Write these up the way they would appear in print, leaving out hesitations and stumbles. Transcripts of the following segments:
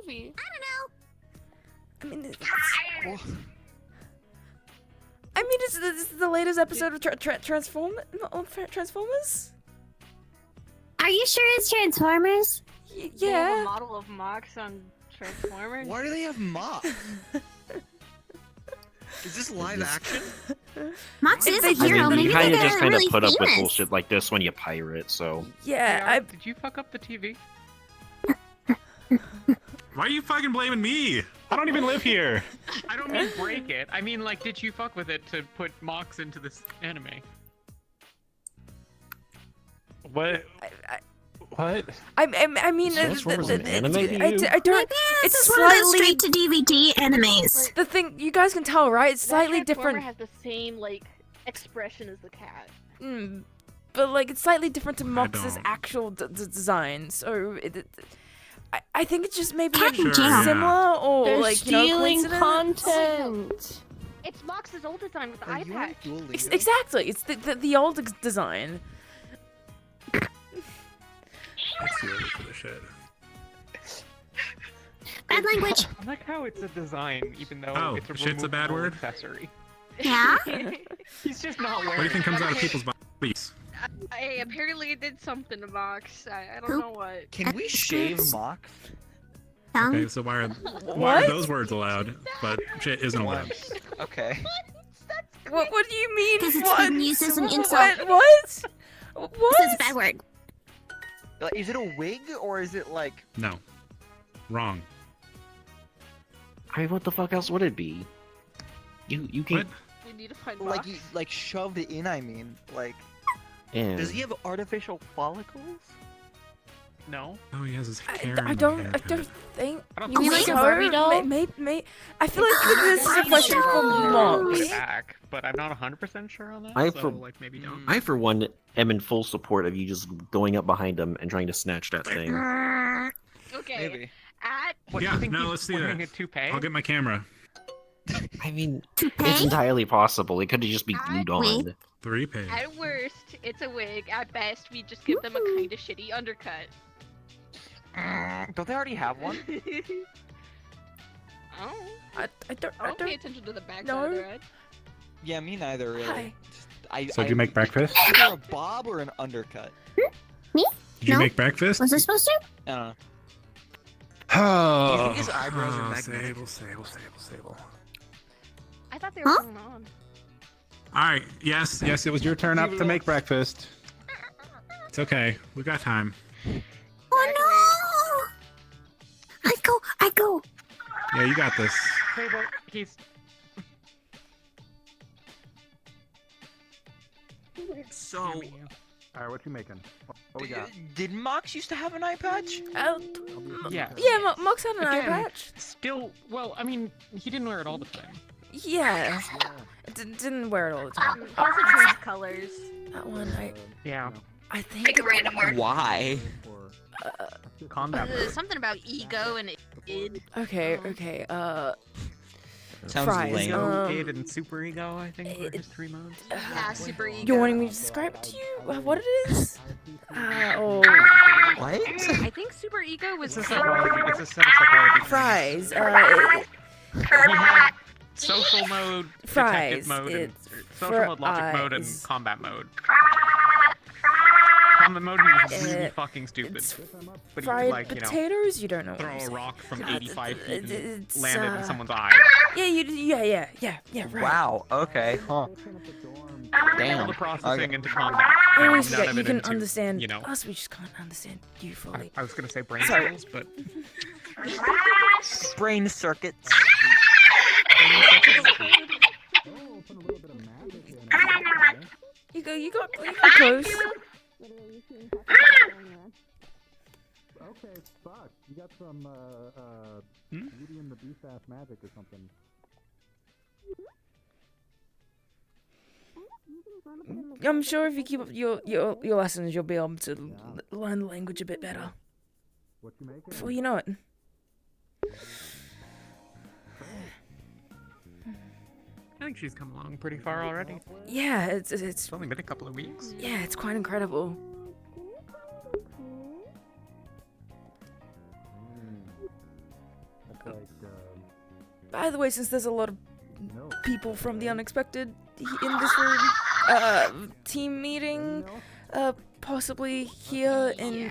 movie? I mean, it's the latest episode of Transformers. Are you sure it's Transformers? They have a Yeah. model of Mox on Transformers. Why do they have Mox? Is this live action? Mox is a I hero. mean, Maybe you kind they're of just kind really of put up with famous. bullshit like this when you pirate, so. Yeah, Did you fuck up the TV? Why are you fucking blaming me? I don't even live here. I don't mean break it. I mean, like, did you fuck with it to put Mox into this anime? What? What? I mean, Transformers an anime to you? I don't. Maybe It's this is one of those slightly. straight to DVD animes. The thing you guys can tell, right? It's That slightly Transformer different. has the same like expression as the cat. But like it's slightly different to I Mox's don't. actual design. So I think it's just maybe Cat Sure, and Jam. similar or They're like stealing coincidence. content. It's Mox's old design with the eye Are you on patch. Duolingo? Exactly. It's the old design. It's too early for this shit. Bad language. I like how it's a design, even though Oh, it's a shit's a bad removable word? accessory. Yeah? He's just not wearing. What do you think comes out of it. people's bodies? I apparently did something to Mox. I don't Poop. know what. Can we shave Mox? Tongue? Okay, so why are What? those words allowed, but shit isn't allowed? Okay. What do you mean? Because it's what? being used as an insult. What? This What? is a bad word. Is it a wig or is it like? No. Wrong. I mean, what the fuck else would it be? You What? can. We need to find Like Mox. you, like shoved it in? I mean, like. Yeah. Does he have artificial follicles? No. Oh, he has his hair. I don't think. I don't You mean like a so. Barbie doll? May I feel like this is a question for Mox. Back, but I'm not 100% sure on that. I so, for- like, maybe don't. I, for one, am in full support of you just going up behind him and trying to snatch that thing. Okay. Maybe. At What, do Yeah, you think no, he's let's see wearing that. a toupee? I'll get my camera. I mean, it's Toupee? entirely possible. It could just be glued Wait. on. 3 page. at worst, it's a wig. At best, we just give them a kind of shitty undercut. Don't they already have one? Oh. I don't. I don't pay attention to the backside No. of their head. Yeah, me neither. Really. Hi. Just, So did you make breakfast? Either a bob or an undercut. Did you No. make breakfast? Was I supposed to? I don't know. Oh, Do you think his eyebrows are magnetic? Sable. I thought they were Huh? going on. Alright, yes, it was your turn up to make breakfast. It's okay, we got time. Oh no! I go. Yeah, you got this. Okay, well, he's... So, Alright, what you making? What did Mox used to have an eye patch? Yeah. Yeah, Mox had an eye Again. patch. Still, well, I mean, he didn't wear it all the time. Yeah. Didn't wear it all the time. He also changed colors. That one, Yeah. I think. Why? Combat. Something about ego and id. Okay. Sounds Fries. lame. Id and Super Ego, I think, were his 3 modes. Yeah, super ego. You're wanting me to describe to you what it is? Oh, What? I think super ego was It's a psychology. It's a set of psychology. fries. He had social mode, Fries, detective mode, and it's social mode, logic mode, and fries. combat mode. Combat mode, he was really fucking stupid. It's But he could, fried like, you know, potatoes. You don't know. what throw I'm a saying. rock from God, 85 feet and it's, land it in uh, someone's eye. Yeah, yeah. Right. Wow. Okay. Huh. All Damn. the processing into combat. I always none forget of you it can into, understand you know. us. We just can't understand you fully. I was gonna say brain Sorry. cells, but Brain circuits. You got close. Okay, fuck. You got some, Beauty and the Beast ass magic or something. I'm sure if you keep up your lessons, you'll be able to learn the language a bit better. What you making? Before you know it. I think she's come along pretty far already. Yeah, it's It's only been a couple of weeks. yeah, it's quite incredible. by the way, since there's a lot of people from the unexpected in this room, team meeting, possibly here in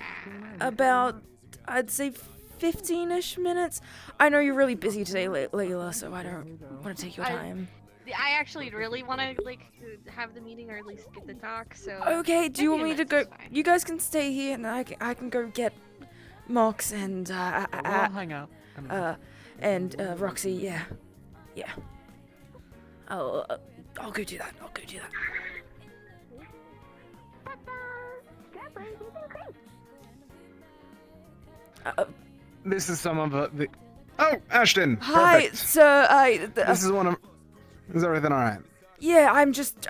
about, I'd say, 15-ish minutes. I know you're really busy today, Layla, so I don't want to take your time. I actually really want to have the meeting or at least get the talk. So. Okay. Do you want me to go? Is fine. You guys can stay here, and I can go get Mox and We'll hang out. and Roxy. Yeah. I'll go do that. This is some of the. Oh, Ashton. Hi, Perfect. sir. This is one of. Is everything all right? Yeah, I'm just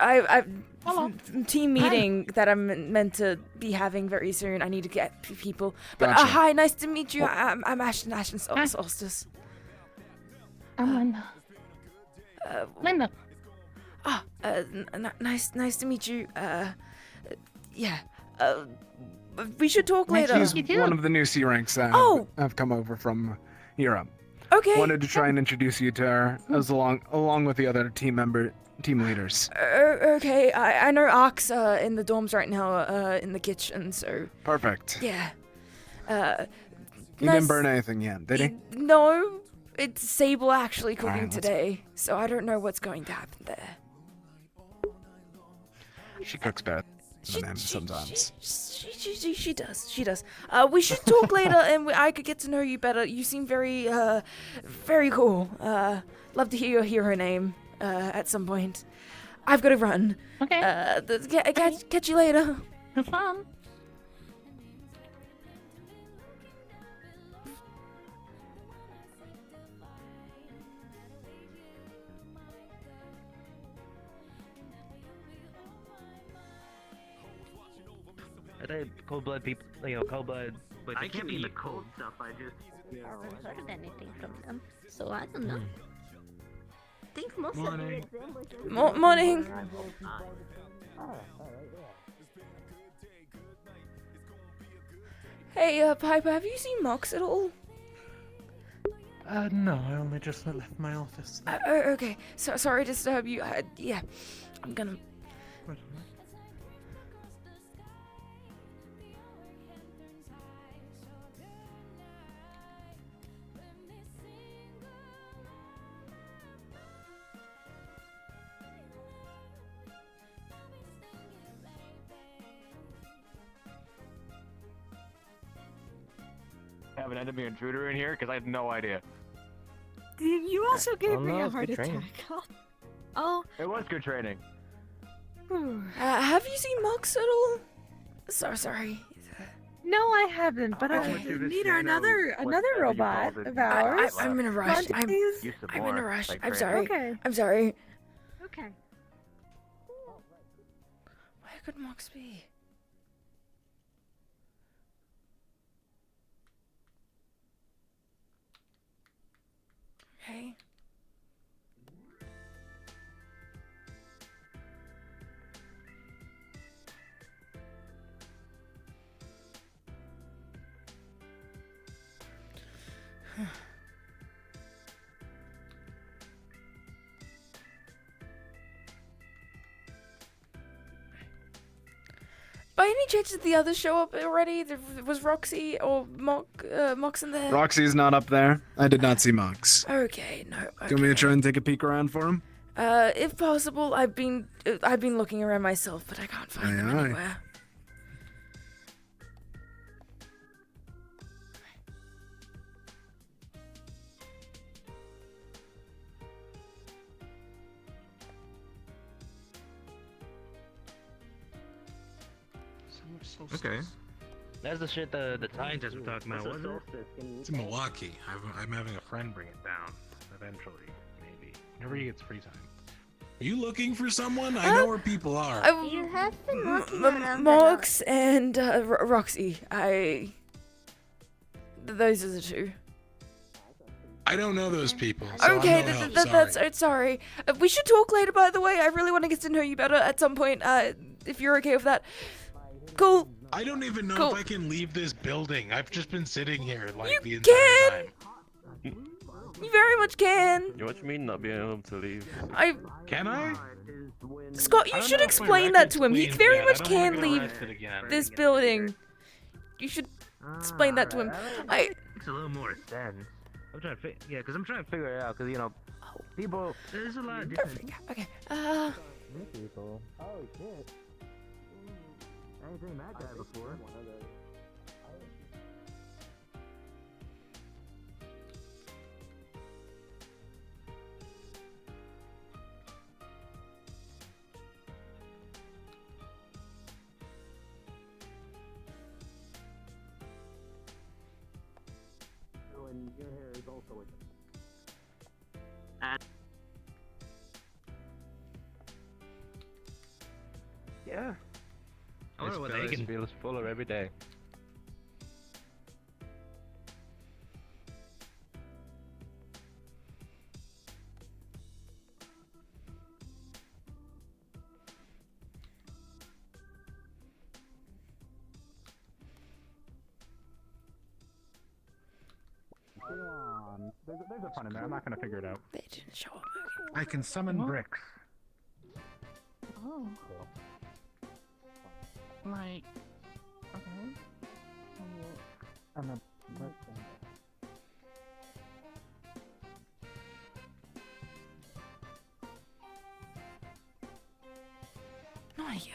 team meeting that I'm meant to be having very soon. I need to get people. But Gotcha. hi, nice to meet you. I'm Ashton Solstice. I'm Linda. Linda. Nice to meet you. Yeah. We should talk later. He's one of the new C ranks that have come over from Europe. Okay. Wanted to try and introduce you to her as along with the other team leaders. Okay. I know Ark's in the dorms right now, in the kitchen. So. Perfect. Yeah. He didn't burn anything yet, did he? No. It's Sable actually cooking Alright, today, so I don't know what's going to happen there. She cooks better than him sometimes. She does. We should talk later, and I could get to know you better. You seem very cool. Love to hear her name at some point. I've got to run. Okay. Catch you later. Have fun. I think cold-blood people, cold-blood. But I can't be eat the cold stuff. I just. I haven't heard anything from them, so I don't know. I think most of it. Morning. Hey, Piper, have you seen Mox at all? No, I only just left my office. Okay. So sorry to disturb you. Yeah, I'm gonna. Have an enemy intruder in here? Because I had no idea. You also gave me a it's heart good training. attack. Oh. It was good training. Have you seen Mox at all? So sorry. No, I haven't, but I Okay. need another robot of ours. I'm in a rush. I'm in a rush. I'm sorry. Okay. I'm sorry. Okay. Where could Mox be? Okay. By any chance, did the others show up already? Was Roxy or Mox in there? Roxy's not up there. I did not see Mox. Okay, no. Do you want me to try and take a peek around for him? If possible, I've been looking around myself, but I can't find them anywhere. Okay. That's the shit the scientists were talking about, wasn't it? It's in Milwaukee. I'm having a friend bring it down. Eventually, maybe. Whenever he gets free time. Are you looking for someone? I know where people are. You have been looking around. Mox and Roxy. Those are the two. I don't know those people. So Okay, I'm no help, that's sorry. sorry. We should talk later, by the way. I really want to get to know you better at some point. If you're okay with that. Cool. I don't even know Cool. if I can leave this building. I've just been sitting here like You the entire can! time. You very much can. What you mean not being able to leave? Can I? Scott, you should explain that to him. He very much can leave this building. You should explain that to him. Makes a little more sense. I'm trying to because I'm trying to figure it out. Because people, there's a lot of different. Okay. People. Oh shit. I ain't seen that guy before. And your hair is also with it. Yeah. I wonder what they can feels fuller every day. There's a pun in there. I'm not gonna figure it out. They didn't show up. I can summon bricks. Oh. Like, okay. I'm a Not you.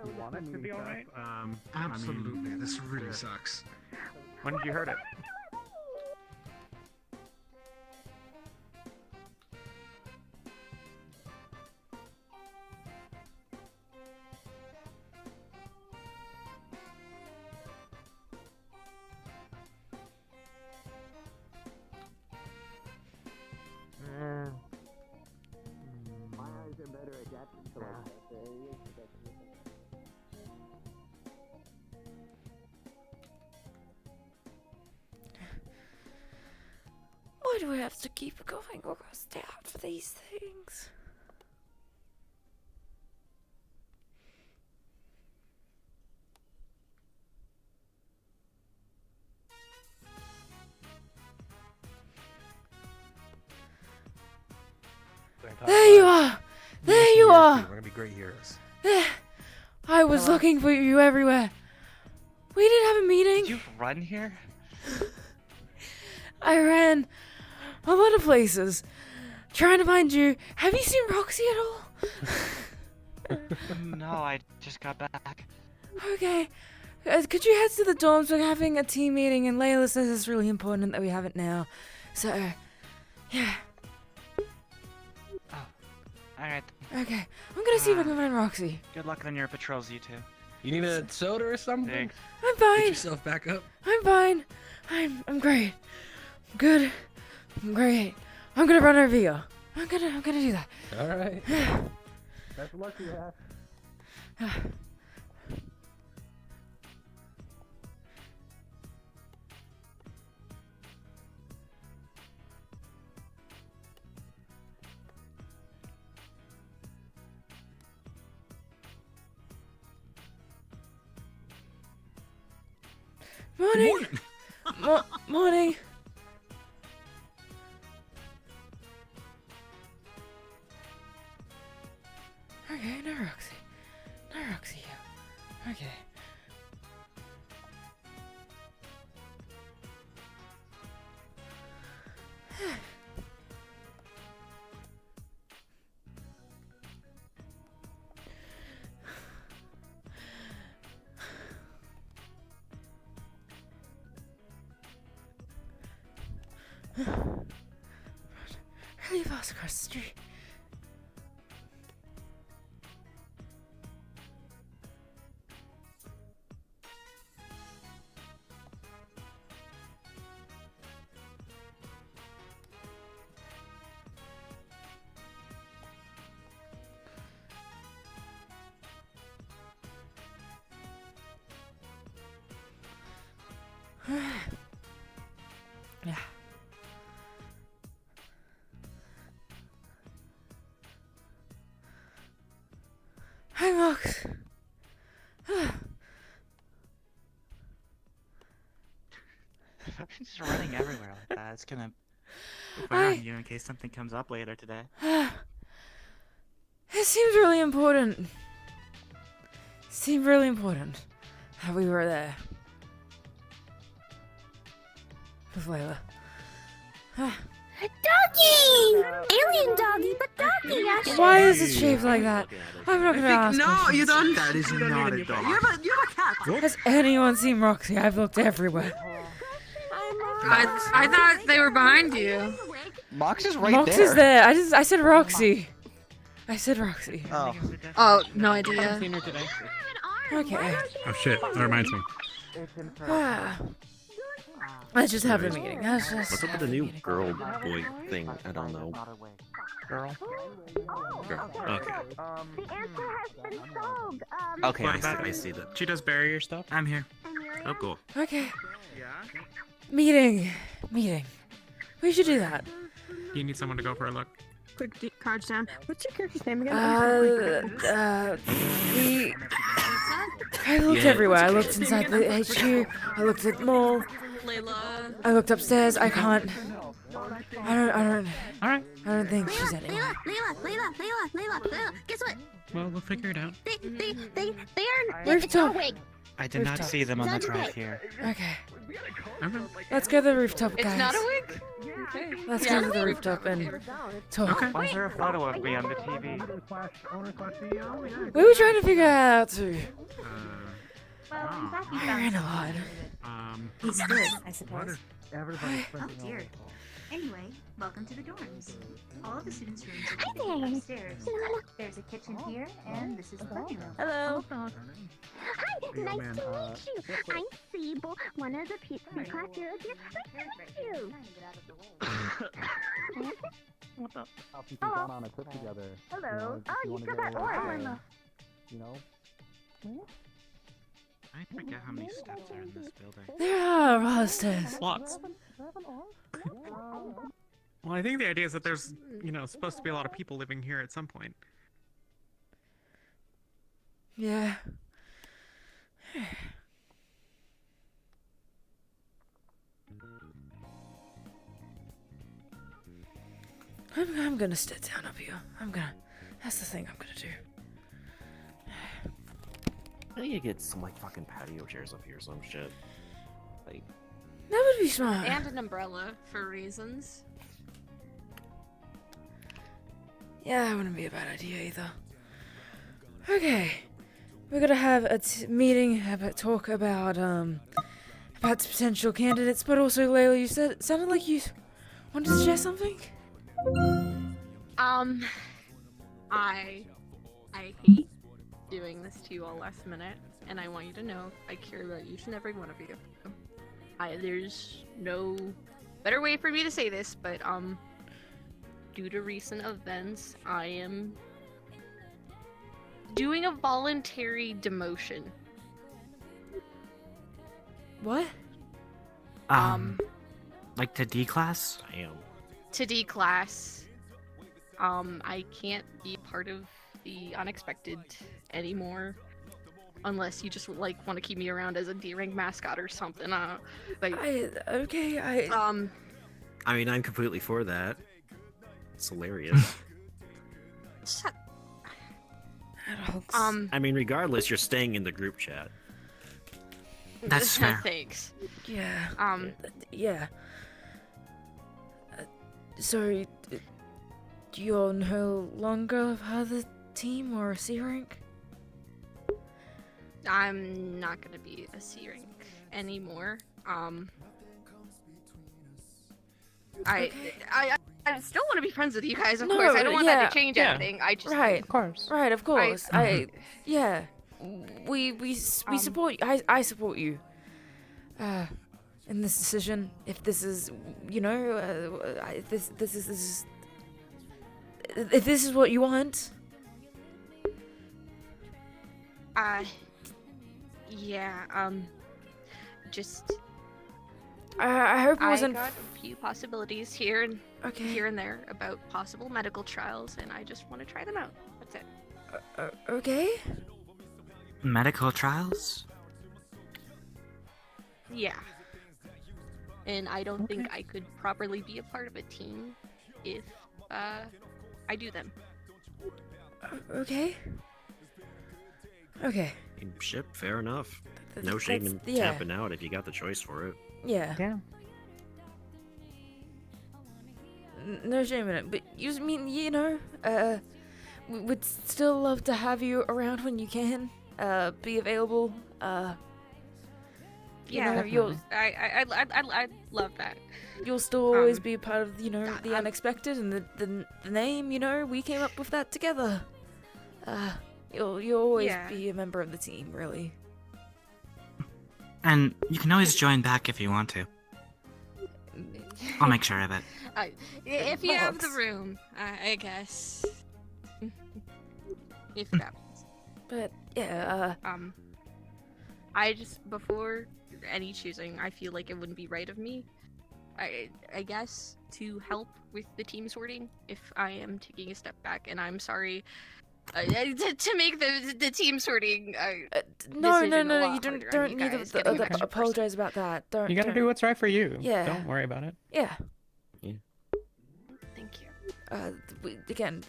We want it to be alright? Absolutely. This really sucks. When did you heard it? My eyes are better adapted to Why do we have to keep going over stat for these things? There you are! There you are! We're gonna be great heroes. I was looking for you everywhere. We didn't have a meeting. Did you run here? I ran a lot of places trying to find you. Have you seen Roxy at all? No, I just got back. Okay. Could you head to the dorms? We're having a team meeting, and Layla says it's really important that we have it now. So, yeah. Alright. Okay. I'm gonna see if I can find Roxy. Good luck on your patrols, you two. You need a soda or something? Thanks. I'm fine. Get yourself back up. I'm fine. I'm great. I'm good. I'm great. I'm gonna run our VO. I'm gonna do that. All right. Best of luck to you, Ash. Morning. Morning. Okay, no Roxy. No Roxy here. Okay. Really fast across the street. Yeah. Hi, Mox. Just running everywhere like that. It's gonna find you in case something comes up later today. It seems really important. Seemed really important that we were there. With Layla. Doggy! Alien doggy, but doggy, Ashton. Why is it shaped like that? I'm not gonna ask. No, questions. you don't. That is not a dog. You have a cat. Has anyone seen Roxy? I've looked everywhere. I thought they were behind you. Mox is right Mox there. is there. I said Roxy. I said Roxy. Oh. Oh, no idea. Seen her today. Okay. Oh shit, that reminds me. Let's just have a meeting. What's up with the new girl boy thing? I don't know. Girl. Girl. Okay. The answer has been solved. Okay, I see that. She does barrier stuff. I'm here. Oh, cool. Okay. Meeting. We should do that. You need someone to go for a look. Quick cards down. What's your character's name again? I looked everywhere. I looked inside the HQ. I looked at the mall. Layla. I looked upstairs. I can't. I don't. Alright. I don't think she's anywhere. Layla. Guess what? Well, we'll figure it out. They are. Rooftop. I did not see them on the drive here. Okay. Okay. Let's go to the rooftop, guys. It's not a wig? Let's go to the rooftop and talk. Okay. Why is there a photo of me on the TV? We were trying to figure out too. Well, I ran a lot. He's good, I suppose. Everybody's Oh dear. Anyway, welcome to the dorms. All of the students' rooms are located upstairs. There's a kitchen here, and this is the living room. Hello. Hi, nice to meet you. I'm Sable, one of the people in class here. Nice to meet you. On a trip together. Hello. Oh, you still got oil. You know? I forget how many steps are in this building. There are a lot of stairs. Lots. Well, I think the idea is that there's, supposed to be a lot of people living here at some point. Yeah. I'm gonna sit down up here. That's the thing I'm gonna do. I need to get some fucking patio chairs up here, some shit. Like, That would be smart. And an umbrella for reasons. Yeah, that wouldn't be a bad idea either. Okay, we're gonna have a meeting, have a talk about potential candidates, but also Layla, you said it sounded like you wanted to share something. I hate doing this to you all last minute, and I want you to know I care about each and every one of you. There's no better way for me to say this, but due to recent events, I am doing a voluntary demotion. What? Like to D class? I am. To D class. I can't be part of the unexpected anymore. Unless you just want to keep me around as a D-rank mascot or something. I mean, I'm completely for that. It's hilarious. Shut. I mean, regardless, you're staying in the group chat. That's fair. Thanks. Yeah. Yeah. So, you're no longer part of the team or a C rank? I'm not gonna be a C rank anymore. I still want to be friends with you guys, of course. I don't want that to change anything. I just Right, of course. Right, of course. We support you. I support you. In this decision, if this is, if this is what you want. Yeah, just I hope it I wasn't. got a few possibilities here and Okay. here and there about possible medical trials, and I just want to try them out. That's it. Okay. Medical trials? Yeah. And I don't think I could properly be a part of a team if I do them. Okay. Okay. Ship, fair enough. No That's- shame in yeah. tapping out if you got the choice for it. Yeah. Yeah. No shame in it, but we would still love to have you around when you can. Be available. Yeah, you'll I love that. you'll still always Um, be a part of the unexpected and the name. We came up with that together. You'll always Yeah. be a member of the team, really. And you can always join back if you want to. I'll make sure of it. If you have the Box. room, I guess. If that. But yeah. I just before any choosing, I feel like it wouldn't be right of me. I guess to help with the team sorting if I am taking a step back, and I'm sorry to make the team sorting. No, decision a lot you don't harder on you need guys, to getting an extra apologize about that. Don't. You gotta don't. do what's right for you. Yeah. Don't worry about it. Yeah. Thank you. Again,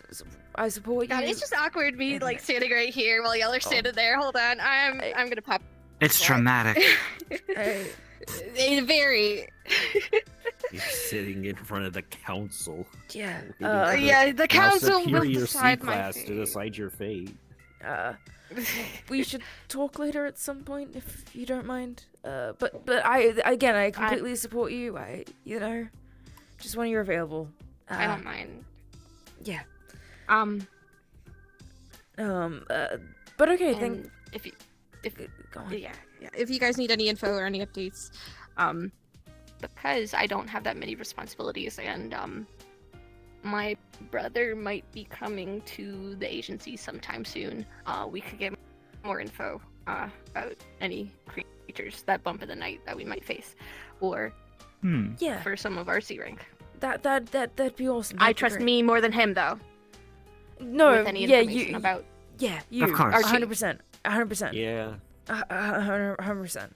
I support God, you. it's just awkward me like standing right here while y'all are standing there. Hold on, I'm gonna pop. It's traumatic. Very. You're sitting in front of the council. Yeah. Yeah, the council will superior decide C my class fate. to decide your fate. We should talk later at some point if you don't mind. But I completely support you. Just when you're available. I don't mind. Yeah. But okay. and if go on. yeah, if you guys need any info or any updates, because I don't have that many responsibilities, and my brother might be coming to the agency sometime soon. We could get more info about any creatures that bump in the night that we might face, or Yeah. for some of our C rank. That'd be awesome. I That'd be trust great. me more than him, though. No, with any yeah, information you about. Yeah, you. Of course. 100%. 100%. Yeah. 100%.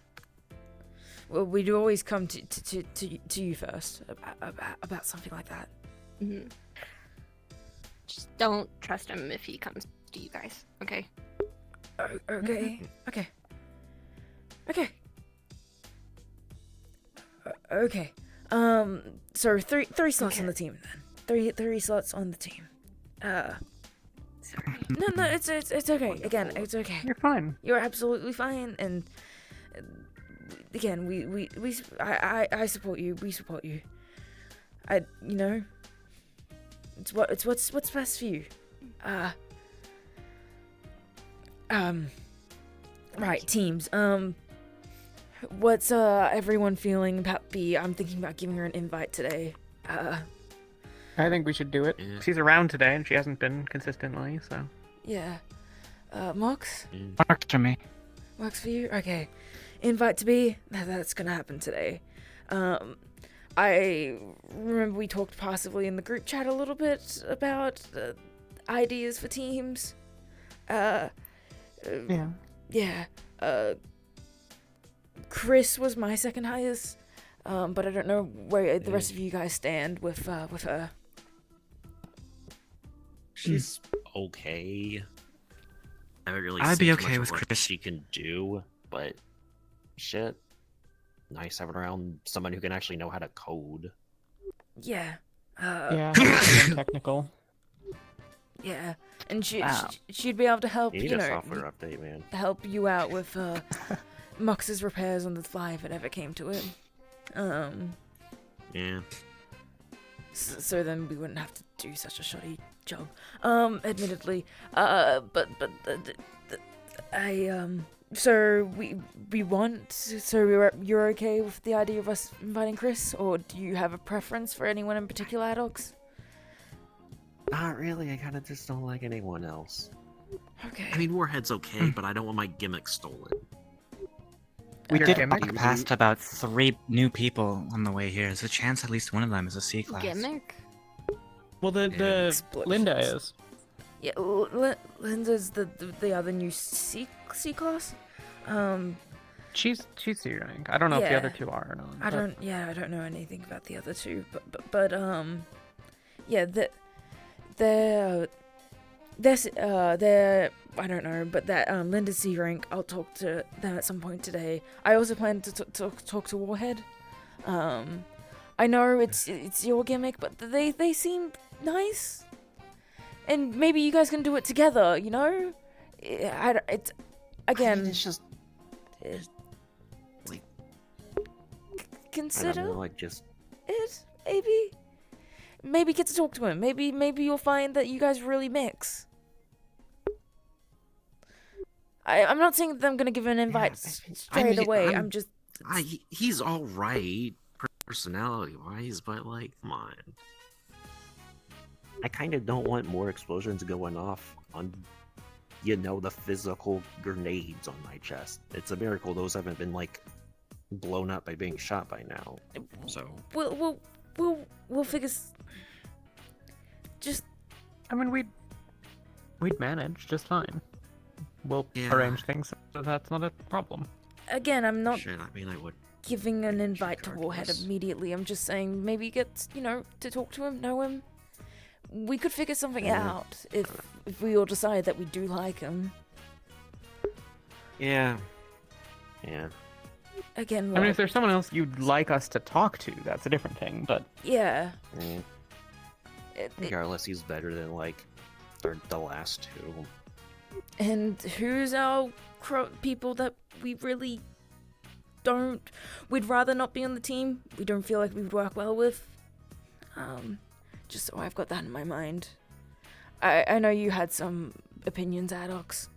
Well, we'd always come to you first about something like that. Mm-hmm. Just don't trust him if he comes to you guys, okay? Okay. Okay. Okay. Okay. So three slots on the team then. Three slots on the team. Sorry. No, it's okay. Again, it's okay. You're fine. You're absolutely fine, and again, I support you. We support you. It's what's best for you. Right, teams. What's everyone feeling about I'm thinking about giving her an invite today. I think we should do it. Yeah. She's around today, and she hasn't been consistently, so. Yeah. Mox? Works for me. Works for you? Okay. Invite to be? That's gonna happen today. I remember we talked possibly in the group chat a little bit about ideas for teams. Yeah. Yeah. Chris was my second highest, but I don't know where the rest of you guys stand with her. She's okay. I haven't really I'd seen be too okay much with of what Chris. she can do, but shit. Nice having around someone who can actually know how to code. Yeah. Yeah, technical. Yeah, and Wow. she'd be able to help, You need a software update, man. help you out with Mox's repairs on the fly if it ever came to it. Yeah. So then we wouldn't have to do such a shoddy job. Admittedly. So you're okay with the idea of us inviting Chris, or do you have a preference for anyone in particular, Adox? Not really. I kind of just don't like anyone else. Okay. I mean, Warhead's okay, but I don't want my gimmick stolen. We Your did gimmick? walk past about 3 new people on the way here. There's a chance at least one of them is a C class. Gimmick? Well, the Linda is. Yeah, Linda's the other new C class. She's C rank. I don't know if the other Yeah. two are or not. I but- don't know anything about the other two, but yeah, they're I don't know, but that Linda's C rank. I'll talk to them at some point today. I also plan to talk to Warhead. I know it's your gimmick, but they seem nice, and maybe you guys can do it together. You know, it's again. It's just like consider I don't know, like just it. Maybe get to talk to him. Maybe you'll find that you guys really mix. I'm not saying that I'm gonna give an invite straight away. I'm just. He's all right personality wise, but like, come on. I kind of don't want more explosions going off on, the physical grenades on my chest. It's a miracle those haven't been like blown up by being shot by now. So We'll figure. Just. I mean, we'd manage just fine. We'll arrange things so that's not a problem. Again, I'm not Shit, I mean, I would. giving an invite to Warhead immediately. I'm just saying maybe get to talk to him, know him. We could figure something out if we all decide that we do like him. Yeah. Again, I mean, if there's someone else you'd like us to talk to, that's a different thing. But yeah. Regardless, he's better than like the last two. And who's our people that we really don't... We'd rather not be on the team. We don't feel like we would work well with. Just so I've got that in my mind. I know you had some opinions, Adox.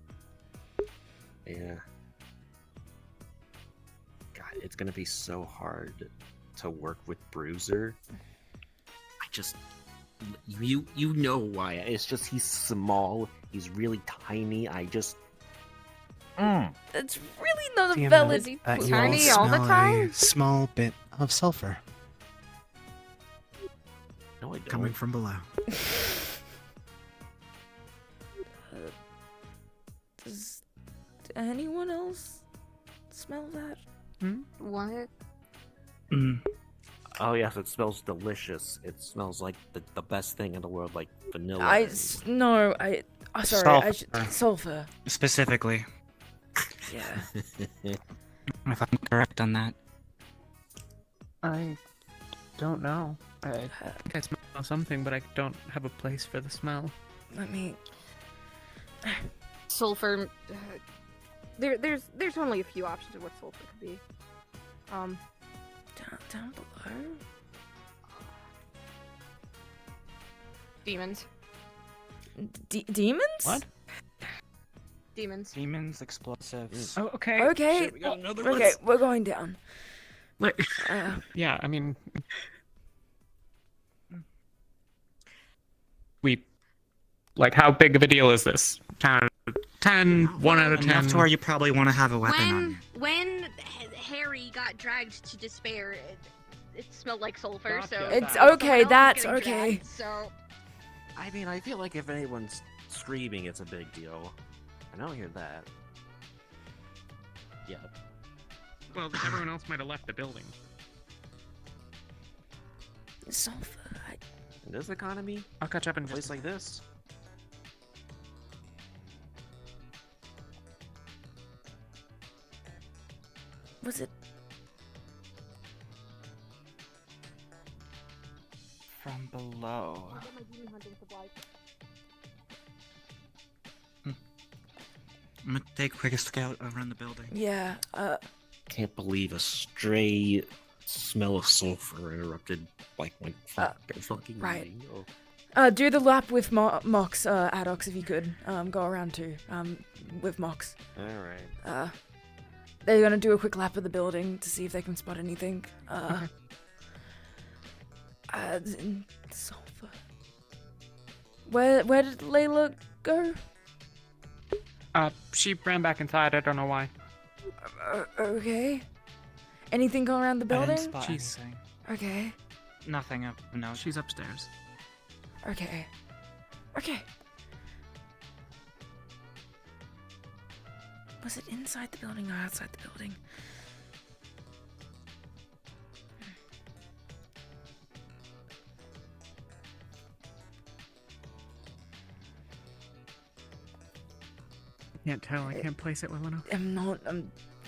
Yeah. God, it's gonna be so hard to work with Bruiser. I just... You know why. It's just he's small, he's really tiny, I just... That's really not a TMS. valid... You Tiny all all the smell time? A small bit of sulfur No, I don't. coming from below. Does anyone else smell that? What? Oh yes, it smells delicious. It smells like the best thing in the world, like vanilla. Sulfur. Specifically. Yeah. If I'm correct on that. I don't know. I think I smell something, but I don't have a place for the smell. Let me... Sulfur. There's only a few options of what sulfur could be. Down below? Demons. Demons? What? Demons. Demons, explosives. Oh, okay. Okay. Shit, we got another okay, we're going down. Yeah, I mean... Like, how big of a deal is this? 10, 1 out of 10. Enough to where you probably want to have a weapon on you. When Harry got dragged to despair, it smelled like sulfur, Gotcha. so... It's someone okay, else is that's getting okay. dragged, so... I mean, I feel like if anyone's screaming, it's a big deal. I don't hear that. Yeah. Well, everyone else might have left the building. Sulfur. In this economy, I'll catch up in a place like this. Was it... From below. I'm gonna take a quick scout around the building. Yeah, Can't believe a stray smell of sulfur interrupted like my fucking right. meeting. Oh. do the lap with Mox, Adox, if you could. Go around too, with Mox. Alright. They're gonna do a quick lap of the building to see if they can spot anything. Sulfur. Where did Layla go? She ran back inside, I don't know why. Okay. Anything going around the I building? didn't spot Jeez. anything. Okay. Nothing of note. She's upstairs. Okay. Okay. Was it inside the building or outside the building? Can't tell. I can't place it well enough.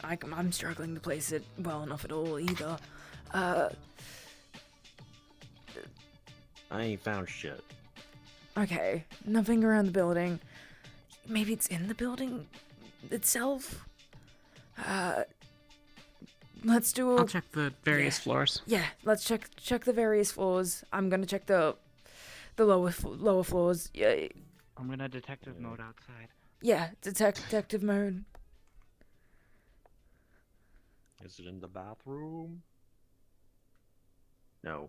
I'm struggling to place it well enough at all either. I ain't found shit. Okay. Nothing around the building. Maybe it's in the building itself? Let's do I'll check the various floors. Yeah, let's check the various floors. I'm gonna check the lower floors. Yeah. I'm gonna detective mode outside. Yeah, detective mode. Is it in the bathroom? No.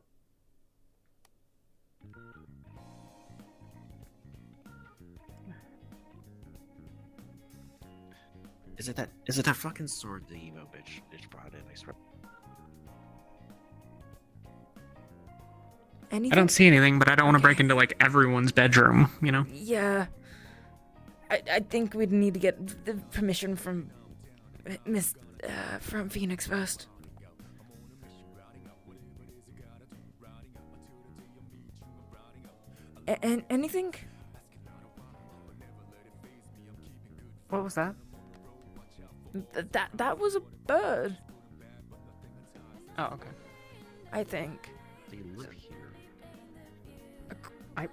Is it that fucking sword the emo bitch brought in, I swear. Anything? I don't see anything, but I don't want to break into like everyone's bedroom, you know? Yeah. I think we'd need to get the permission from from Phoenix first. And anything? What was that? That was a bird. Oh, okay. I think. They live here. I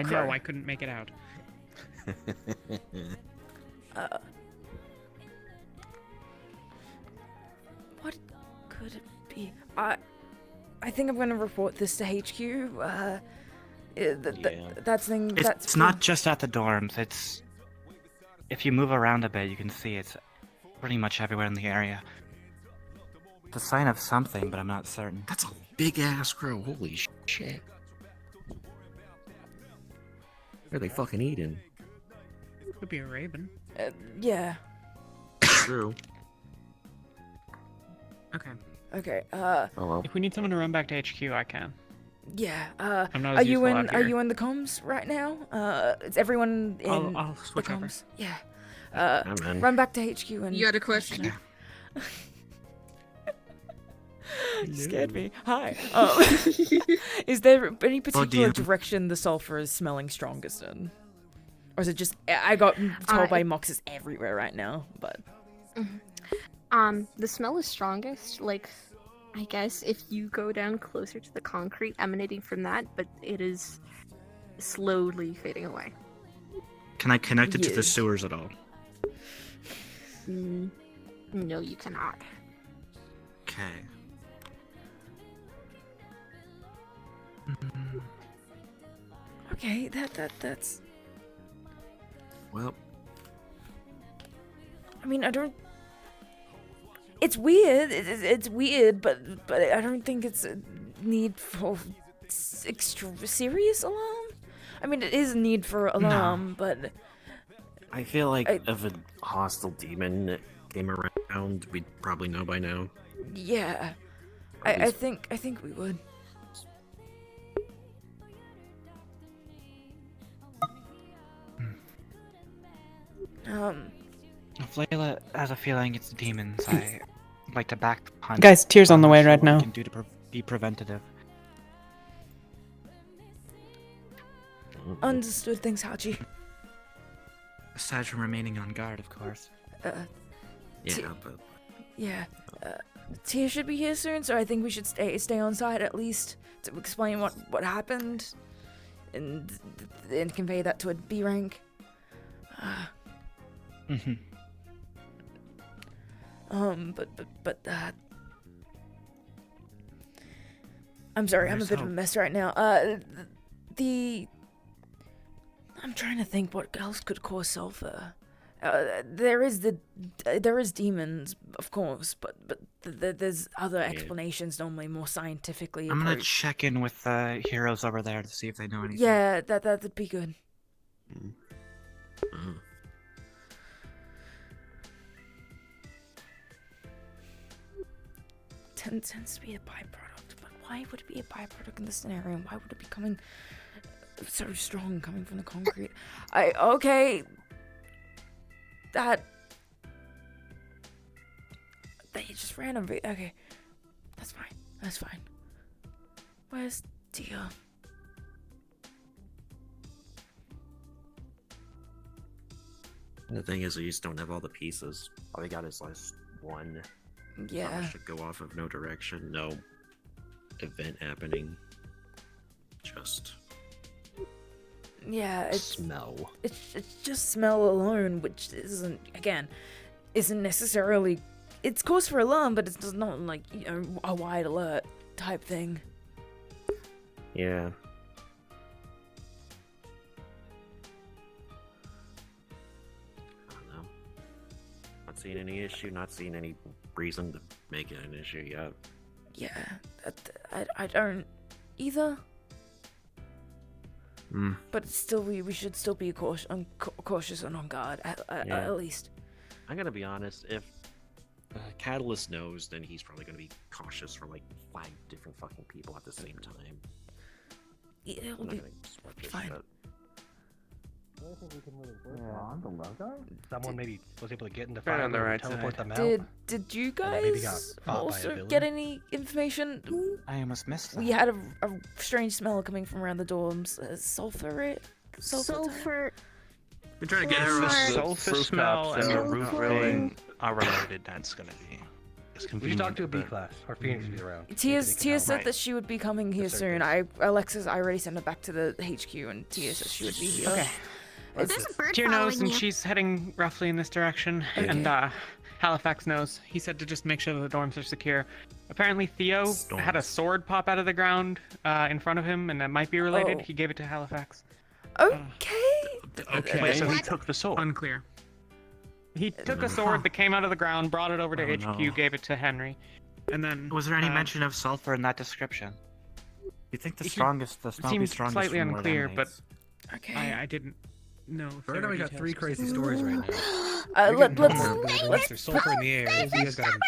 know, I couldn't make it out. What could it be? I think I'm gonna report this to HQ. That's thing. It's not just at the dorms. It's if you move around a bit, you can see it's pretty much everywhere in the area. It's a sign of something, but I'm not certain. That's a big ass crow. Holy shit. What are they fucking eating? Could be a raven. Yeah. True. Okay. Okay. Oh well. If we need someone to run back to HQ, I can. Yeah. I'm not Are as you useful in? out Are here. you in the comms right now? Is everyone in I'll switch the over. comms? Yeah. I'm in. Run back to HQ and. You got a question? You scared me. Hi. Is there any particular direction the sulfur is smelling strongest in? Or is it just... I got told by Mox it's everywhere right now, but... The smell is strongest, like, I guess if you go down closer to the concrete emanating from that, but it is slowly fading away. Can I connect it to the Yes. sewers at all? No, you cannot. Okay. Okay, that's... Well. I mean, I don't... It's weird. It's weird, but I don't think it's a need for extra serious alarm. I mean, it is a need for alarm, but... I feel like if a hostile demon came around, we'd probably know by now. Yeah. I think we would. If Layla has a feeling it's demons, I like to back the punch. Guys, Tear's on the way Sure right what we now. can do to be preventative. Understood. Thanks, Hachi. Aside from remaining on guard, of course. Yeah, but Yeah. Tia should be here soon, so I think we should stay on site at least to explain what happened and convey that to a B rank. But I'm sorry, I'm a bit of a mess right now. I'm trying to think what else could cause sulfur. There is demons, of course, but there's other explanations normally more scientifically. I'm gonna approached. check in with the heroes over there to see if they know anything. Yeah, that'd be good. tends to be a byproduct, but why would it be a byproduct in this scenario? Why would it be coming so strong coming from the concrete? Okay. They just random. Okay. That's fine. Where's Tia? The thing is, we just don't have all the pieces. All we got is like one. Yeah. Should go off of no direction, no event happening. Just. Yeah, it's smell. It's just smell alone, which isn't necessarily. It's cause for alarm, but it's not like a wide alert type thing. Yeah. I don't know. Not seeing any issue. Not seeing any reason to make it an issue yet. Yeah, I don't either. But still, we should still be cautious and on guard at least. I'm gonna be honest. If Catalyst knows, then he's probably gonna be cautious for like 5 different fucking people at the same time. Yeah, it'll be fine. On the logo? Someone maybe was able to get into Right on the Firebird right and teleport side. them out. Did you maybe got guys fought by a also villain? get any information? I almost missed that. We had a strange smell coming from around the dorms. Sulfur. We're trying to get her Sulfur smell and the roof drilling are related. That's gonna be. It's We should talk to a B but- class, or Phoenix will be around. Tia Maybe they can said help. that she would be coming here soon. I already sent her back to the HQ, and Tia said she would be here. Okay. Tyr knows, and she's heading roughly in this direction. Okay. And Halifax knows. He said to just make sure that the dorms are secure. Apparently, Theo had a sword pop out of the ground in front of him, and that might be related. Oh. He gave it to Halifax. Okay. Wait, so he he took the sword. Unclear. He took a sword that came out of the ground, brought it over to HQ, no. gave it to Henry, and then. Was there any mention of sulfur in that description? You think the smell be Seems strongest slightly from where that unclear, but emanates? Okay. I didn't know. If Right there now were we got details 3 crazy specific. stories right now. Let's There's sulfur in the air. You guys got a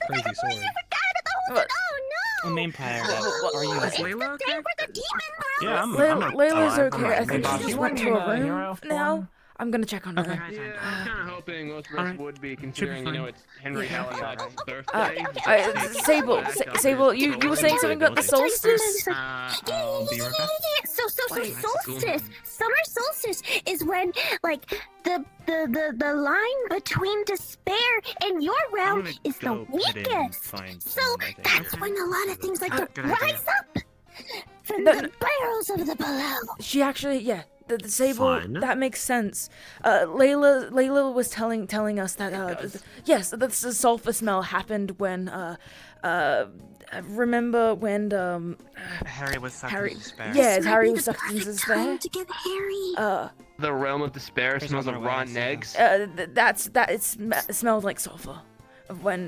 crazy sword. The main player, are you? Is Layla okay? Yeah, I'm Layla's I'm okay. I think I'm she just I'm went to a hero room now. I'm gonna check on her. Yeah, I was kind of hoping most of us Alright. would be, considering, fine. it's Henry Halifax's birthday. Sable, you were saying something about the solstice? I'll be right back. So solstice, summer solstice is when the line between despair and your realm is the weakest. So that's when a lot of things like to rise up from the barrels of the below. She actually, the Sable. Fun. That makes sense. Layla was telling us that yes, the sulfur smell happened when remember when Harry was sucked into despair. Yes, Harry was sucked into despair. To get Harry. The realm of despair smells of rotten eggs. It smelled like sulfur when he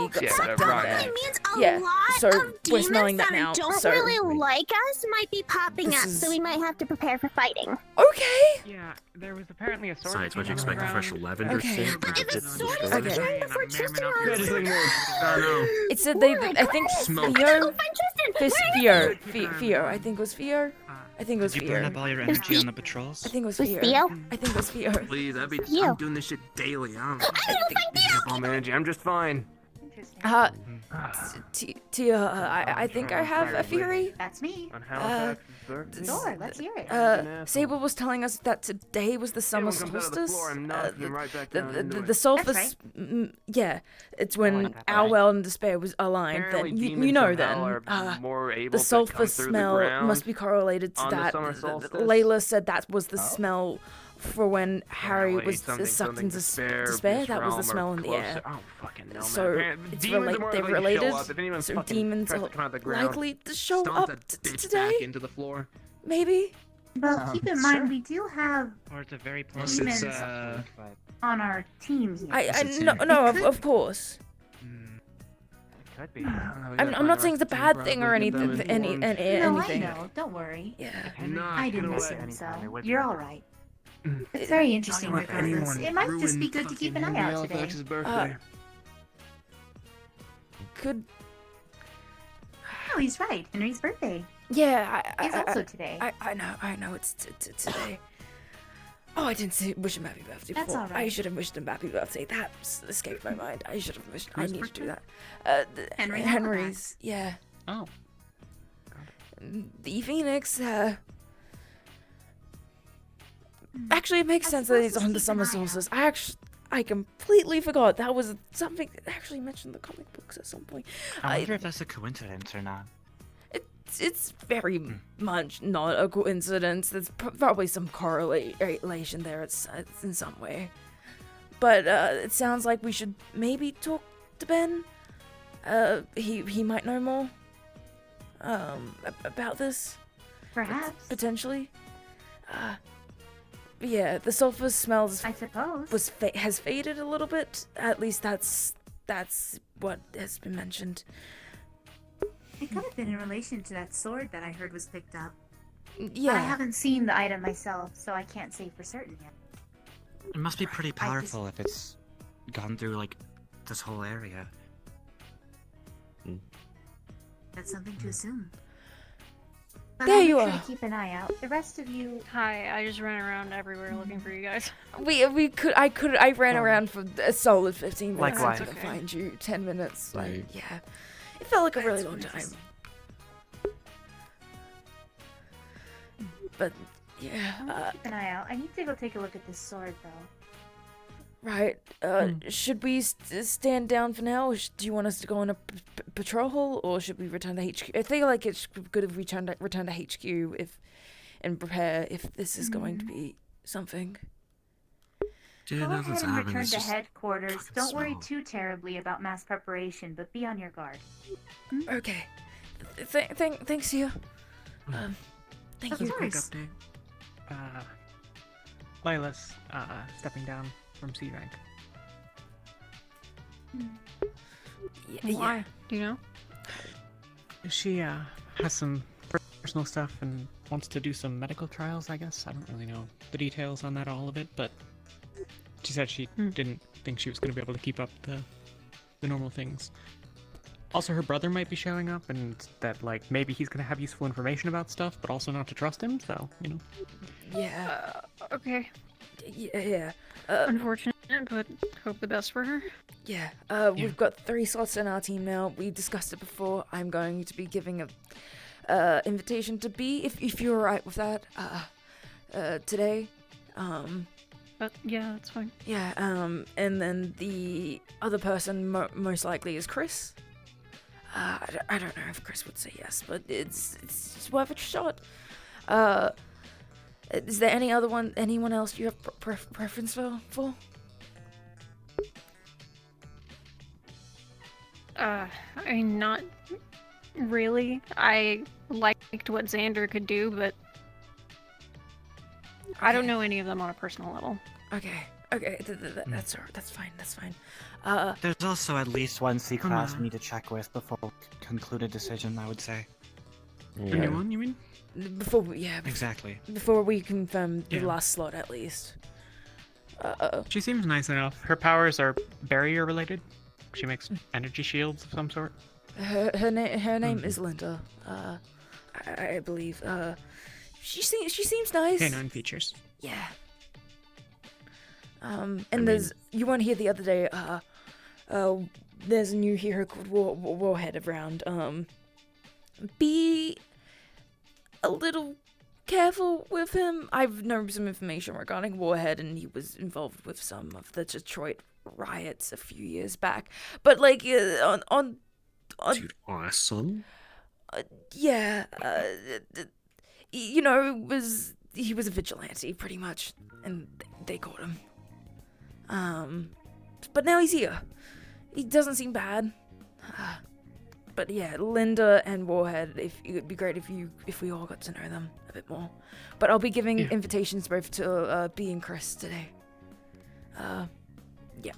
got sucked down right. there. It means Yeah, a lot so of we're demons smelling that that now, don't so- really like us might be popping This up, is- so we might have to prepare for fighting. Okay. Yeah, there was apparently a sword. Besides, what you that came expect, out a of fresh the ground. lavender Okay. scent? If the sword is Okay. right before Tristan runs. It said I think Theo, I think it was Theo. I think it was Did you burn Theo. up all your energy on the patrols? I think it was Was Theo. Theo? I think it was Theo. Please, You. I'm doing this shit daily. I'm all energy. I'm just fine. Tia, I think I have a theory. That's me. On Halifax's birthday. Sure, let's hear it. Sable was telling us that today was the summer Anyone comes out of the solstice. floor, I'm knocking him right back down into it. The sulfur, That's yeah, it's when Owlwell and Despair was aligned. Apparently Then you demons know somehow then are more able the to sulfur come through the smell ground must be correlated to on the that. summer solstice. Layla said that was the smell for when Harry Apparently was something sucked into despair. despair. this That was the realm smell or in the closer. air. I don't fucking know, man. So Apparently, it's demons are more they're likely to related. show up. If anyone So fucking demons tries are to come out of the ground, likely to show stomp up that bitch today. back into the floor. Maybe. Well, keep in mind, we do have Or it's a very Unless demons it's, on our team here. Of course. Could be. I'm not saying it's a bad thing or anything. No, I Anything. know. Don't worry. Yeah. I didn't miss him, so you're all right. It's very interesting regardless. It might just be good to keep an eye out today. birthday. Could Oh, he's right. Henry's birthday. Yeah, It's also today. I know, it's today. Oh, I didn't wish him happy birthday That's before. all I right. should have wished him happy birthday. That escaped my mind. I should have wished. I Whose need to do birthday? that. Henry Henry's. Yeah. Oh. The Phoenix. Actually, it makes sense that he's on the Summer Solstice. I completely forgot. That was something that actually mentioned in the comic books at some point. I wonder if that's a coincidence or not. It's very much not a coincidence. There's probably some correlation there. It's in some way. But it sounds like we should maybe talk to Ben. He might know more about this. Perhaps. Potentially. Yeah, the sulfur smells. I suppose. Has faded a little bit. At least that's what has been mentioned. It could have been in relation to that sword that I heard was picked up. Yeah. I haven't seen the item myself, so I can't say for certain yet. It must be pretty powerful if it's gone through, like, this whole area. That's something to assume. But There I'll you make sure are. to keep an eye out. The rest of you. Hi, I just ran around everywhere looking for you guys. I ran around for a solid 15 minutes Likewise. to Okay. find you. 10 minutes. Like, Right. yeah. It felt like a really long time. But, yeah. Keep an eye out. I need to go take a look at this sword, though. Right. Should we stand down for now? Or do you want us to go on a patrol, or should we return to HQ? I feel like it's good if we return to HQ and prepare if this is going to be something. Go ahead and return to headquarters. Don't worry too terribly about mass preparation, but be on your guard. Okay. Thanks, you. Thank Of you. course. Layla's stepping down from C rank. Why? Do you know? She has some personal stuff and wants to do some medical trials, I guess. I don't really know the details on that, all of it, but she said she didn't think she was going to be able to keep up the normal things. Also, her brother might be showing up, and that, like, maybe he's going to have useful information about stuff, but also not to trust him, so, you know. Yeah. Okay. Yeah. Unfortunate, but hope the best for her. Yeah. We've got 3 slots in our team now. We discussed it before. I'm going to be giving a invitation to B, if you're alright with that. Today. But yeah, that's fine. Yeah. And then the other person most likely is Chris. I don't know if Chris would say yes, but it's worth a shot. Is there anyone else you have preference for? I mean, not really. I liked what Xander could do, but I don't know any of them on a personal level. Okay. That's alright. That's fine. There's also at least one C class we need to check with before we conclude a decision, I would say. A new one, you mean? Exactly. Before we confirm the Yeah. last slot, at least. She seems nice enough. Her powers are barrier related. She makes energy shields of some sort. Her name is Linda. I believe. She seems nice. Canine features. Yeah. And you weren't here the other day. There's a new hero called Warhead around. Be a little careful with him. I've known some information regarding Warhead, and he was involved with some of the Detroit riots a few years back. But like on Dude, awesome. yeah, you know, he was a vigilante pretty much, and they caught him. But now he's here. He doesn't seem bad. But yeah, Linda and Warhead, it would be great if we all got to know them a bit more. But I'll be giving invitations both to B and Chris today. Yeah.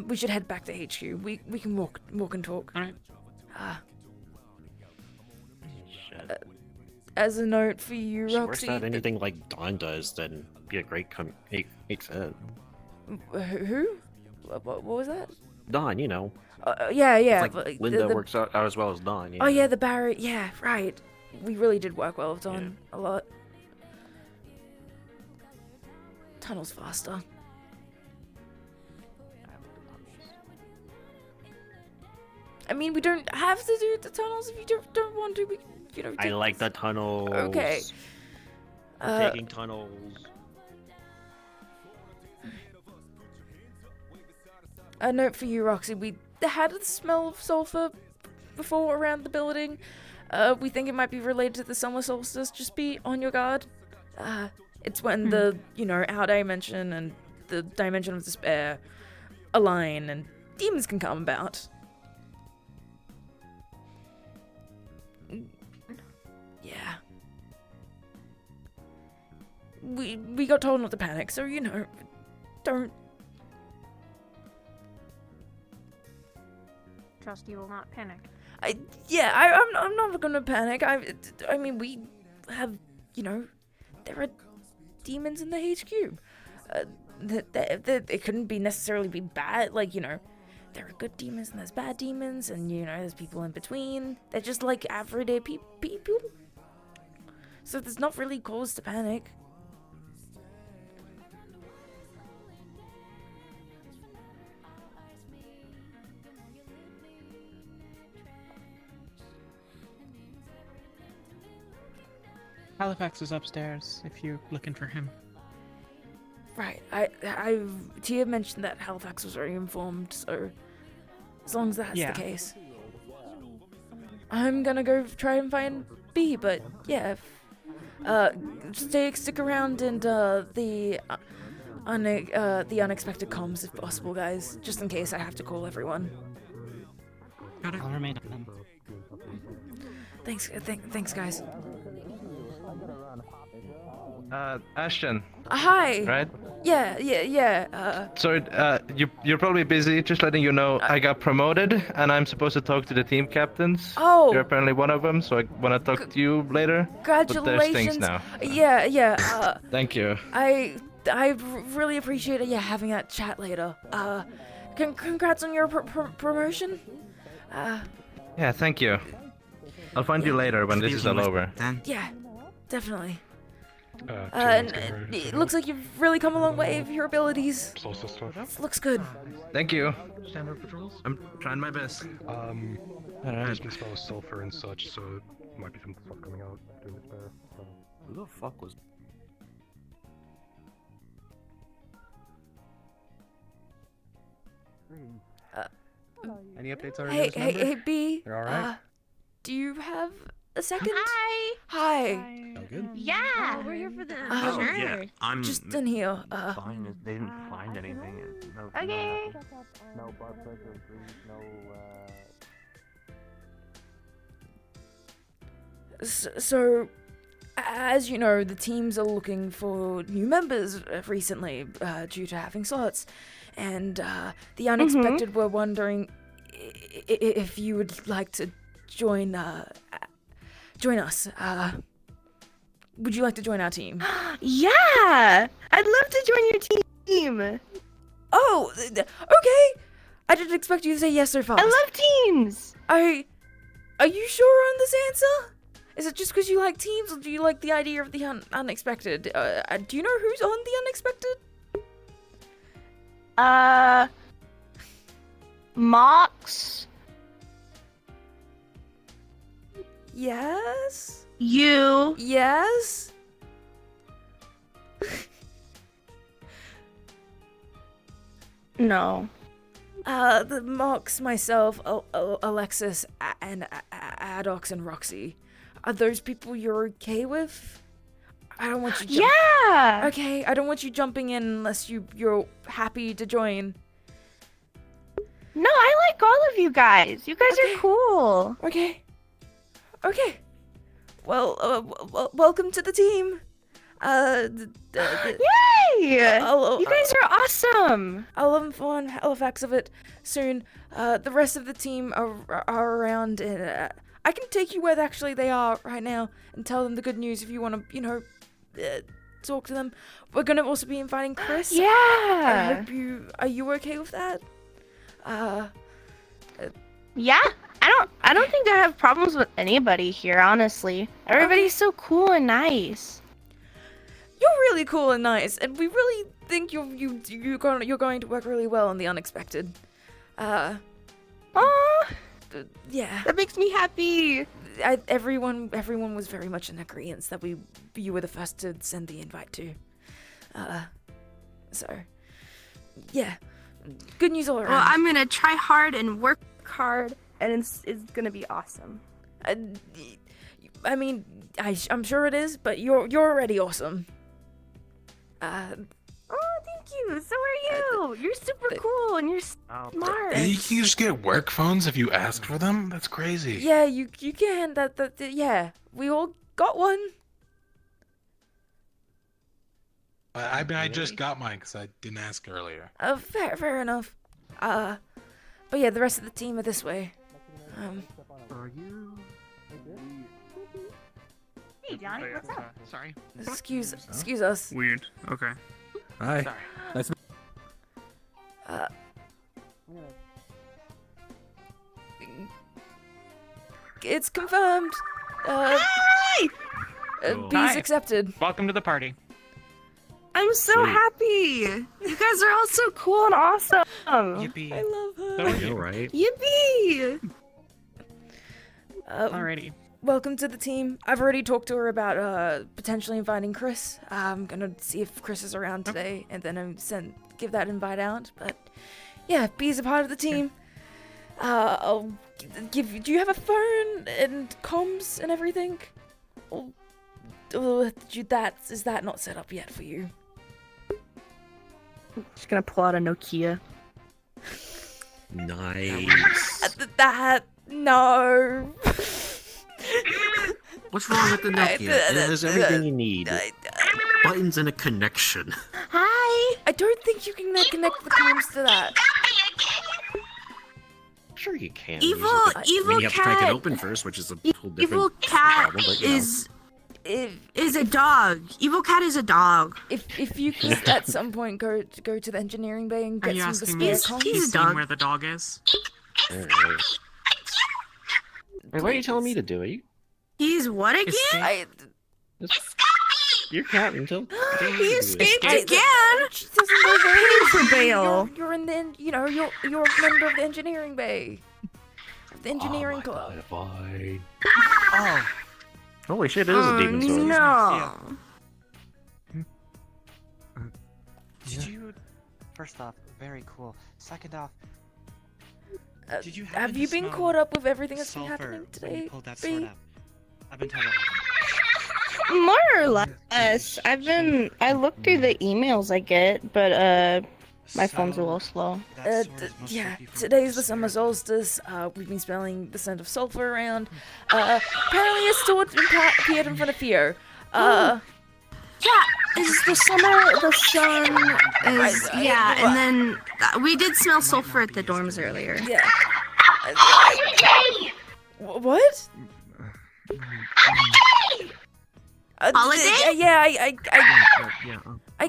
We should head back to HQ. We can walk and talk. All right. As a note for you, If Roxy. she works out anything like Dawn does, then be a great eight fit. Who? What was that? Dawn, you know. Yeah. It's like but, Linda works out as well as Dawn. Oh yeah, the Barrett. Yeah, right. We really did work well with Dawn a lot. Tunnel's faster. I mean, we don't have to do the tunnels if you don't want to. We, you know. I like the tunnels. Okay. I'm taking tunnels. A note for you, Roxy. We had the smell of sulfur before around the building. We think it might be related to the Summer Solstice. Just be on your guard. It's when the, our dimension and the dimension of despair align and demons can come about. Yeah. We got told not to panic, so, don't. Trust you will not panic. I'm not gonna panic. I mean, we have, there are demons in the HQ. It couldn't be necessarily be bad. Like, there are good demons and there's bad demons, and there's people in between. They're just like everyday people. So there's not really cause to panic. Halifax is upstairs if you're looking for him. Right. Tia mentioned that Halifax was already informed, so as long as that's the case. I'm gonna go try and find B, but yeah. Stick around and the unexpected comms if possible, guys. Just in case I have to call everyone. I'll remain on them. Thanks, guys. Ashton. Hi. Right? Yeah. Sorry, you're probably busy. Just letting you know, I got promoted, and I'm supposed to talk to the team captains. Oh. You're apparently one of them, so I want to talk to you later. Congratulations. But there's things now. Yeah. Thank you. I really appreciate it. Yeah, having that chat later. Congrats on your promotion. Yeah, thank you. I'll find you later when this is all over. Yeah, definitely. It looks like you've really come a long way with your abilities. Looks good. Thank you. Standard patrols? I'm trying my best. There's been smell of sulfur and such, so it might be some stuff coming out during this bear. Who the fuck was... Any updates already? Hey, B. You're all right? Do you have a second? Hi. Hi. Oh, good. Yeah, we're here for the Oh, yeah. I'm just in here. Fine. They didn't find anything. No, Okay. No blood pressure, please. No. So, as you know, the teams are looking for new members recently due to having slots, and the unexpected were wondering if you would like to join us. Would you like to join our team? Yeah! I'd love to join your team! Oh, okay! I didn't expect you to say yes so fast. I love teams! Are you sure on this answer? Is it just because you like teams, or do you like the idea of the unexpected? Do you know who's on the unexpected? Mox? Yes? You? Yes? No. The Mox, myself, Alexis, and Adox and Roxy. Are those people you're okay with? I don't want you. Yeah. Okay, I don't want you jumping in unless you're happy to join. No, I like all of you guys. You guys are cool. Okay. Well, welcome to the team. Yay! You guys are awesome. I'll inform Halifax of it soon. The rest of the team are around, and I can take you where actually they are right now and tell them the good news if you want to, talk to them. We're gonna also be inviting Chris. Yeah. Are you okay with that? Yeah, I don't think I have problems with anybody here, honestly. Everybody's so cool and nice. You're really cool and nice, and we really think you're going to work really well on the unexpected. Yeah. That makes me happy. Everyone was very much in agreement that you were the first to send the invite to. So, yeah, good news all around. Well, I'm gonna try hard and work hard, and it's gonna be awesome. I mean, I'm sure it is, but you're already awesome. Oh, thank you. So are you. You're super cool and you're smart. And you can just get work phones if you ask for them? That's crazy. Yeah, you can. Yeah, we all got one. I mean, I just got mine because I didn't ask earlier. Fair enough. But yeah, the rest of the team are this way. Are you? Hey, Johnny, what's up? Sorry. Excuse us. Weird. Okay. Hi. Sorry. Nice to It's confirmed. Hi! B's accepted. Welcome to the party. I'm so happy. You guys are all so cool and awesome. Yippee. I love her. I know, right? Yippee! Alrighty. Welcome to the team. I've already talked to her about potentially inviting Chris. I'm gonna see if Chris is around today, and then give that invite out. But yeah, B's a part of the team. I'll give. Do you have a phone and comms and everything? Is that not set up yet for you? Just gonna pull out a Nokia. Nice. No. What's wrong with the Nokia? It has everything you need. Buttons and a connection. Hi. I don't think you can connect the comms to that. Sure you can. Evil you have to crack it cat. open first, which is a whole different Evil cat problem, but, you know. is a dog. Evil cat is a dog. If you could at some point go to the engineering bay and Are get you some of the asking me spare if comms. you've seen where the dog is? Alright. Wait, why are you telling me to do it? He's what again? You're cat until He escaped I- again. She doesn't know where Pay it is. for bail. You're in the you're a member of the engineering bay. The engineering club. Fine. Oh. Holy shit, it is a demon sword. No. Did you? First off, very cool. Second off, Did you Have you been caught up with everything that's been happening today? Pulled that B? sword out. I've been told. More or less. I looked through the emails I get, but my phone's a little slow. Yeah, today's the Summer Solstice. We've been smelling the scent of sulfur around. Apparently a sword appeared in front of Theo. Yeah, is the sun is, yeah, and then we did smell sulfur at the dorms earlier. Yeah. What? Holiday? Yeah, I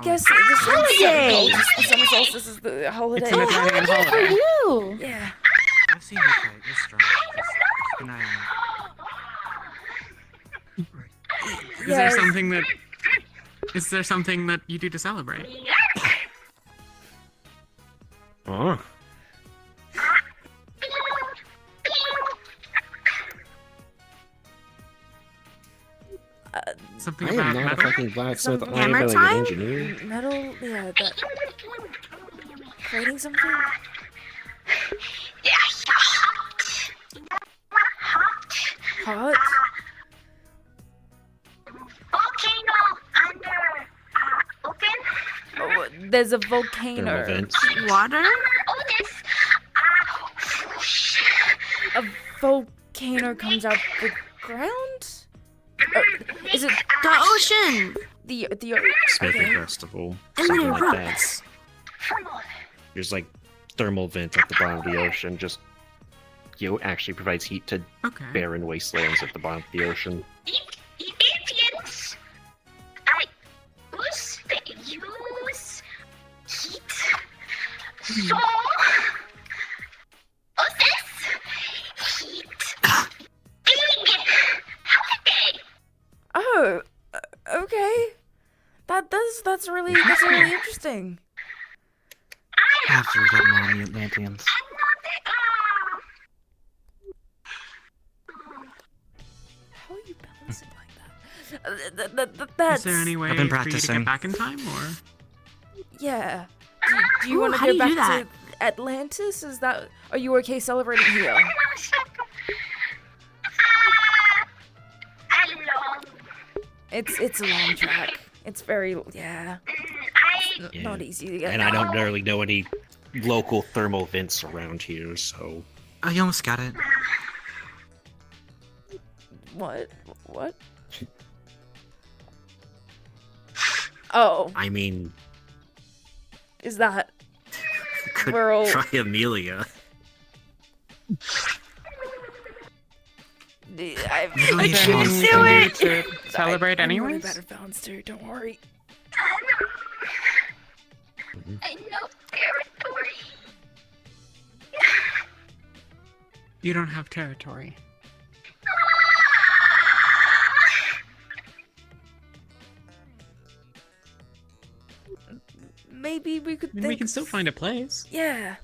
guess the Holiday! The Summer Solstice is the holiday. It's an Italian Holiday for holiday. you! Yeah. I've seen you fight. You're strong. Just keep an eye on it. Is there something that you do to celebrate? Oh. Something I about am not a metal? fucking blacksmith. I am hammer like time? an engineer. Metal, yeah, that. Creating something? Hot? Oh, there's a volcano. Thermal vents. Water? A volcano comes out the ground? Is it The ocean! the Smoking okay. festival. And Something then like that. rocks. There's like thermal vent at the bottom of the ocean. Just actually provides heat to barren wastelands at the bottom of the ocean. Egyptians, they use heat. So that's really interesting. After we get more Atlanteans. How are you balancing like that? That's... Is there any way I've been for you to practicing. get back in time, or? Yeah. Do you Ooh, want to how go do you do back to Atlantis? Is that... Are you okay celebrating here? It's a long track. It's very... Yeah. It's not easy to get. And I don't really know any local thermal vents around here, so... Oh, you almost got it. What? What? Oh. I mean... Is that... Could We're all... try Amelia. I can't do it! To celebrate I'm anyways? really bad at balance too, don't worry. I know territory. You don't have territory. Maybe we could think... We can still find a place. Yeah.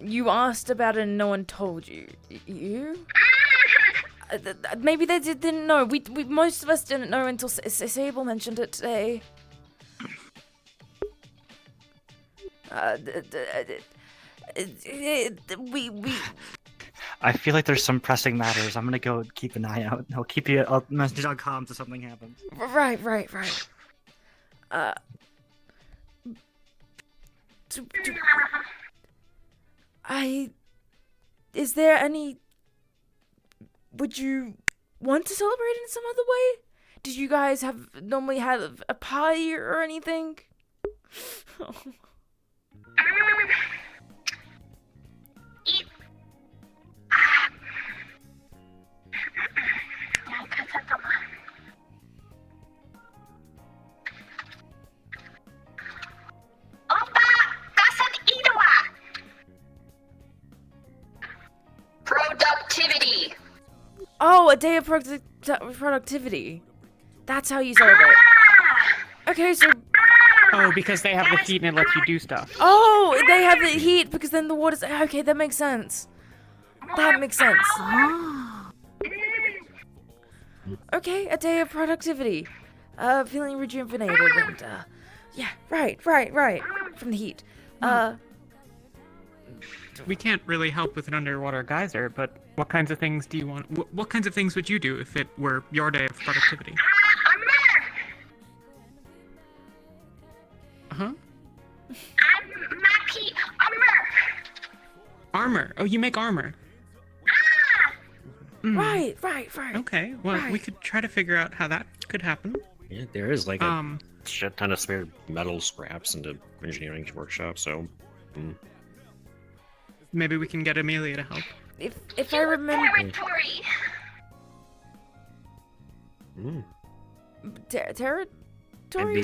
You asked about it and no one told you. You? Maybe they didn't know. We most of us didn't know until Sable mentioned it today. We. I feel like there's some pressing matters. I'm gonna go keep an eye out. I'll message on comms if something happens. Right. Is there any... Would you want to celebrate in some other way? Did you guys normally have a party or anything? Productivity. Oh, a day of productivity. That's how you celebrate. Okay, so... Oh, because they have the heat and it lets you do stuff. Oh, they have the heat because then the water's... Okay, that makes sense. That makes sense. Okay, a day of productivity. Feeling rejuvenated and, yeah, right. From the heat. We can't really help with an underwater geyser, but what kinds of things do you want? What kinds of things would you do if it were your day of productivity? Uh-huh. Armor. Oh, you make armor. Right. Okay, well, Right. we could try to figure out how that could happen. Yeah, there is like a shit ton of spare metal scraps in the engineering workshop, so... Maybe we can get Amelia to help. If I remember... Territory? Maybe...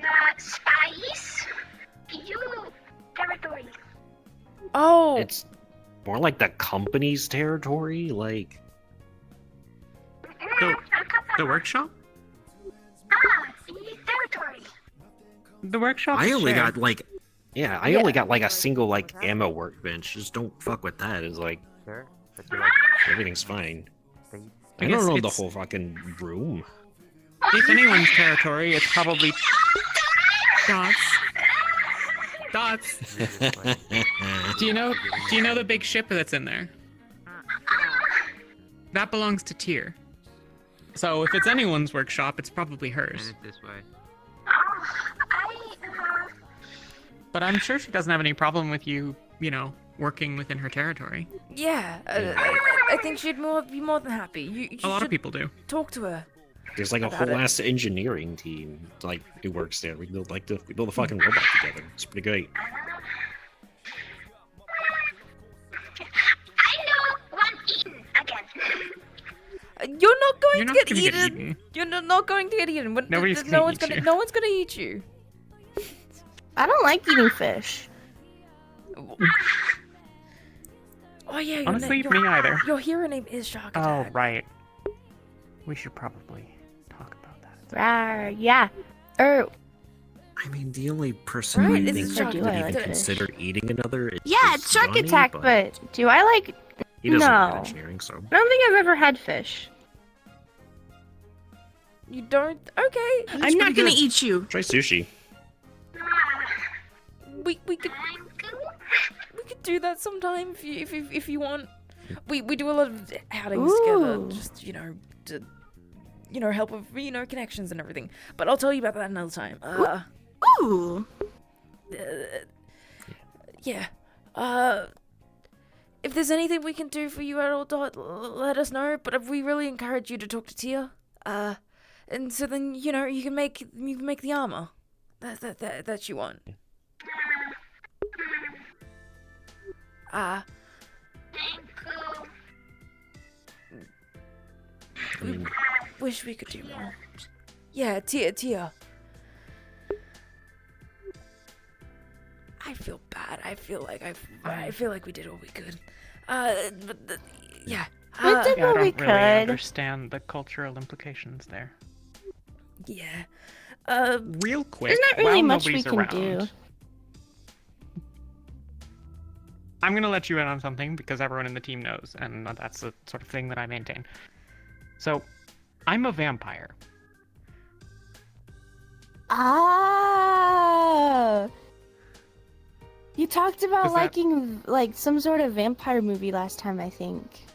The spice. You territory. Oh. It's more like the company's territory, like... The workshop? Territory. The workshop. I only got like... Yeah, I only got like a single like ammo workbench. Just don't fuck with that. It's like... Everything's fine. I guess don't know the it's- whole fucking room. If anyone's territory, it's probably Dots. Do you know the big ship that's in there? That belongs to Tyr. So if it's anyone's workshop, it's probably hers. This way. But I'm sure she doesn't have any problem with you, working within her territory. Yeah, I think she'd be more than happy. You A lot of should people do. Talk to her. There's like a about whole it. ass engineering team like who works there. We build a fucking robot together. It's pretty great. You're not going You're to not get gonna get eaten. eaten. You're not going to get eaten. Nobody's no gonna one's eat gonna. you. No one's gonna eat you. I don't like eating fish. Oh yeah. Honestly, me either. Your hero name is Shark Oh, Attack. right. We should probably talk about that. Rawr, yeah. I mean, the only person Right, I it's think Shark would Attack. even consider eating another is Yeah, it's Shark Johnny, Attack, but do I like... he doesn't no. like engineering, so. I don't think I've ever had fish. You don't? Okay. I'm not gonna eat you. Try sushi. We could do that sometime if you want. We do a lot of outings together, Ooh. just to help with connections and everything. But I'll tell you about that another time. Ooh. Yeah. If there's anything we can do for you at all, Dot, let us know. But we really encourage you to talk to Tia. And so then you can make the armor that you want. We wish we could do more. Yeah, Tia. I feel bad. I feel like we did what we could. Yeah. We did Yeah, I what don't we really could. understand the cultural implications there. Yeah. Real quick, There's not really while much we nobody's can around, do. I'm gonna let you in on something because everyone in the team knows, and that's the sort of thing that I maintain. So, I'm a vampire. Ah. You talked about Was that- liking like some sort of vampire movie last time, I think.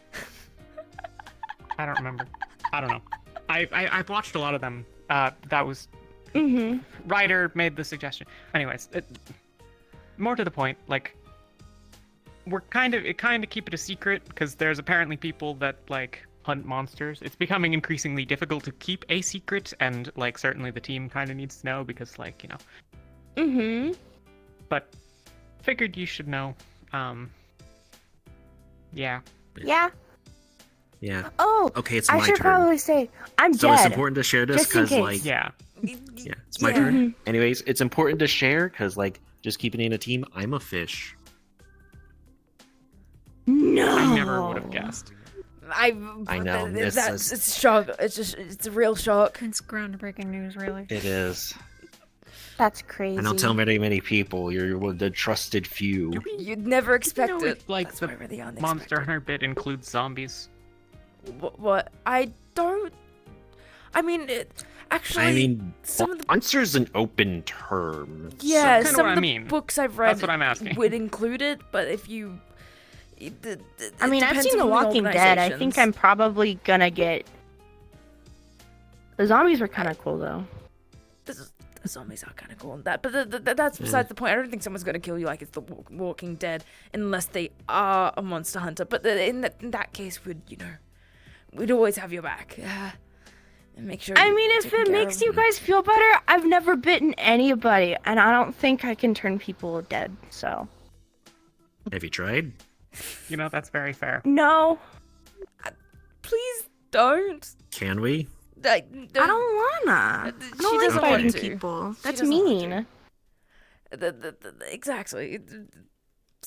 I don't remember. I don't know. I've watched a lot of them. That was Ryder made the suggestion. Anyways, more to the point, like we're kind of keep it a secret because there's apparently people that like hunt monsters. It's becoming increasingly difficult to keep a secret, and like certainly the team kind of needs to know because like But figured you should know. Yeah. Yeah. Yeah. Oh. Okay, it's I my should turn. probably say I'm So dead. it's important to share this Just in because, case. like, yeah, it's my turn. Anyways, it's important to share because, like, just keeping it in a team. I'm a fish. No. I never would have guessed. I know. It's shock. It's a real shock. It's groundbreaking news, really. It is. That's crazy. I don't tell many people. You're one of the trusted few. You'd never expect You know, it. if, like That's the why we're the unexpected. Monster Hunter bit includes zombies. What? I don't. I mean, actually. some of the monster's an open term. Yeah, That's kinda some what of I the mean. books I've read That's what I'm asking. would include it, but if you. I mean, I've seen The Walking Dead. I think I'm probably gonna get. The zombies were kind of cool though. The zombies are kind of cool and that, but that's besides the point. I don't think someone's gonna kill you like it's The Walking Dead unless they are a monster hunter. But in that case, we'd always have your back. And make sure. I mean, if it makes you guys feel better, I've never bitten anybody, and I don't think I can turn people dead. So. Have you tried? You know, that's very fair. No. Please don't. Can we? I don't wanna. I don't like doesn't biting want to. people. She That's doesn't want mean. Exactly.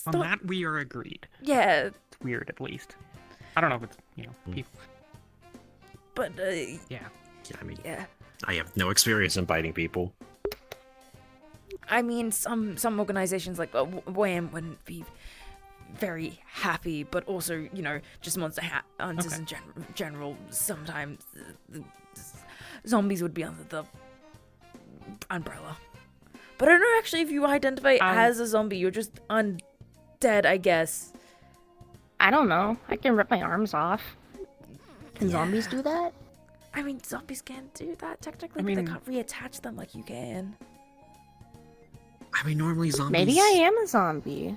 On that we are agreed. Yeah. It's weird, at least. I don't know if it's people. But Yeah. I mean, yeah. I have no experience in biting people. I mean, some organizations like WAM wouldn't be very happy, but also, just monster hunters in general, sometimes zombies would be under the umbrella. But I don't know actually if you identify as a zombie, you're just undead, I guess. I don't know. I can rip my arms off. Can zombies do that? I mean, zombies can't do that technically, I but mean- they can't reattach them like you can. I mean, normally zombies. Maybe I am a zombie.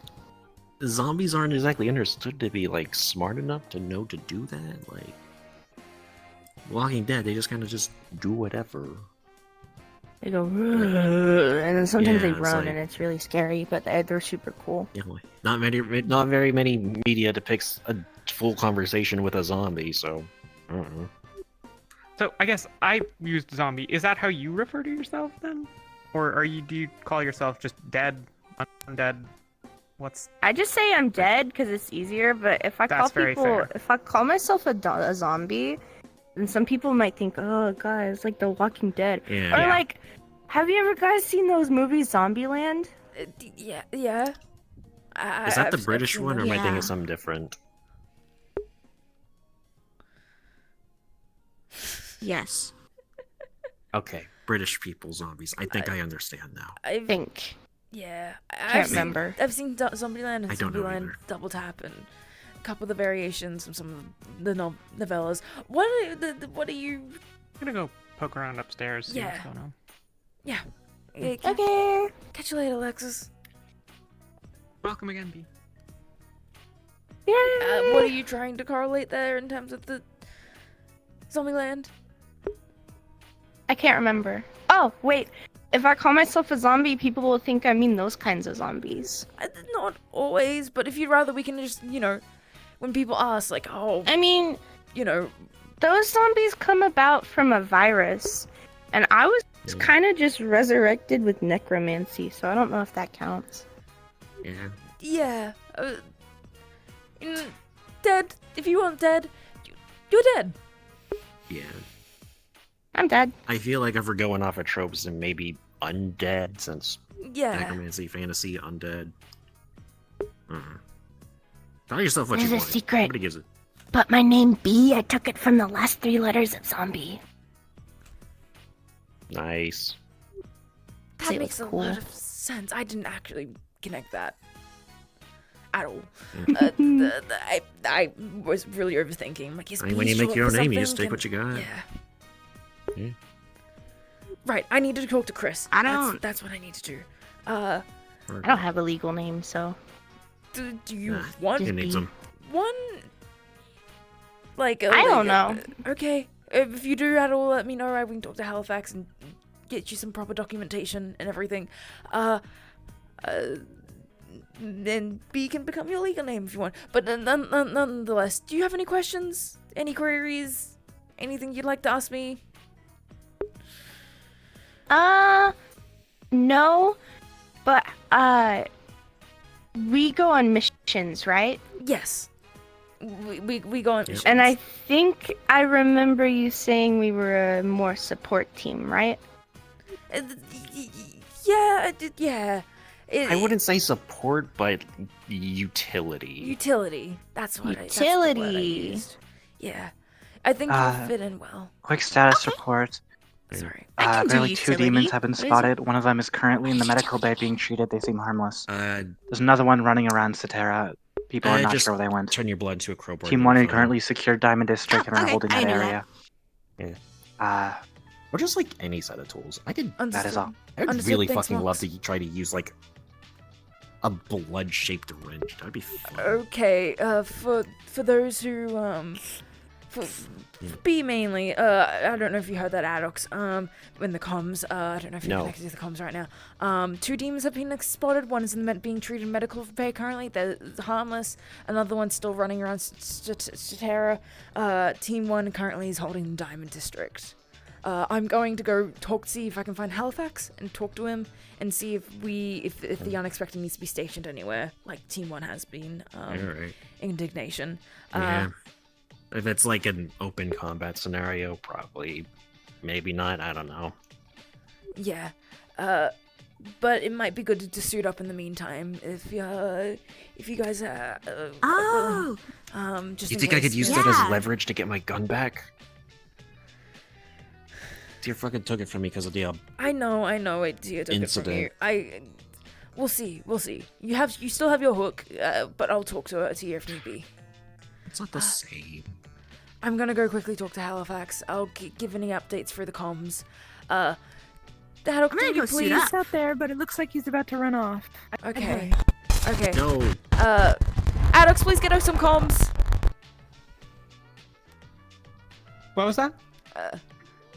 Zombies aren't exactly understood to be like smart enough to know to do that. Like, Walking Dead, they just kind of just do whatever. They go, and then sometimes they Yeah, it's run, like- and it's really scary. But they're super cool. Yeah, not very many media depicts a full conversation with a zombie, so I don't know. So I guess I used zombie. Is that how you refer to yourself then, or do you call yourself just dead, undead? I just say I'm dead because it's easier. But if I call That's very people, fair. if I call myself a zombie, then some people might think, oh, guys, it's like The Walking Dead. Yeah. Or Yeah. like, have you ever guys seen those movies, Zombieland? Yeah. Is that the British one, or am I thinking of something different? Yes. Okay, British people zombies. I think I understand now. I think. Yeah. Can't remember. I've seen Zombieland and I don't know Zombieland either. Double Tap and a couple of the variations from some of the novellas. What are you? I'm gonna go poke around upstairs. See what's Yeah. going on. Yeah. Okay. Catch you later, Alexis. Welcome again, B. What are you trying to correlate there in terms of the Zombieland? I can't remember. Oh, wait. If I call myself a zombie, people will think I mean those kinds of zombies. Not always, but if you'd rather, we can just, when people ask, like, oh... I mean, those zombies come about from a virus. And I was kind of just resurrected with necromancy, so I don't know if that counts. Yeah. Yeah. Dead. If you weren't dead, you're dead. Yeah. I'm dead. I feel like if we're going off of tropes, then maybe undead, since Yeah. necromancy, fantasy, undead. Tell yourself what There's you a want. secret. Nobody gives it. But my name B, I took it from the last 3 letters of zombie. Nice. That It makes was a cool. lot of sense. I didn't actually connect that at all. I was really overthinking. Like, is I mean, B when you make short your for own name, you just something? take what you got. Yeah. Yeah. Right. I need to talk to Chris. I don't- That's what I need to do. I don't have a legal name, so. Do you Nah, want he needs them. one? Like, I don't know. Okay. If you do at all, let me know. We can talk to Halifax and get you some proper documentation and everything. Then B can become your legal name if you want. But nonetheless, do you have any questions? Any queries? Anything you'd like to ask me? No. But, we go on missions, right? Yes. We go on missions. And I think I remember you saying we were a more support team, right? Yeah, I did. Yeah. I wouldn't say support, but utility. Utility. That's what that's the word I used. Yeah. I think you'll fit in well. Quick status report. Sorry. Barely 2 demons have been spotted. One of them is currently in the medical bay being treated. They seem harmless. There's another one running around Statera. People are not just sure where they went. Turn your blood into a crowbar. Team 1 had currently secured Diamond District and are okay, holding I that knew area. Yeah. Or just like any set of tools. That is all. I would Understood. really Thanks, fucking love Mox. to try to use like a blood-shaped wrench. That'd be fun. Okay, for those who for B mainly, I don't know if you heard that, Adox, in the comms, I don't know if you're No. connected to the comms right now. 2 demons have been spotted. One is in the being treated in medical bay currently. They're harmless. Another one's still running around Statera. Team 1 currently is holding Diamond District. I'm going to go see if I can find Halifax and talk to him and see if the unexpected needs to be stationed anywhere, like Team 1 has been. Alright. Indignation. Yeah. If it's like an open combat scenario, probably. Maybe not. I don't know. Yeah. But it might be good to suit up in the meantime if you guys just You in think I case. could use that as leverage to get my gun back? Dear fucking took it from me because of the I know it took it from you. Incident. We'll see. You still have your hook, but I'll talk to you if need be. It's not the same. I'm gonna go quickly talk to Halifax. I'll give any updates for the comms. Haddock, can you please? He's out there, but it looks like he's about to run off. Okay. Okay. No. Addox, please get us some comms. What was that?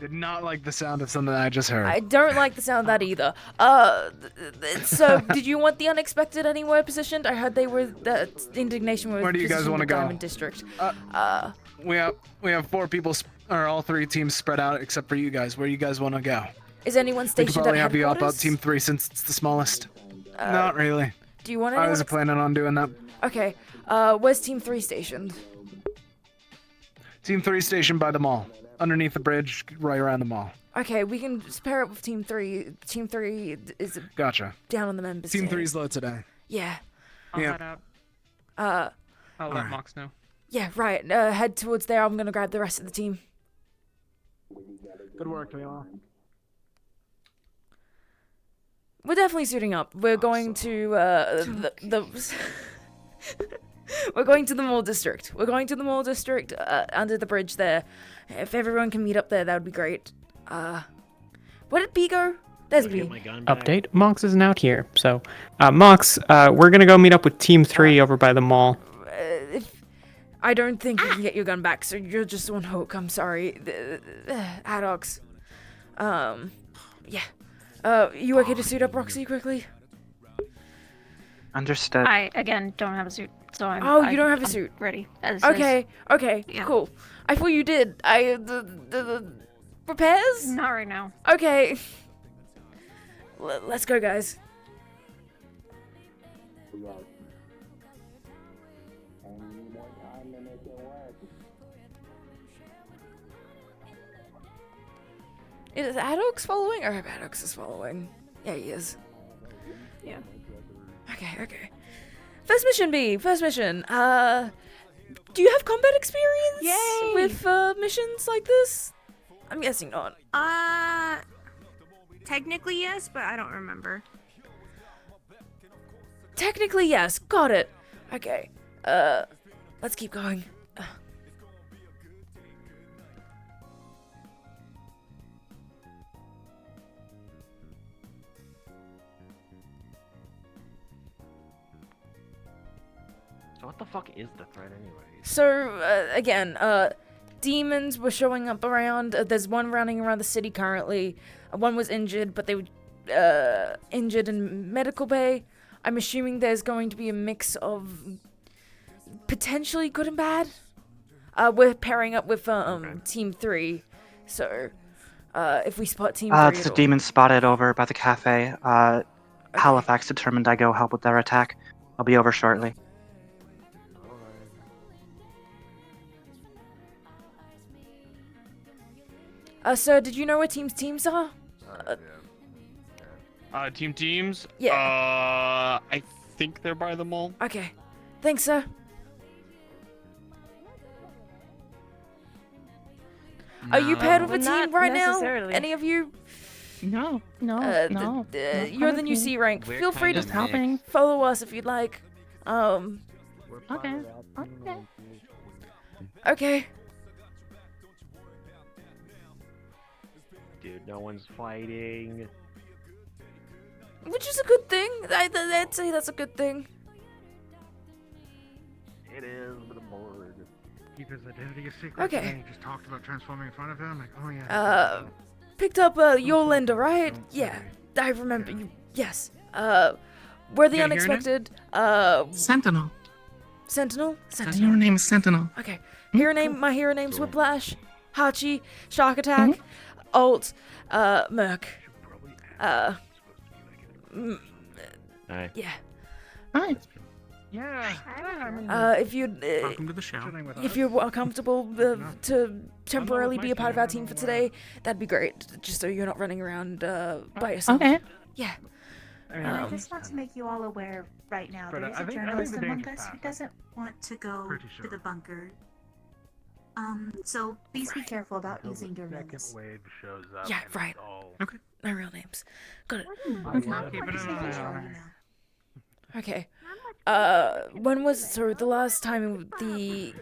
Did not like the sound of something I just heard. I don't like the sound of that either. So did you want the unexpected anywhere positioned? I heard they were the indignation was Where do you guys positioned want to in go? Diamond District. We have 4 people, or all 3 teams spread out except for you guys. Where you guys want to go? Is anyone We could stationed probably at have you help out headquarters? Team 3 since it's the smallest. Not really. Do you want I anyone? wasn't planning on doing that. Okay. Where's Team 3 stationed? Team 3 stationed by the mall, underneath the bridge, right around the mall. Okay, we can pair up with Team 3. Team 3 is Gotcha. down on the members. Team table. 3's low today. Yeah. I'll Yeah. head out. I'll let Alright. Mox know. Yeah, right. Head towards there. I'm gonna grab the rest of the team. Good work, Leon. We're definitely suiting up. We're going to the we're going to the mall district. We're going to the mall district under the bridge there. If everyone can meet up there, that would be great. Where did B go? There's B. Update: Mox isn't out here, so Mox, we're gonna go meet up with Team 3 over by the mall. I don't think you can get your gun back, so you're just on hook. I'm sorry. Addox. Yeah. You okay to suit up, Roxy, quickly? Understood. I, again, don't have a suit, so I'm... Oh, you don't have a I'm suit. ready. As Okay, okay, Yeah. cool. I thought you did. The repairs? Not right now. Okay. Let's go, guys. Is Addox following? Or Addox is following. Yeah, he is. Yeah. Okay. First mission, B. First mission. Do you have combat experience? Yay! With missions like this? I'm guessing not. Technically yes, but I don't remember. Technically, yes. Got it. Okay. Let's keep going. So what the fuck is the threat anyway? So, again, demons were showing up around. There's one running around the city currently. One was injured, but they were injured in medical bay. I'm assuming there's going to be a mix of potentially good and bad. We're pairing up with Team 3. So, if we spot Team 3... It's a demon spotted over by the cafe. Halifax determined I go help with their attack. I'll be over shortly. Sir, did you know where teams are? Teams? Yeah. I think they're by the mall. Okay. Thanks, sir. Are you paired with a Not team right now? necessarily. Any of you? No. You're the new C rank. We're Feel free to kinda helping. follow us if you'd like. Okay. Okay. Dude, no one's fighting. Which is a good thing. I'd say that's a good thing. It is, but I'm bored. Keep his identity a secret. Okay. And then he just talked about transforming in front of him. Like, oh yeah. Picked up Yolanda, right? Yeah, I remember you. Yes. We're the Yeah, unexpected. Sentinel. Sentinel. Your name is Sentinel. Okay. Hero name. My hero name's Whiplash. Hachi. Shark Attack. Alt. Merc. Alright. Yeah. Hi. Yeah. If you Welcome to the show. if you're comfortable to temporarily be a part of our team for today, that'd be great. Just so you're not running around by yourself. Okay. Yeah. I just want to make you all aware right now. But, There is I a think journalist the among danger's us who past. doesn't want to go Pretty to sure. the bunker. So please be careful about using your names. Wave shows up. Yeah, and right. it's all- Okay. My real names. Got it. Not Keeping much an eye information on right it. now. Okay. When was the last time the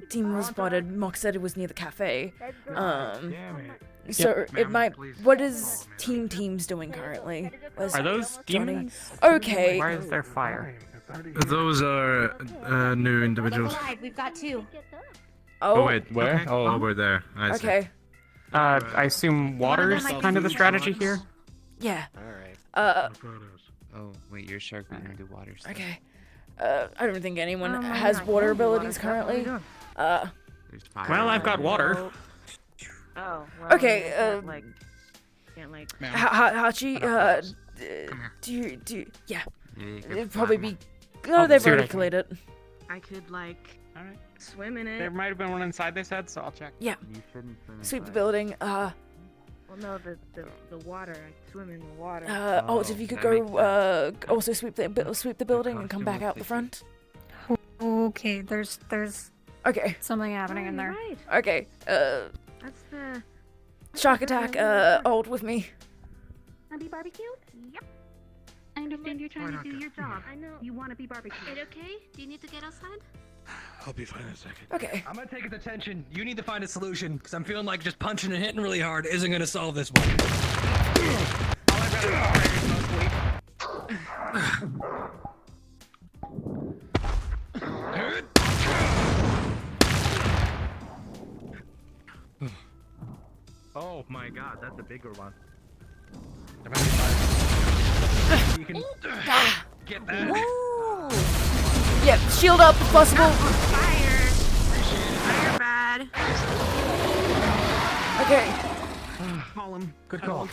team was spotted? Mock said it was near the cafe. Damn it. So it Ma'am, might. please What is follow Teams doing currently? Where's Are those Johnny? demons? Okay. Why is there fire? Those are new individuals. We've got 2. Oh. wait, where? Okay. Oh, over there. I see. Okay. I assume water's kind of the strategy here. Yeah. Alright. Oh, wait, you're shark, we're gonna do water stuff. Okay. I don't think anyone has water abilities currently. Well, I've got water. Oh, well, Okay, can't like. Hachi, do you, yeah. It'd probably be, I'll they've see what already I can- cleared it. I could like Alright. swim in it. There might have been one inside they said, so I'll check. Yeah. You shouldn't swim Sweep the inside. building, Well, no, the water. I swim in the water. if you could go, also sweep the building and come back out the front. Okay, there's Okay. something happening in there. Right. Okay, That's the. Shark attack, hold with me. Want to be barbecued? Yep. I understand you're trying to do your job. I know. You want to be barbecued. Is it okay? Do you need to get outside? I'll be fine in a second. Okay. I'm gonna take his attention. You need to find a solution, because I'm feeling like just punching and hitting really hard isn't gonna solve this one. Oh my god, that's a bigger one. You can get that. Yep, shield up if possible. Fire bad. Okay. Call him. Good call.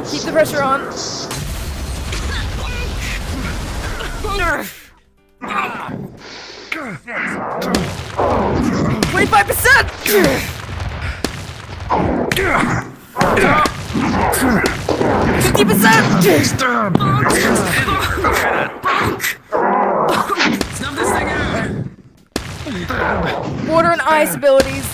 Keep the pressure on. 50%! Snub this thing out! Water and ice abilities.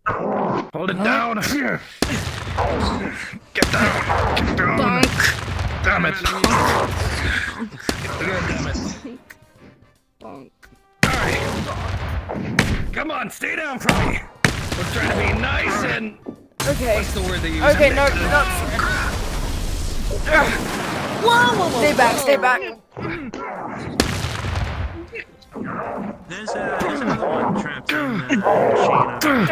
Hold it down. Get down. Get down. Damn it. Come on, stay down from me. We're trying to be nice and. Okay. What's the word they use? Okay, no. Whoa! Stay back, stay back. There's another one trapped in the machine.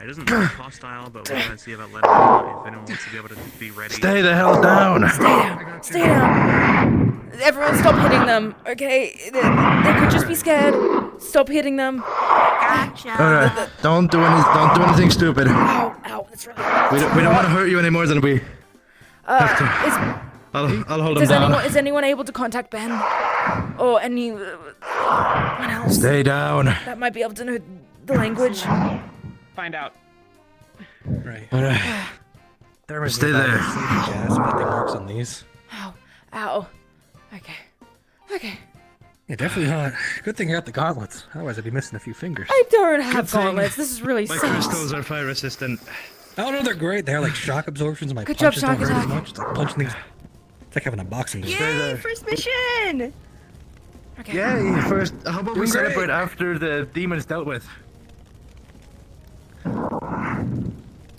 It doesn't look hostile, but we're gonna see about letting it out if anyone wants to be able to be ready. Stay the hell down. Stay down. Stay down. Everyone stop hitting them, okay? They could just be scared. Stop hitting them. Gotcha. Alright, don't do anything stupid. Ow, that's right. We don't want to hurt you any more than we have to. I'll hold him down. Is anyone able to contact Ben? Or anyone else? Stay down. That might be able to know the language. Find out. Right. Alright. Stay there. Jazz, but I think works on these. Ow. Okay. Yeah, definitely not. Good thing I got the gauntlets. Otherwise, I'd be missing a few fingers. I don't have Good thing gauntlets. This is really My sus. crystals are fire resistant. Oh no, they're great. They're like shock absorptions. My Good job, punches don't Shock hurt as Attack. much. It's like punching these. It's like having a boxing game. Yay, first mission! Okay. Yay! First, how about we Doing great. celebrate after the demon's dealt with?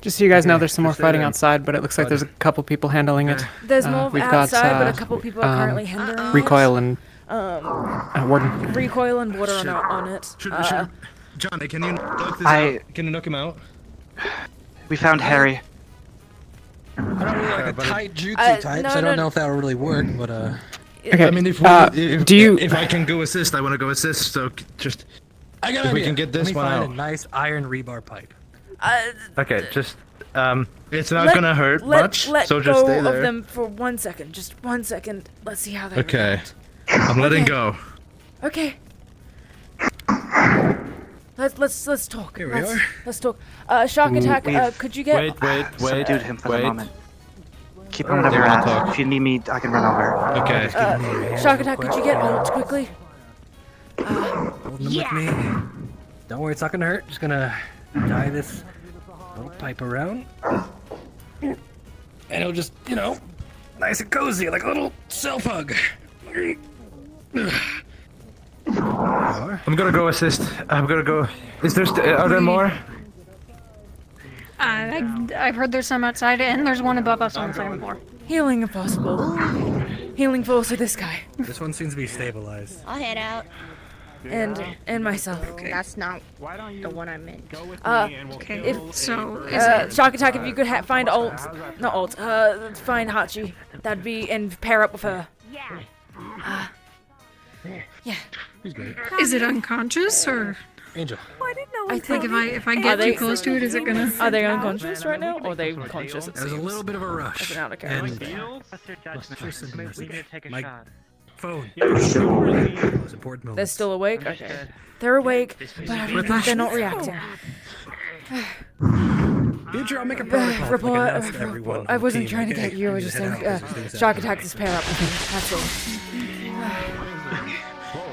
Just so you guys know, there's some more just stay fighting there. outside, but it looks like there's a couple people handling it. There's more We've outside, got, but a couple people are currently hindering Recoil and it. Warden. Recoil and water on it. Should, John, can you knock this I- out? Can you knock him out? We found Harry. I don't really like a tight jutsu type, no, so I don't no. know if that would really work. But Okay. I mean, if I can go assist, I want to go assist. So just I got if an we idea. can get this Let me one find out. a nice iron rebar pipe. Okay, just it's not gonna hurt much, Let so just go stay of there. them for 1 second. Just 1 second. Let's see how they Okay, react. I'm letting go. Okay. Let's talk. Here we are. Let's talk. Shark attack. We've- Could you get? Subdued him for the wait. moment. Keep him whenever you're at. If you need me, I can run over. Okay. Shark attack. Could you get ult quickly? Holding them with me. Don't worry, it's not gonna hurt. Just gonna tie this little pipe around. and it'll just, you know, nice and cozy, like a little self hug. I'm gonna go assist. I'm gonna go. Is there? Are there more? I've heard there's some outside, and there's one above us on the second floor. Healing if possible. Healing falls to this guy. This one seems to be stabilized. I'll head out. And myself. Okay. That's not the one I meant. Shock attack. If you could find find Hachi, that'd be and pair up with her. Yeah. Yeah. He's great. Is it unconscious or? Angel. I didn't know. I think if I get too close to it, is it gonna? Are they unconscious right now, or are they conscious? There's a little bit of a rush. Out of And my phone. They're still awake? Okay. They're awake, but I don't think they're not reacting. Future, I'll make a protocol. Report. Everyone I wasn't trying to get you. I was just saying, shock attack is pair up with me. That's all.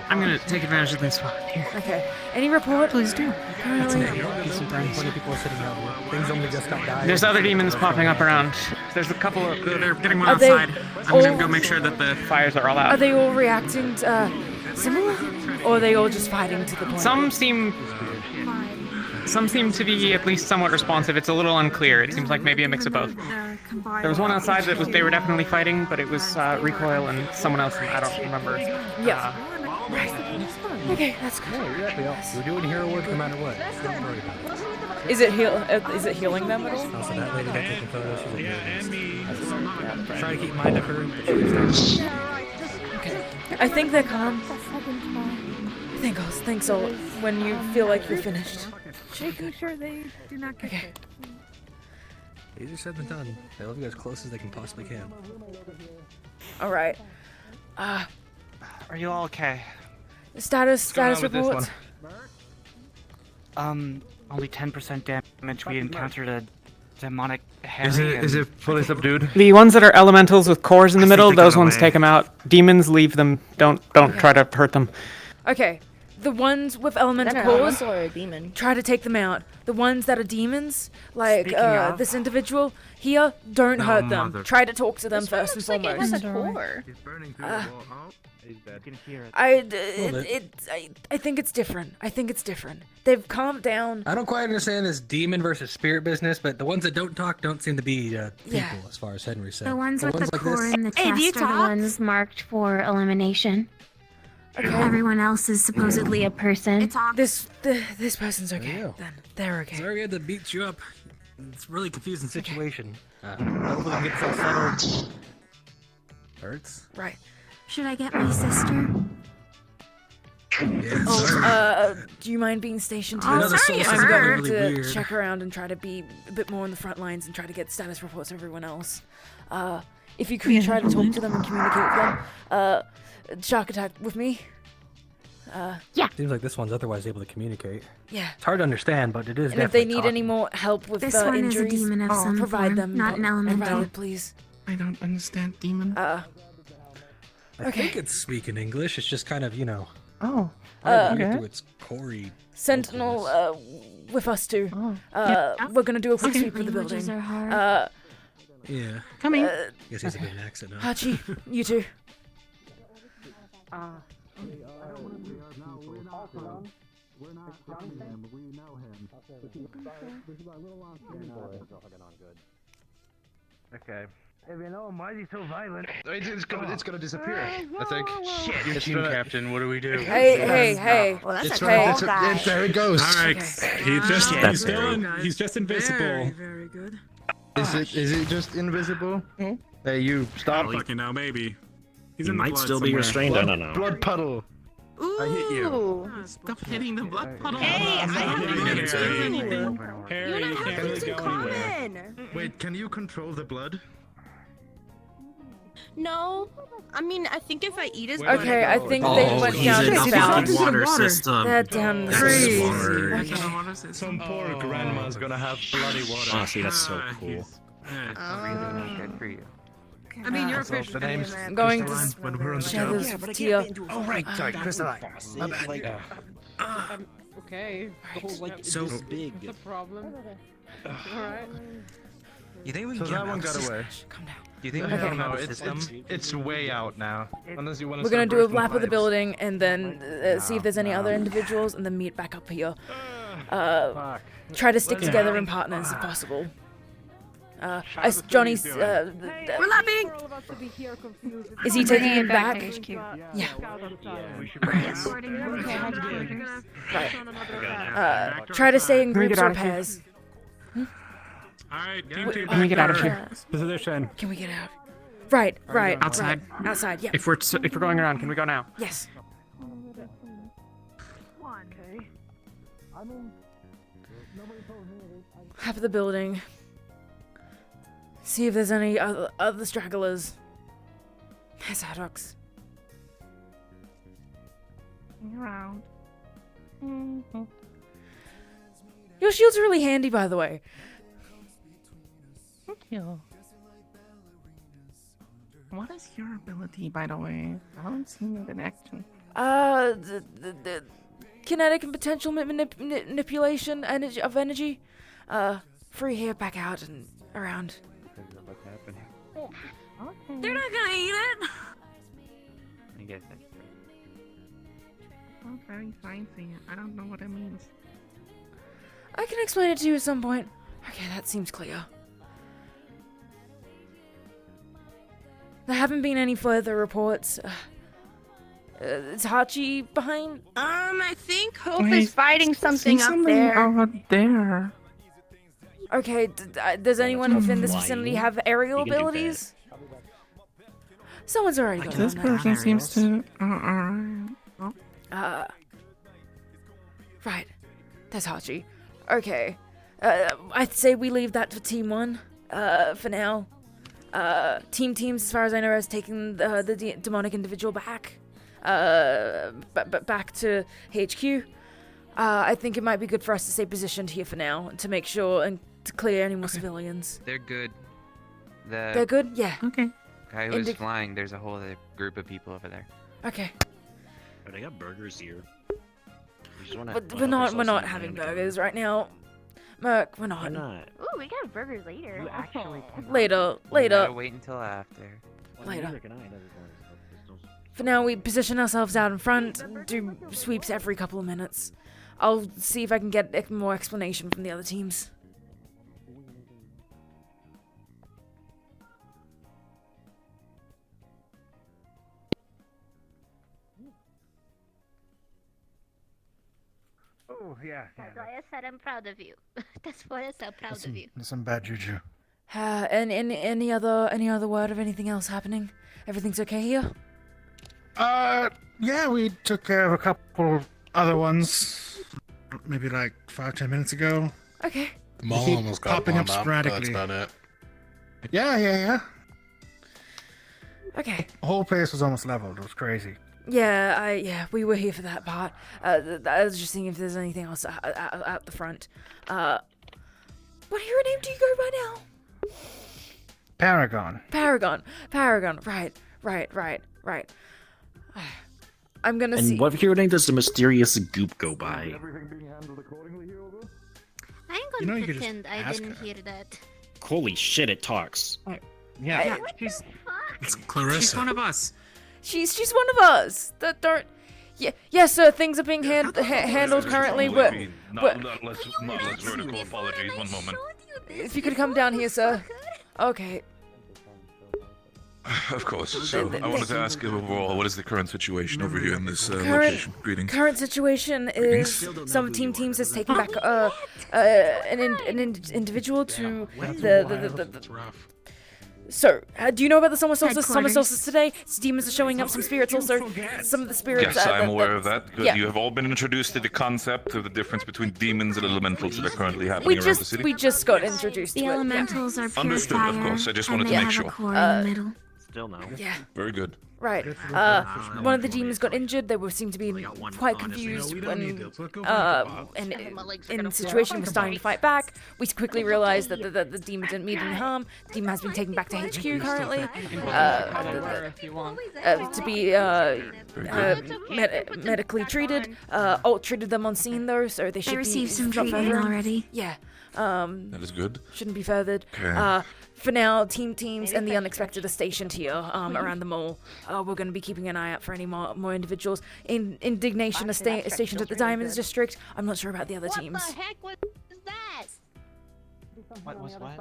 I'm gonna take advantage of this one here. Okay. Any report? Please do. That's an decent time. Plenty of people are sitting out here. Things only just got died. There's other demons popping up around. There's a couple of. They're getting one Are they outside. I'm gonna go make sure that the fires are all out. Are they all reacting similar, or are they all just fighting to the point? Some seem to be at least somewhat responsive. It's a little unclear. It seems like maybe a mix of both. There was one outside that they were definitely fighting, but it was recoil and someone else. I don't remember. Yeah. Right. Okay, that's good. We're doing hero work no matter what. Don't worry about it. Is it healing them at all? Also, that lady got taking photos. She's trying to keep mind of her. Okay. I think they're calm. Thanks all. When you feel like you're finished. Making sure they do not get okay. Easier said than done. They love you as close as they can possibly can. All right. Are you all okay? Status reports. Only 10% damage. We encountered a demonic Harry. Is it fully subdued? The ones that are elementals with cores in the middle, those ones take them out. Demons, leave them. Don't try to hurt them. Okay. The ones with elemental cores, try to take them out. The ones that are demons, like this individual here, don't hurt them. Try to talk to them first and foremost. Like it has a core. I think it's different. They've calmed down. I don't quite understand this demon versus spirit business, but the ones that don't talk don't seem to be people, as far as Henry said. The ones with the like core this. in the chest are the ones marked for elimination. Okay. Everyone else is supposedly a person. This person's okay. Yeah. Then they're okay. Sorry we had to beat you up. It's a really confusing situation. Hopefully we can get this all settled. Hurts. Right. Should I get my sister? Yeah, do you mind being stationed Oh, here? sorry, I'm going really to weird. check around and try to be a bit more on the front lines and try to get status reports of everyone else. If you could try to talk to them and communicate with them. Shock attack with me. Yeah. Seems like this one's otherwise able to communicate. Yeah. It's hard to understand, but it is. And if they need any more help with This one is a injuries, demon of some provide form, them. not an elemental. Provide it, please. I don't understand demon. I think it's speaking English. It's just kind of, Oh. okay. Through its Corey. Sentinel, with us too. We're gonna do a quick sweep of the building. Languages are hard. Yeah. Coming. Guess he's a bit of an accent now. Hachi, you too. Okay. If you know why is he so violent? It's gonna disappear. I think. Shit. You're team captain. What do we do? Hey. Well, that's It's a gonna tall guy. there it goes. All right. Okay. He's just invisible. Very good. Is it just invisible? Hey, you stop. Fucking now, maybe. He's He in the might blood still be somewhere. restrained. I don't know. Blood puddle. I hit you. Stop hitting the blood puddle. Hey, I haven't Harry, done anything. Harry, You and I you have can't really things in go anywhere. common. Wait, can you control the blood? No, I mean, I think if I eat his Okay, I think they went he's down in the the spout. fucking water system. They're down the That's crazy. smart. Okay. Some poor grandma's gonna have bloody water. Honestly, that's so cool. Good for you. I mean, you're So officially the name's in I'm going Crystalline when we're on to the share job. this with Tia. Oh, right. Sorry, Crystalline. My bad. Yeah. Okay. The whole, like, So big. The problem. Alright. You think we So can that one got get away. Calm down. Do you think we I can don't get know. out of the system? It's way out now. Unless you want to. We're gonna do a lap of the building and then see if there's any other individuals and then meet back up here. Try to stick together in partners if possible. As Johnny's, We're lapping. is he taking him back? Yeah. Right. Try to stay in Can we groups get or out of here? pairs. Alright, Can we get out of here? Position. Can we get out? Right. Outside. Right. Outside. Yep. If we're going around, can we go now? Yes. Half of the building. See if there's any other stragglers. There's Haddox. Around. Your shield's really handy, by the way. Thank you. What is your ability, by the way? I don't see it in action. The kinetic and potential manipulation of energy. Free here, back out, and around. Okay. They're not gonna eat it. I guess that's I'm very fancy. I don't know what it means. I can explain it to you at some point. Okay, that seems clear. There haven't been any further reports. Is Hachi behind? I think Hope is fighting something up there. over there. Okay, does anyone within this vicinity have aerial You can do abilities? Someone's already got This on person that. seems to. Right. That's Hachi. Okay. I'd say we leave that for Team 1, for now. Teams, as far as I know, has taken the demonic individual back. Back to HQ. I think it might be good for us to stay positioned here for now, to make sure and to clear any more civilians. They're good. They're good? Yeah. Okay. Guy who was flying, there's a whole other group of people over there. Okay. Oh, they got burgers here. But we're not having burgers right now. Merc, we're not. Why not? Ooh, we got burgers later. Later. You gotta wait until after. Later. For now, we position ourselves out in front, do sweeps every couple of minutes. I'll see if I can get more explanation from the other teams. Oh, yeah. That's why I said I'm proud of you. That's why I said proud of you. Some bad juju. And any other word of anything else happening? Everything's okay here? Yeah, we took care of a couple other ones. Maybe like 5-10 minutes ago. Okay. The mall almost got popping up sporadically. That's about it. Yeah. Okay. The whole place was almost leveled. It was crazy. Yeah, we were here for that part. I was just seeing if there's anything else out the front. What hero name do you go by now? Paragon. Paragon. Right. I'm gonna see. And what hero name does the mysterious goop go by? I ain't gonna pretend I didn't hear that. Holy shit, it talks. Yeah. It's Clarissa. She's one of us. She's one of us. Don't. Yes, sir. Things are being handled currently. Not less vertical apologies. One moment. If you could come down here, sir. Okay. Of course. So I wanted to ask you overall, what is the current situation over here in this location? Greetings. Current situation is some teams has taken back an individual to the. So, do you know about the Summer Solstice? Summer Solstice today. Demons are showing up. Some spirits also. Some of the spirits. Yes, I'm aware of that. Good. Yeah. You have all been introduced to the concept of the difference between demons and elementals that are currently happening around the city. We just got introduced to it. The elementals are pure Understood, fire, of course. I just and wanted they to make have sure. a core in the middle. Still no. Yeah. Very good. Right. One of the demons got injured. They seemed to be quite confused when in the situation was starting to fight back. We quickly realized that the demon didn't mean any harm. The demon has been taken back to HQ currently to be medically treated. Alt treated them on scene though, so they should received some not treatment further. already. Yeah. That is good. Shouldn't be furthered. Okay. For now, teams and the unexpected are stationed here around the mall. We're going to be keeping an eye out for any more individuals. Indignation is stationed at the Diamonds District. I'm not sure about the other teams. What the heck was that? What was what?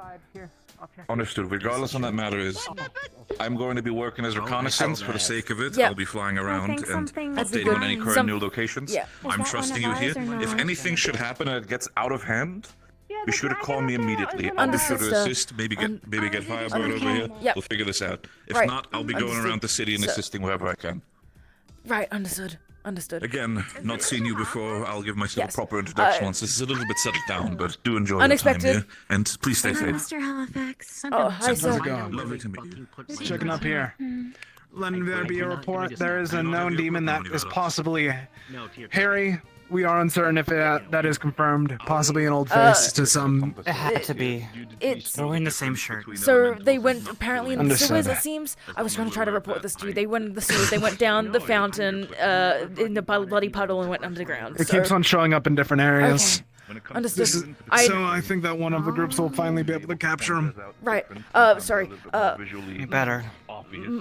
Understood. Regardless on that matter is, I'm going to be working as reconnaissance for the sake of it. Yeah. I'll be flying around and That's a updating good- on any current new locations. Yeah. I'm trusting you here. If anything should happen and it gets out of hand, be sure to call me immediately. I'll be sure to assist. Maybe get Firebird over here. Yep. We'll figure this out. If Right. not, I'll be going Understood. around the city and So- assisting wherever I can. Right, understood. Again, not seen you before. I'll give myself Yes. a proper introduction Uh, once this is a little bit settled down, but do enjoy Unexpected. your time here. And please stay safe. Mr. Halifax. Oh, hi, sir. How's it going? Lovely to meet you. Checking up here. Letting there be a report. There is a known demon that is possibly Harry. We are uncertain if that is confirmed. Possibly an old face to some. It had to be. It's They're wearing the same shirt. So they went apparently in the Understood. sewers, it seems. I was going to try to report this to you. They went in the sewers. They went down the fountain in the bloody puddle and went underground. It keeps on showing up in different areas. Okay. Understood. So I think that one of the groups will finally be able to capture him. Right. Sorry. You better.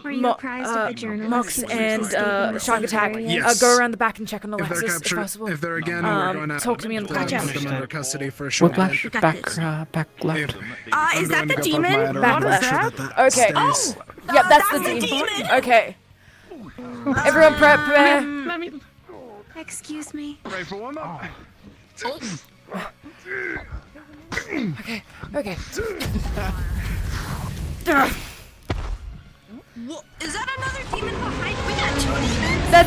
Were you apprised of the journalist? Mox and Shark Attack. Yes. Go around the back and check on If they're Alexis if captured, possible. if they're again, we're going to talk to me on the put podcast. them under custody for a short Whiplash, bit. back left. Is that the demon? Back Make sure left. that Okay. stays. Yep, that's the demon. Okay. Everyone prepare. Excuse me. Ready for one more? Okay. Okay. Is that another demon behind? We got 2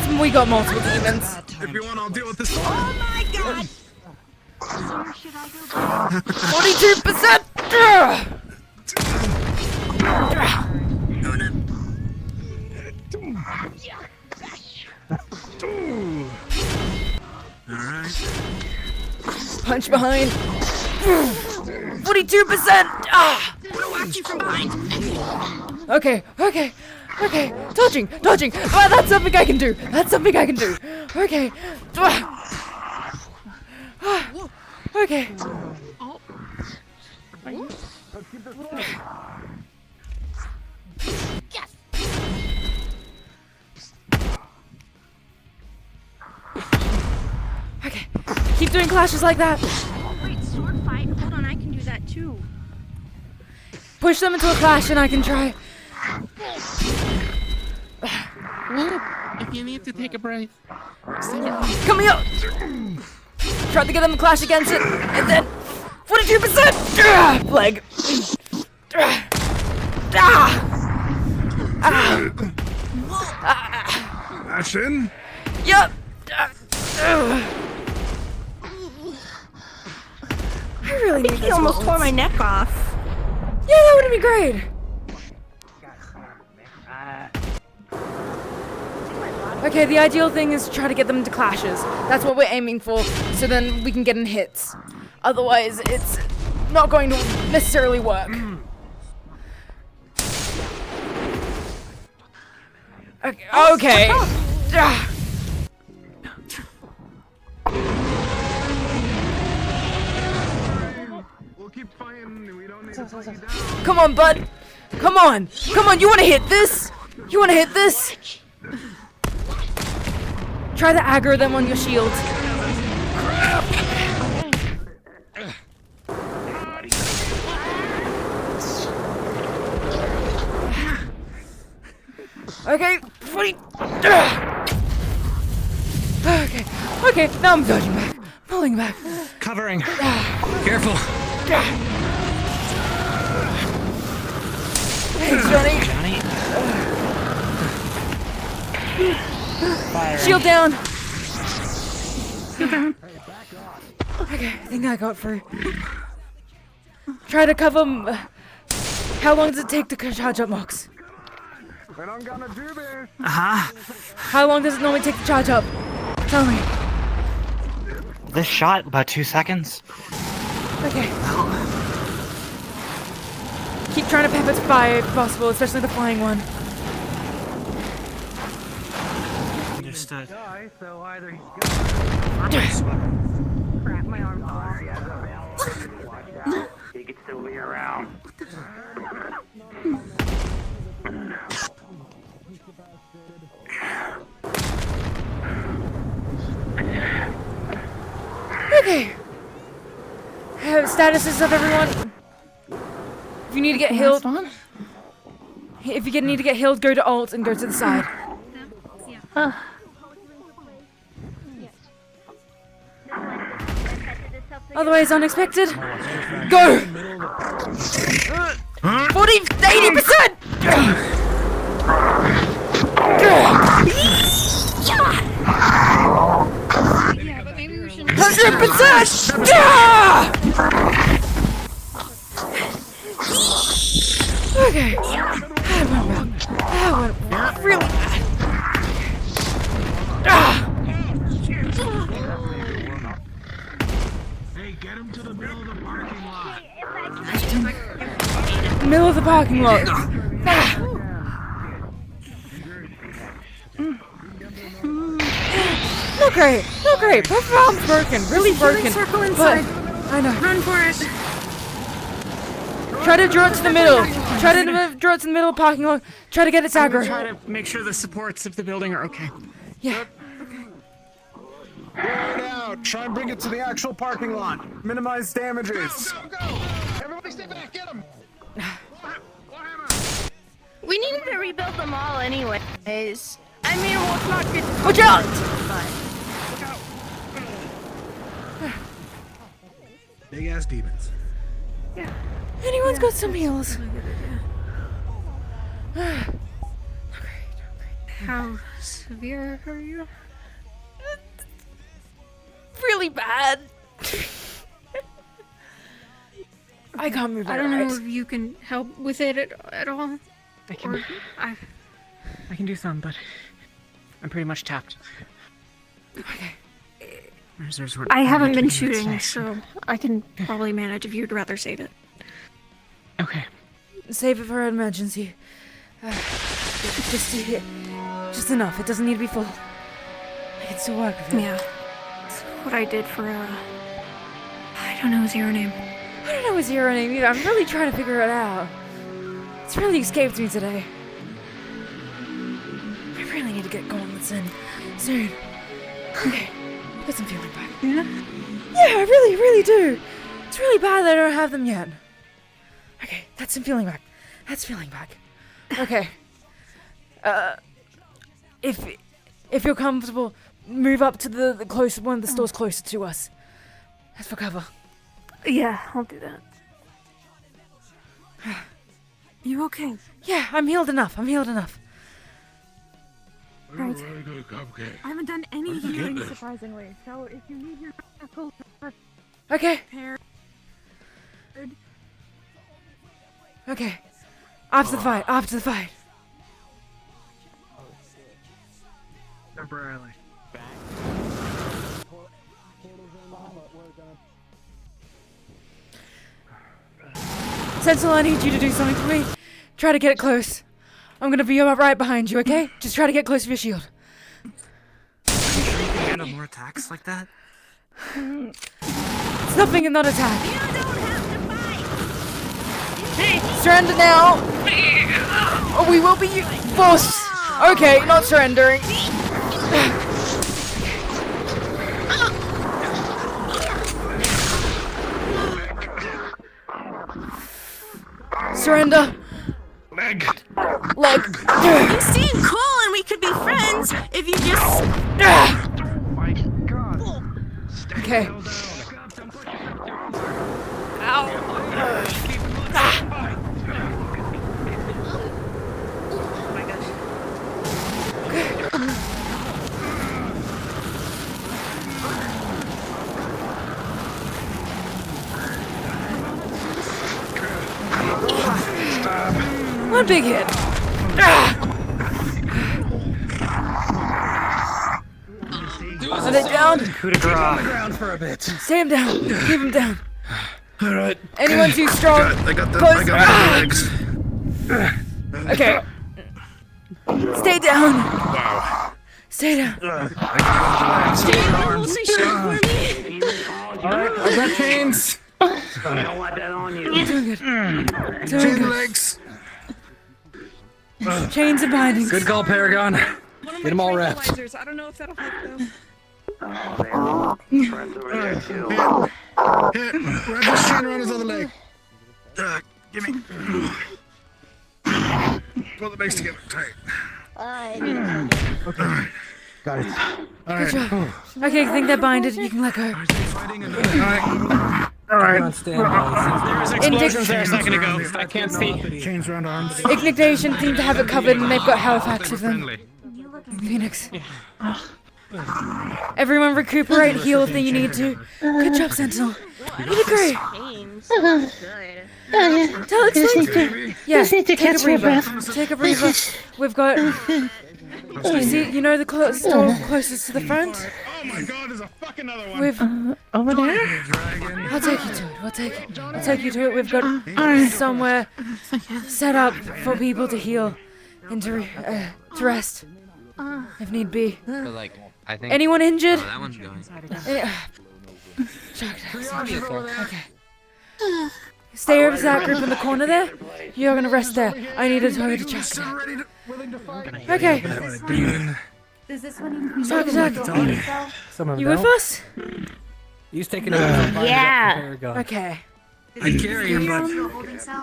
demons? We got multiple demons. If you want, I'll deal with this. Oh my god! Sir, should I go back? 42%. Alright. Punch behind. 42%. Ah. I'm gonna watch you from behind. Okay. Dodging. Ah, that's something I can do. Okay. Okay. Okay. Keep doing clashes like that. Wait, sword fight? Hold on, I can do that too. Push them into a clash and I can try. If you need to take a break. Come here. Tried to get them to clash against it, and then 42%. Leg. Ashton? Yep. I really need He this. almost tore my neck off. Yeah, that would be great. Okay, the ideal thing is to try to get them into clashes. That's what we're aiming for, so then we can get in hits. Otherwise, it's not going to necessarily work. Okay. We'll keep fighting. We don't need to take you down. Come on, bud. Come on. You want to hit this? Try to aggro them on your shield. Okay. Okay. Now I'm dodging back. Pulling back. Covering. Careful. Hey, Johnny. Shield down. Okay, I think I got through. Try to cover him. How long does it take to charge up Mox? But I'm gonna do this. How long does it normally take to charge up? Tell me. This shot, about 2 seconds. Okay. Keep trying to pepper fire if possible, especially the flying one. Understood. So either he's Crap, my arm's off. He could still be around. Okay. Statuses of everyone. If you need to get healed, need to get healed, go to alt and go to the side. Otherwise, unexpected. Go. 80%. 100%. Okay. That went really bad. Hey, get him to the middle of the parking lot. Middle of the parking lot. Not great. Not great. Both arms broken. Really broken. Circle But inside. I know. Run for it. Try to draw it to the middle. Try to draw it to the middle of the parking lot. Try to get its I'm gonna aggro. try to make sure the supports of the building are okay. Yeah. Word out. Try and bring it to the actual parking lot. Minimize damages. Go! Everybody stay back, get him! We needed to rebuild them all anyways. I mean, well, it's not good to Watch out! Big ass demons. Yeah. Anyone's got some heals? How severe are you? Really bad. I can't move. I don't know if you can help with it at all. I can do some, but I'm pretty much tapped. Okay. I haven't been shooting, so I can probably manage if you'd rather save it. Okay. Save it for an emergency. Just enough. It doesn't need to be full. I can still work with it. Yeah. That's what I did for I don't know his hero name. I don't know his hero name either. I'm really trying to figure it out. It's really escaped me today. I really need to get going with Sin soon. Okay. I've got some feeling back. Yeah? Yeah, I really, really do. It's really bad that I don't have them yet. Okay, that's some feeling back. That's feeling back. Okay. If you're comfortable, move up to the closer one of the stores closer to us. That's for cover. Yeah, I'll do that. You okay? Yeah, I'm healed enough. I'm healed enough. Right. Really good cupcake. I haven't done any Where'd you get healing, this? surprisingly. So if you need your medical Okay. Okay. After the fight. After the fight. Temporarily. Sentinel, I need you to do something for me. Try to get it close. I'm gonna be right behind you, okay? Just try to get close to your shield. Are you sure you can handle more attacks like that? It's nothing and not attack. Hey, surrender now. Or we will be forced. Okay, not surrendering. Surrender. Leg. You seem cool and we could be friends if you just... Okay. One big hit. Are they down? Coup de grace. Ground for a bit. Stay him down. Keep him down. All right. Anyone too strong? I got the Close. legs. Okay. Stay down. Wow. Stay down. Alright, I got chains. I don't want that on you. Doing good. Doing Chain good. legs. Chains and bindings. Good call, Paragon. Get them all wrapped. I don't know if that'll help though. Hit. Wrap this chain around his other leg. Give me. Pull the legs together tight. Okay. Got it. All Good right. job. Okay, I think they're binded. You can let go. All right. There was explosions there a second ago. I can't see. Chains around arms. Ignitation seem to have it covered, and they've got Halifax with them. Phoenix. Everyone recuperate, heal if you need to. Good job, Sentinel. You did great. Tell explain. Yeah, Just need to take catch a my breather. breath. Take a breather. We've got. You see, you know the store closest to the front? Oh my God! There's a fucking other one. We've over there. I'll take you to it. I'll take you to it. We've got somewhere set up for people to heal and to rest if need be. But like, I think. Anyone injured? Oh, that one's going. Okay. Stay over to that group in the corner there. You're gonna rest there. I need to talk to Chuck. Okay. Does this one Chuck. Someone You with bell? us? He's taking over. Yeah. Okay. I carry him, but.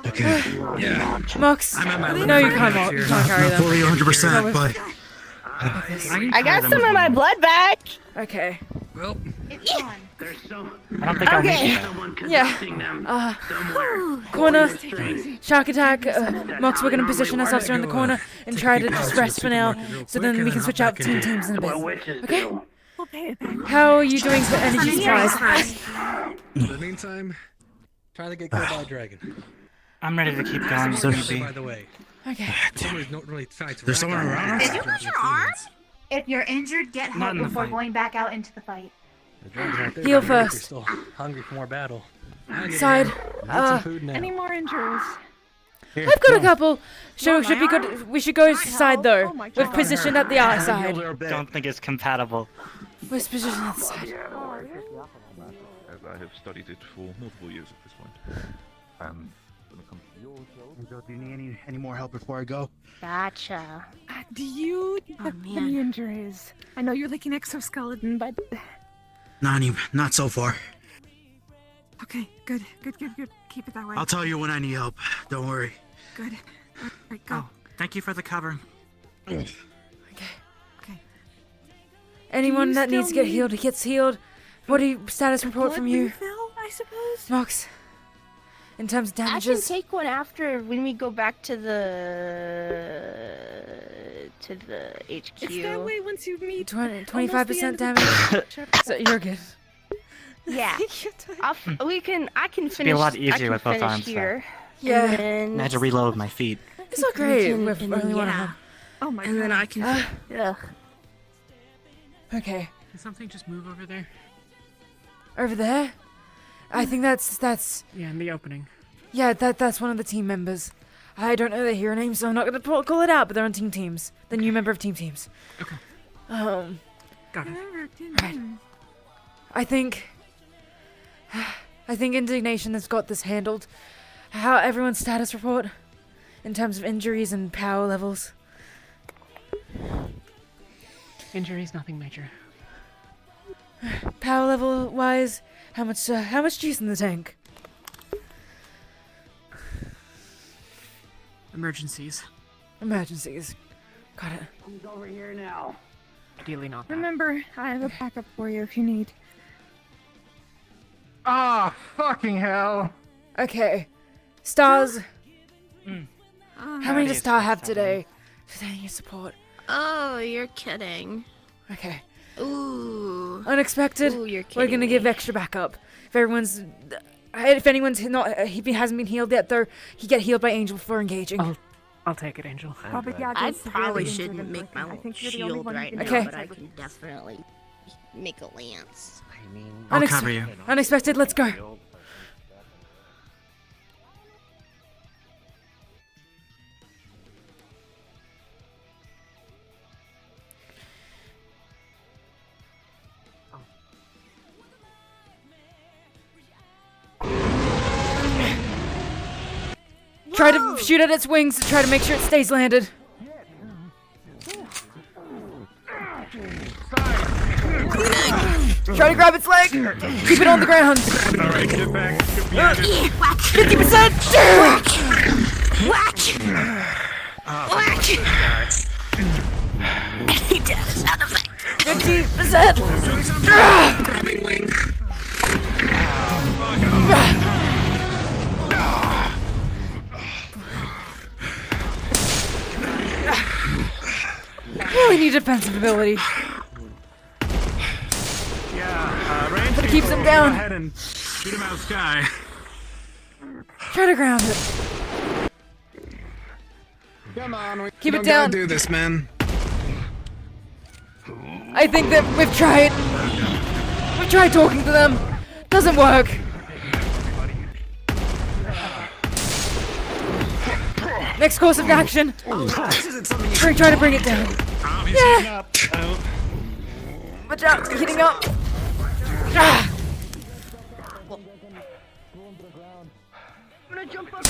Okay. Yeah. Mox. No, you can't. You can't carry them. Fully 100%, but. I got some of my blood back. Okay. Well. It's gone. There's some. I don't think I'll make it. Someone Yeah. conducting them somewhere. Corner. Shark attack. Mox, we're gonna position ourselves around the corner and try to just rest for now, so then we can switch out between teams in a bit. Okay? How are you doing for energy supplies? In the meantime, try to get killed by a dragon. I'm ready to keep going. So, Easy. by the way. Okay. Not really tied to There's someone around us? Did you lose your arm? If you're injured, get Not help in the before fight. going back out into the fight. The dragon's right there. Heal If you're first. still hungry for more battle. Side. Need some food now. Any more injuries? Here, I've got a go. couple. Should be good. We should go side though. We're positioned at the outside. Don't think it's compatible. We're positioned at the side. As I have studied it for multiple years at this point. Do you need any more help before I go? Gotcha. Do you have any injuries? I know you're like an exoskeleton, but Not so far. okay, good. Keep it that way. I'll tell you when I need help. Don't worry. Good. All right, go. Thank you for the cover. Anyone you that needs to still get healed gets healed. What do you status report from you? Refill, I suppose. Mox. In terms of I can damages. take one after when we go back to the HQ. It's that way once you meet 25% damage. So you're good. Yeah. I can finish. It'd be a lot easier with both arms. Here. Yeah. And then, I had to reload my feet. It's not great with only one hand. Oh my And god. then I can. yeah. Okay. Can something just move over there? Over there? I think that's Yeah, in the opening. yeah, that's one of the team members. I don't know their hero names, so I'm not gonna call it out, but they're on teams. The new member of teams. Okay. Got it. Right. I think Indignation has got this handled. How everyone's status report in terms of injuries and power levels. Injuries, nothing major. Power level wise, how much juice in the tank? Emergencies. Emergencies. Got it. Who's over here now? Ideally not that. Remember, I have a backup for you if you need. Ah, fucking hell. Okay. Stars. Ah. How many does Star have today? Does any support? Oh, you're kidding. Okay. Ooh. Unexpected. Ooh, you're We're kidding gonna me. give extra backup. If anyone's not, he hasn't been healed yet, though, he get healed by Angel before engaging. I'll take it, Angel. I probably shouldn't make my own shield right now, Okay. but I can definitely make a lance. I mean, I'll cover you. Unexpected. Let's go. Try to shoot at its wings to try to make sure it stays landed. Try to grab its leg. Keep it on the ground. Alright, get back. 50%. Whack! Whack! He did a sound effect. 50%. Grabbing wing. Really need defensive ability. Range But it keeps him down. Go ahead and shoot him out of the sky. Try to ground it. Come on, Keep it don't down. do this, man. I think that we've tried. We've tried talking to them. Doesn't work. Next course of action. Try to bring it down. Yeah. Watch out, heating up. Ah. I'm gonna jump up.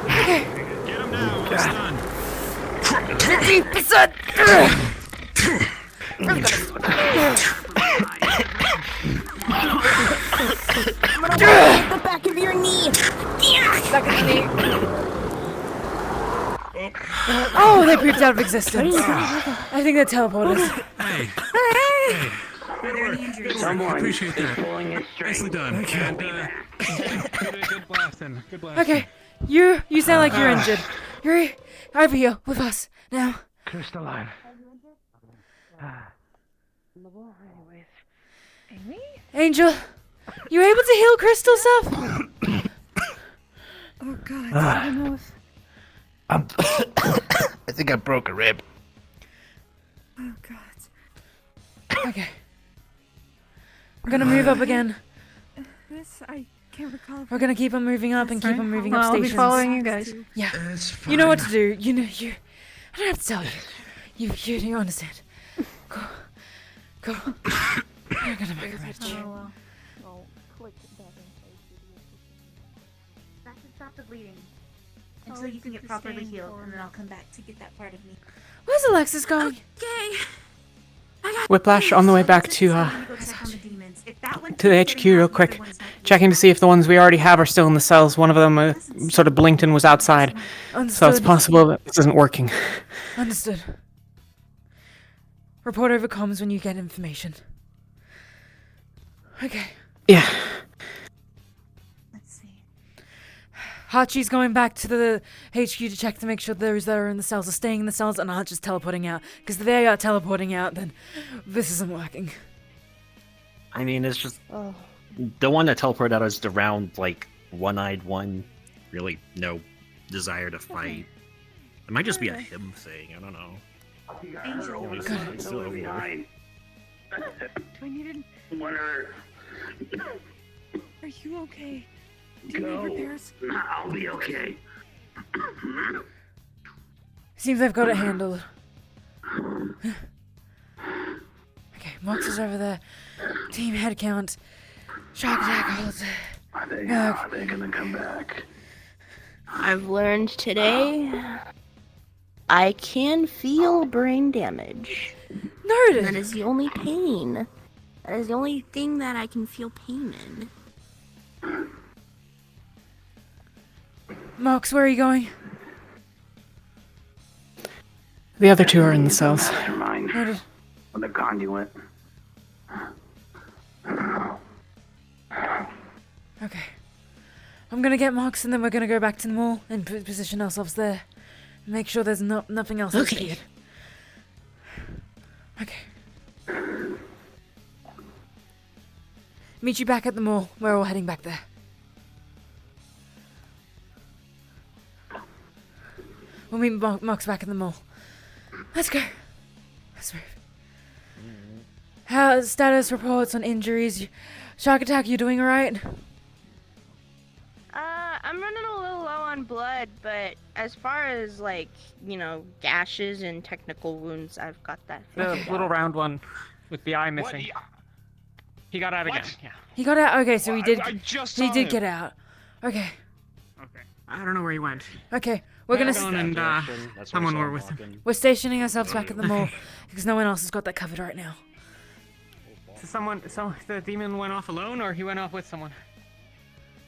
Okay. Get him now. It's done. 50%. The back of your knee. Back of the knee. Oh, they creeped out of existence. I think they're teleporters. Hey. Someone Appreciate is that. pulling its string. Nicely done. And, Good blasting. Good blasting. Okay, you sound like you're injured. You're over here with us now. Crystalline. Angel, you able to heal Crystal stuff? Oh god, I don't know if... I think I broke a rib. Oh god. Okay. I'm gonna move up again. This, I can't recall. We're gonna keep on moving up and keep on moving up I'll be stations. following you guys. Yeah. It's You know what to do. You know you. I don't have to tell you. You understand. Go. Go. You're gonna make a match. That should stop the bleeding. Until you can get properly healed, and then I'll come back to get that part of me. Where's Alexis going? Okay. Whiplash on the way back to the HQ real quick, checking to see if the ones we already have are still in the cells. One of them sort of blinked and was outside, so it's Understood. possible that this isn't working. Understood. Report over comms when you get information. Okay. Yeah. Let's see. Hachi's going back to the HQ to check to make sure those that are in the cells are staying in the cells and not just teleporting out. Because if they are teleporting out, then this isn't working. I mean, it's just the one that teleported out is the round, like, one-eyed one. Really, no desire to fight. It might just be a him thing. I don't know. Angel. Do I need Winner. Are you okay? Do you need Go. repairs? I'll be okay. Seems they've got it handled. Okay, Mox is over there. Team head count. Shock attack holds. Are they gonna come back? I've learned today I can feel brain damage. Noted. That is the only pain. That is the only thing that I can feel pain in. Mox, where are you going? The other two are in the cells. Mastermind. Noted. On the conduit. Okay. I'm gonna get Mox and then we're gonna go back to the mall and position ourselves there. Make sure there's nothing else that's weird. Okay. Meet you back at the mall. We're all heading back there. We'll meet Mox back in the mall. Let's go. Let's move. How status reports on injuries? Shark attack, you doing alright? I'm running a little low on blood, but as far as, like, you know, gashes and technical wounds, I've got that. The figured little out. round one with the eye missing. He got out again. Yeah. He got out. Okay, so he did. I just he saw did him. get out. Okay. Okay. I don't know where he went. Okay. We're gonna. Hold on, and someone were with him. We're stationing ourselves back at the mall because no one else has got that covered right now. So the demon went off alone, or he went off with someone?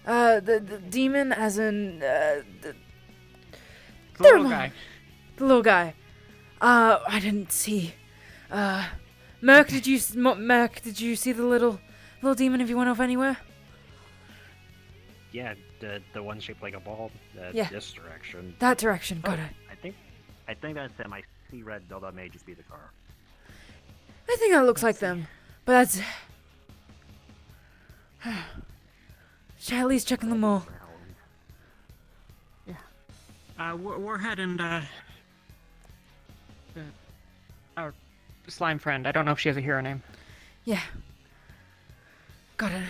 The demon, as in the little guy. The little guy. I didn't see. Merc, did you see the little demon if you went off anywhere? Yeah, the one shaped like a ball. Yeah. This direction. That direction. Got it. I think that's them. I see red, though that may just be the car. I think that looks like them, but that's. Should I at least check in the mall? Yeah. Warhead and our slime friend. I don't know if she has a hero name. Yeah. Got it.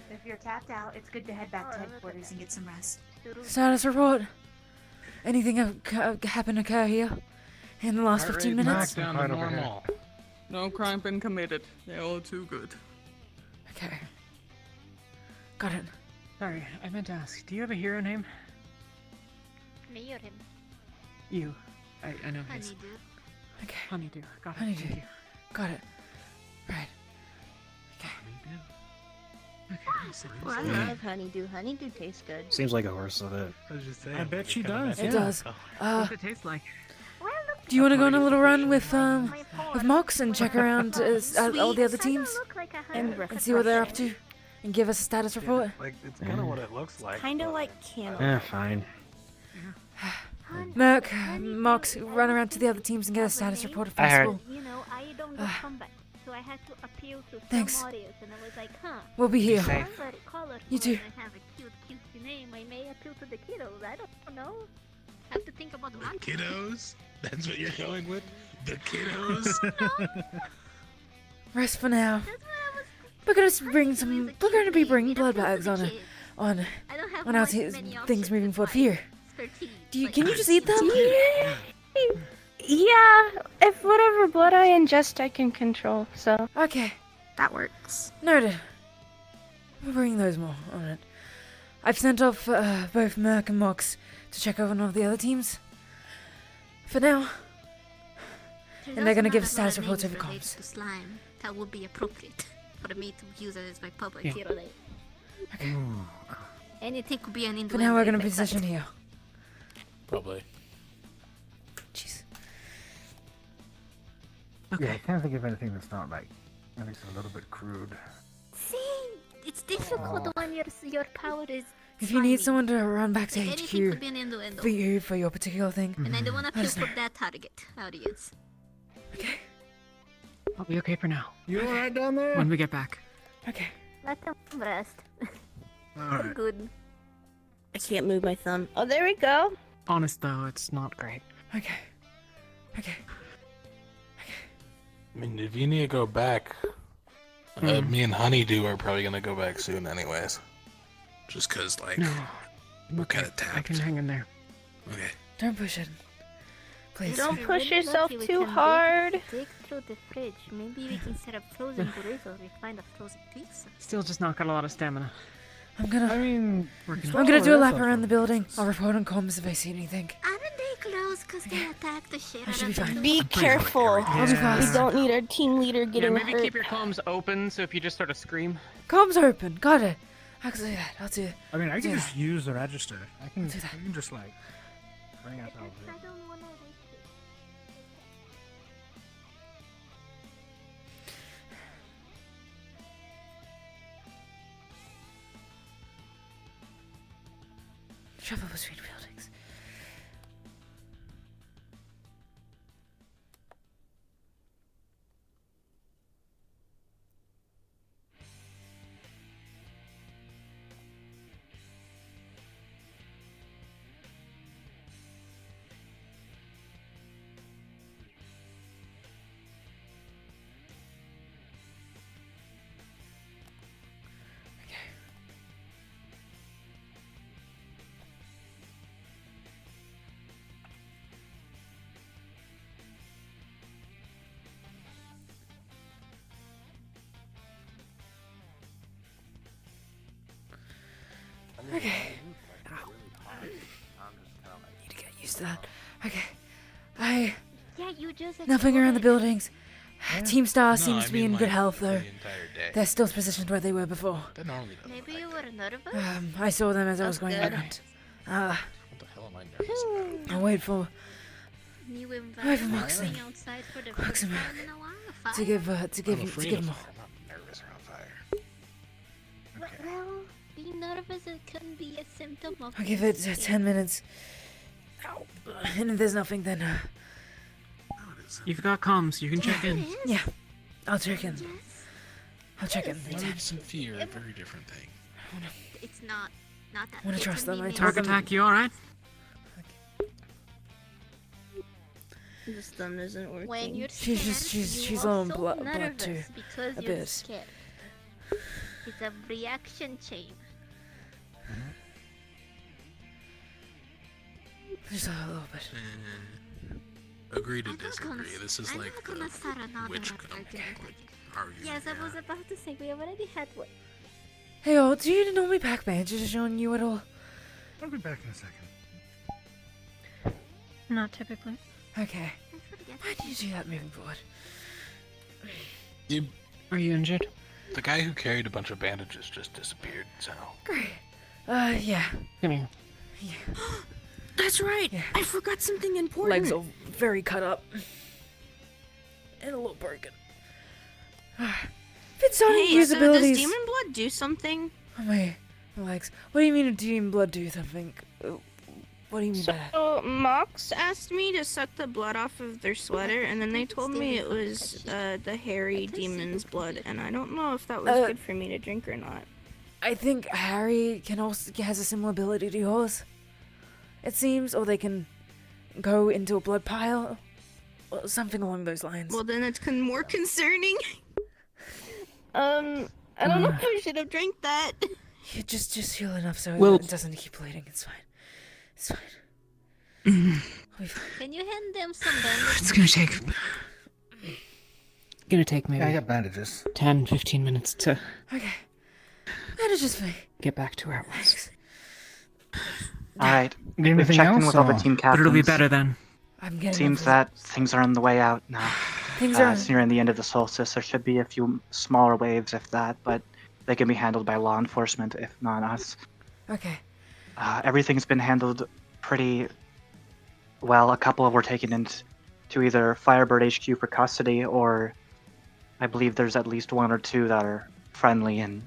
If you're tapped out, it's good to head back to headquarters and get some rest. Status report. Anything happened occur here in the last 15 minutes? Back down to normal. No crime been committed. They're all too good. Okay. Got it. Sorry, I meant to ask. Do you have a hero name? Me or him? You. I know his. Honeydew. Okay. Honeydew. Got it. Honeydew. Thank you. Got it. Right. Well, I love honeydew. Honeydew tastes good. Seems like a horse of it. I bet she does. It does. What's it taste like? Do you want to go on a little run with Mox and check around all the other teams and see what they're up to, and give us a status report? Like it's kind of what it looks like. Kind of like candle. Yeah, fine. Merc, Mox, run around to the other teams and get a status report if possible. You know, I don't know combat, so I had to appeal to Thanks. some audience, and I was like, huh. We'll be here. I'm very colorful You too. and I have a cute, cutesy name. I may appeal to the kiddos. I don't know. Have to think about the Kiddos? That's what you're going with? The kiddos? Rest for now. We're gonna be bringing blood bags on our things moving forward. Here. Can you just eat them? Yeah, if whatever blood I ingest, I can control. So okay, that works. Noted. We'll bring those more on it. I've sent off both Merc and Mox to check over on all the other teams. For now. And they're gonna give status reports over comms. To slime. That would be appropriate for me to use it as my public Yeah. hero name. Okay. Anything could be an For now, we're gonna position here. Probably. Jeez. Yeah, I can't think of anything that's not like at least a little bit crude. See, it's difficult when your power is. If you need someone to run back to Anything could HQ be an innuendo. for your particular thing, And I don't want to appeal let us for know. that target audience. I'll be okay for now. You alright down there? When we get back. Okay. Let them rest. Alright. Good. I can't move my thumb. Oh, there we go. Honest though, it's not great. Okay. Okay. I mean, if you need to go back, me and Honeydew are probably gonna go back soon, anyways. Just cause, like, No. we're kind of tapped. I can hang in there. Okay. Don't push it. Please. Don't push Really yourself lucky we too can hard. Dig through the fridge. Maybe we can set up frozen burritos. We find a frozen pizza. Still just not got a lot of stamina. I'm gonna Working I'm gonna do a lap around the building. I'll report on comms if I see anything. Aren't they close because they attacked the shit I should be out of fine. them? Be careful. I'll be fast. We don't need our team leader Yeah, getting maybe hurt. keep your comms open so if you just sort of scream. Comms open. Got it. I can do that. I'll do it. I mean, I I'll can do just use the register. I can do that. just like bring ourselves in. I don't want to risk it. Travel between buildings. Okay. Need to get used to that. Okay. Yeah, you just Nothing around the buildings. Team Star No, seems I to be mean, in good like, health, for though. the entire day. They're still positioned where they were before. That normally doesn't. Maybe you were nervous? I saw them as I was That's going good. around. What the hell am I nervous about? I'll wait for New Moxon. environment going outside for the first Moxon time in a while. to give I'm him afraid of more. fire. I'm not nervous around fire. Well, being nervous it can be a symptom of. I'll give it being 10 minutes. Ow. And if there's nothing, then You've got comms. You can check in. yeah, I'll check in. I'll check in. Nerves and fear are a very different thing. It's not that. I wanna trust them. I told Dark them. attack, you alright? The stun isn't working. When you're She's scared, just- she's you low in also blood nervous too, because a you're bit. scared. It's a reaction chain. Just a little bit. Agree to disagree. This is I'm like not gonna start another witch argument. argument. Yes, I was about to say we already had one. Hey, do you normally pack bandages on you at all? I'll be back in a second. Not typically. Okay. Why do you do that moving forward? Are you injured? The guy who carried a bunch of bandages just disappeared, so. Great. Yeah. Come here. That's right. I forgot something important. Legs are very cut up. And a little broken. It's on Hey, use so abilities. does demon blood do something? Oh, my legs. What do you mean demon blood do something? What do you mean by that? So Mox asked me to suck the blood off of their sweater, and then they told me it was the hairy demon's blood, and I don't know if that was good for me to drink or not. I think Harry has a similar ability to yours. It seems, or they can go into a blood pile, or something along those lines. Well, then it's more concerning. I don't know if I should have drank that. You just heal enough so Well- it doesn't keep bleeding. It's fine. It's fine. I'll be fine. Can you hand them some bandages? It's gonna take maybe Yeah, I got bandages. 10-15 minutes to Okay. That is just me. get back to where it was. Alright, Need we've anything checked in else, with all the or- team But captains. it'll be better then. I'm getting Seems up that things are on the way out now. Things are- It's nearing the end of the solstice. There should be a few smaller waves, if that, but they can be handled by law enforcement, if not us. Okay. Everything's been handled pretty well. A couple were taken into either Firebird HQ for custody, or I believe there's at least one or two that are friendly and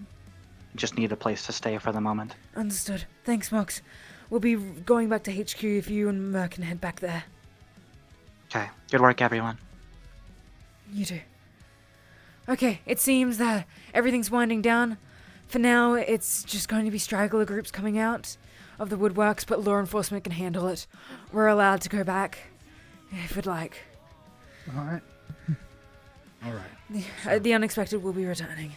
just need a place to stay for the moment. Understood. Thanks, Mox. We'll be going back to HQ if you and Mer can head back there. Okay, good work, everyone. You too. Okay, it seems that everything's winding down. For now, it's just going to be straggler groups coming out of the woodworks, but law enforcement can handle it. We're allowed to go back if we'd like. Alright. Alright. The unexpected will be returning.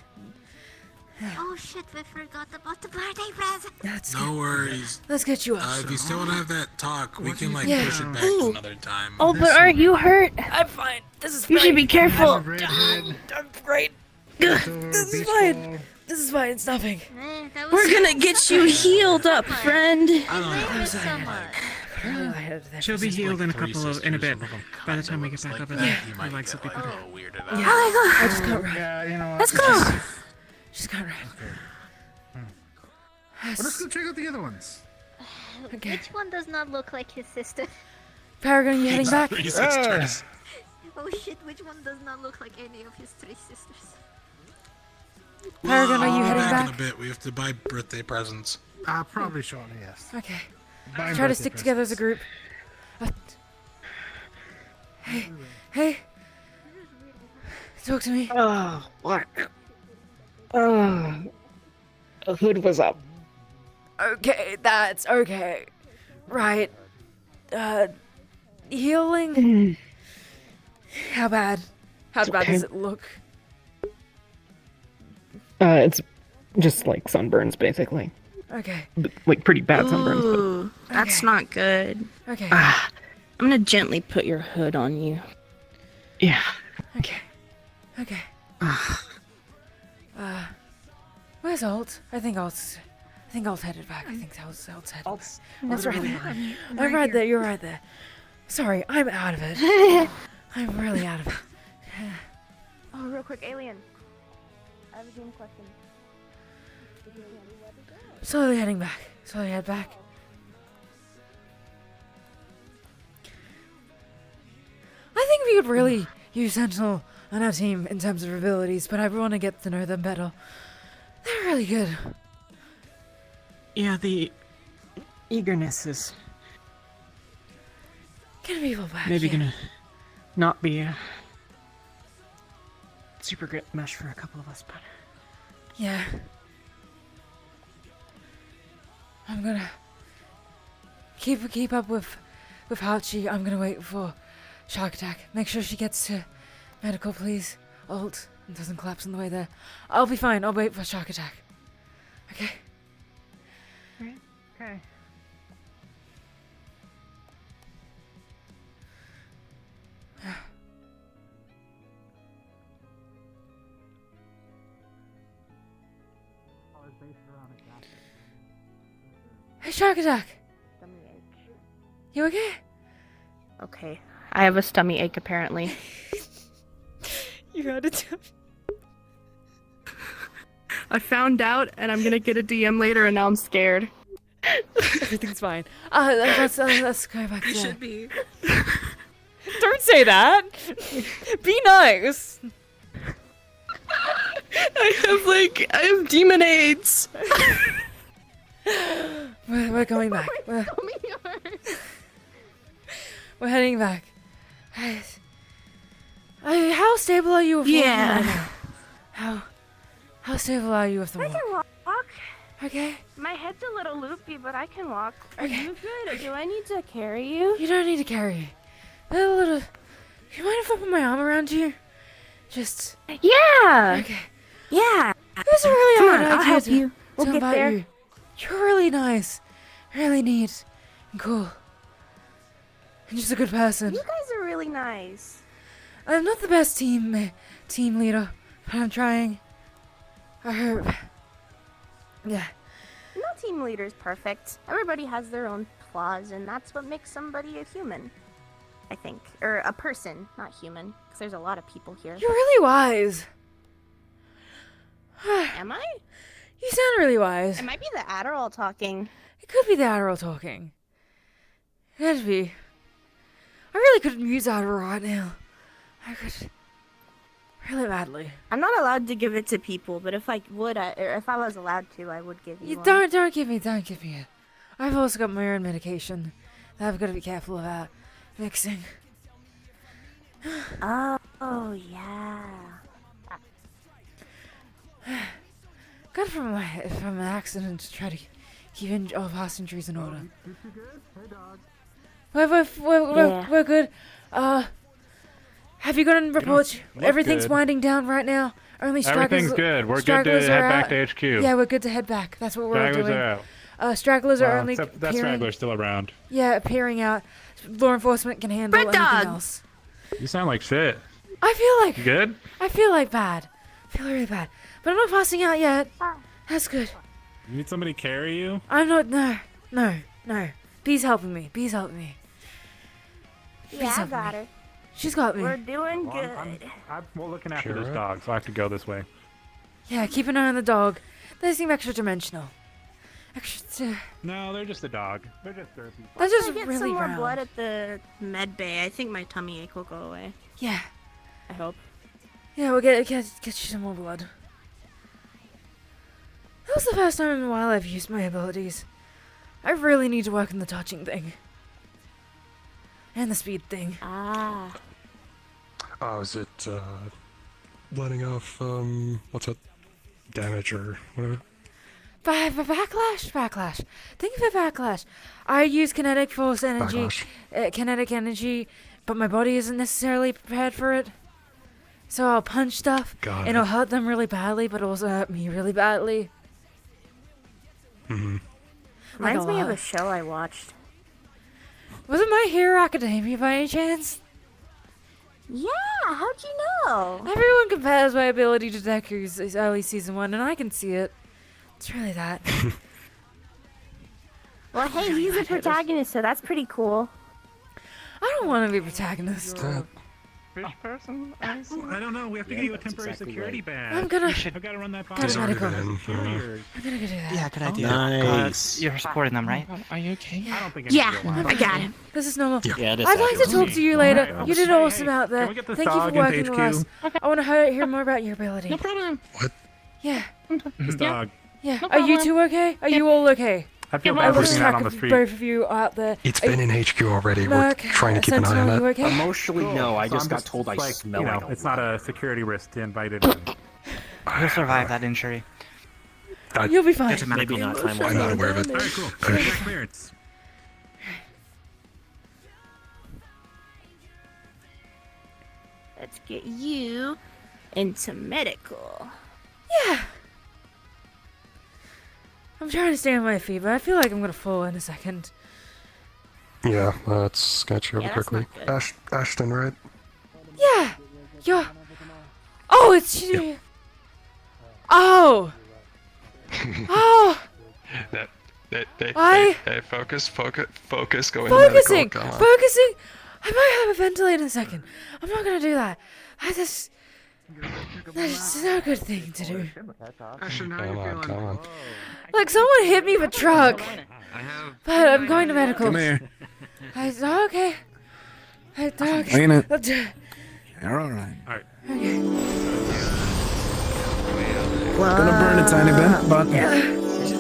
Oh shit, we forgot about the birthday present. No worries. Let's get you up. If you still want to have that talk, we can like Yeah. push it back Ooh. another time. Oh, but aren't you hurt? I'm fine. This is You fine. should be careful. I'm great. This is fine. This is fine. It's nothing. We're gonna get you healed up, friend. I'm sorry. She'll be healed in a bit. By the time we get back over there, her legs will be better. Yeah. I just can't run. Yeah, you know what? Let's go. Just can't run. Well, let's go check out the other ones. Okay. Which one does not look like his sister? Paragon, you heading back? Three sisters. Oh shit, which one does not look like any of his three sisters? Paragon, are you heading back? back? In a bit. We have to buy birthday presents. Probably shortly, yes. Okay. Buying Try to birthday stick together as a group. Hey. Talk to me. Oh, what? A hood was up. Okay, that's okay. Right. Healing? How bad? How bad does it look? It's just like sunburns, basically. Okay. Like pretty bad sunburns. Ooh, that's not good. Okay. I'm gonna gently put your hood on you. Yeah. Okay. Where's Alt? I think think I was headed back. I think I was headed back. That's right right there. there. I'm I'm right right here. there. You're right there. Sorry, I'm out of it. I'm really out of it. Oh, real quick, alien. I have a game question. Slowly heading back. Slowly head back. I think we could really use Sentinel on our team in terms of abilities, but I want to get to know them better. They're really good. Yeah, the eagerness is Get people back. maybe here. gonna not be a super great mesh for a couple of us, but Yeah. I'm gonna keep up with Hachi. I'm gonna wait for Shark Attack. Make sure she gets to medical, please. Ult and doesn't collapse on the way there. I'll be fine. I'll wait for Shark Attack. Okay. okay. Hey, Shark Attack. You okay? Okay. I have a stomach ache apparently. You had it. I found out, and I'm gonna get a DM later, and now I'm scared. Everything's fine. Let's go back I there. should be. Don't say that. Be nice. I have demon AIDS. We're going back. We're heading back. How stable are you with Yeah. right now? How stable are you with the I walk? can walk. Okay. My head's a little loopy, but I can walk. Are you good? Do I need to carry you? You don't need to carry. A little. You mind if I put my arm around you? Just. Yeah. Okay. Yeah. It was a really Come hard on, I'll idea help to- you. We'll to get invite there. you. You're really nice, really neat, and cool, and just a good person. You guys are really nice. I'm not the best team leader, but I'm trying. I hope. Yeah. No team leader's perfect. Everybody has their own flaws, and that's what makes somebody a human. I think. Or a person, not human. Because there's a lot of people here. You're really wise. Am I? You sound really wise. It might be the Adderall talking. It could be the Adderall talking. It could be. I really could use Adderall right now. I could. Really badly. I'm not allowed to give it to people, but if I would, or if I was allowed to, I would give you You one. don't give me it. I've also got my own medication that I've got to be careful about mixing. Oh yeah. Got it from an accident to try to keep all past injuries in order. We're good. Have you gotten reports? look Everything's good. winding down right now. Only stragglers. Everything's good. We're good to stragglers head are back out. to HQ. Yeah, we're good to head back. That's what we're Stragglers doing. are out. Stragglers are Well, only except that appearing. straggler's still around. Yeah, appearing out. Law enforcement can handle Red anything dog! else. You sound like shit. I feel like. You good? I feel like bad. I feel really bad. But I'm not passing out yet. That's good. You need somebody to carry you? I'm not. No. Bee's helping me. Yeah, I helping got me. her. She's got me. We're doing Well, good. I'm looking after Sure. this dog, so I have to go this way. Yeah, keep an eye on the dog. They seem extra dimensional. No, they're just a dog. They're just therapy. They're just I get really some more round. blood at the med bay. I think my tummy ache will go away. Yeah. I hope. Yeah, we'll get you some more blood. That was the first time in a while I've used my abilities. I really need to work on the touching thing. And the speed thing. Ah. Oh, is it letting off what's that? Damage or whatever? Backlash. Think of it, backlash. I use kinetic force energy, kinetic energy, but my body isn't necessarily prepared for it. So I'll punch stuff, Got and it. it'll hurt them really badly, but also hurt me really badly. Mm-hmm. Like Reminds me of lot. a show I watched. Was it My Hero Academia by any chance? Yeah, how'd you know? Everyone compares my ability to Deku's early season 1, and I can see it. It's really that. Well, hey, he's a protagonist, so that's pretty cool. I don't want to be protagonist. Fish person? I don't know. We have to get you a temporary security badge. I'm gonna. I've got to run that by. Gotta medical. I'm gonna go do that. Yeah, good idea. Nice. You're supporting them, right? Are you okay? I don't think I got it. This is normal. Yeah, I'd like to talk to you later. Alright. You did awesome out there. Can we get this Thank you for dog into working with us. HQ? I want to hear more about your ability. No problem. Yeah. This dog. Yeah. No Are you problem. two okay? Are you all okay? I feel I bad for lost being out track on the of street. both of you out there. It's Are been you- in HQ already. We're Merc, trying to keep an eye Sentinel, on you it. okay? Emotionally, no. I So just I'm got told I like, smell you know, like it's not a security risk to invite it in. He'll survive that injury. You'll be fine. Maybe not time. I'm not aware of it. Alright, cool. Get clearance. Let's get you into medical. Yeah. I'm trying to stay on my feet, but I feel like I'm gonna fall in a second. Yeah, let's get you over Yeah, that's quickly. not good. Ashton, right? Yeah. You're. Oh, it's you. Oh. Oh. Hey, focus, go into Focusing. medical. Come on. Focusing. I might have a ventilator in a second. I'm not gonna do that. That's not a good thing to do. Ashton, how Come you on, feeling? come on. Like someone hit me with a truck. But I'm going to medical. Come here. Okay. Okay. Clean it. You're alright. Alright. Gonna burn a tiny bit, but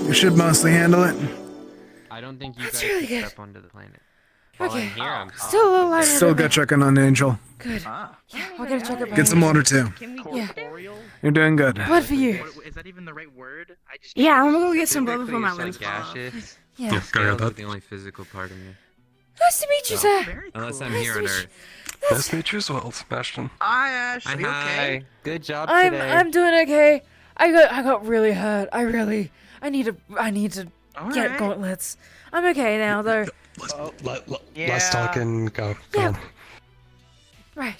you should mostly handle it. I don't think you That's guys really can good. step onto the planet. Okay. Here, I'm Still a little lighter. Still good checking on Angel. Good. Yeah, I'll get a checkup. Get some water too. Yeah. You're doing good. What for you? Is that even the right word? I just Yeah, I'm gonna go get some blood before my Typically, limbs it's fall like off. gaseous. Yeah. Go Scales ahead. is the only physical part of me. Nice to meet you, sir. Unless I'm Nice here to on meet you. Earth. Nice to meet you as well, Ashton. Hi, Ash. Are you okay? Hi. Good job I'm today. I'm doing okay. I got really hurt. I need to get Alright. gauntlets. I'm okay now though. Let's talk and go. Go Yeah. on. Right.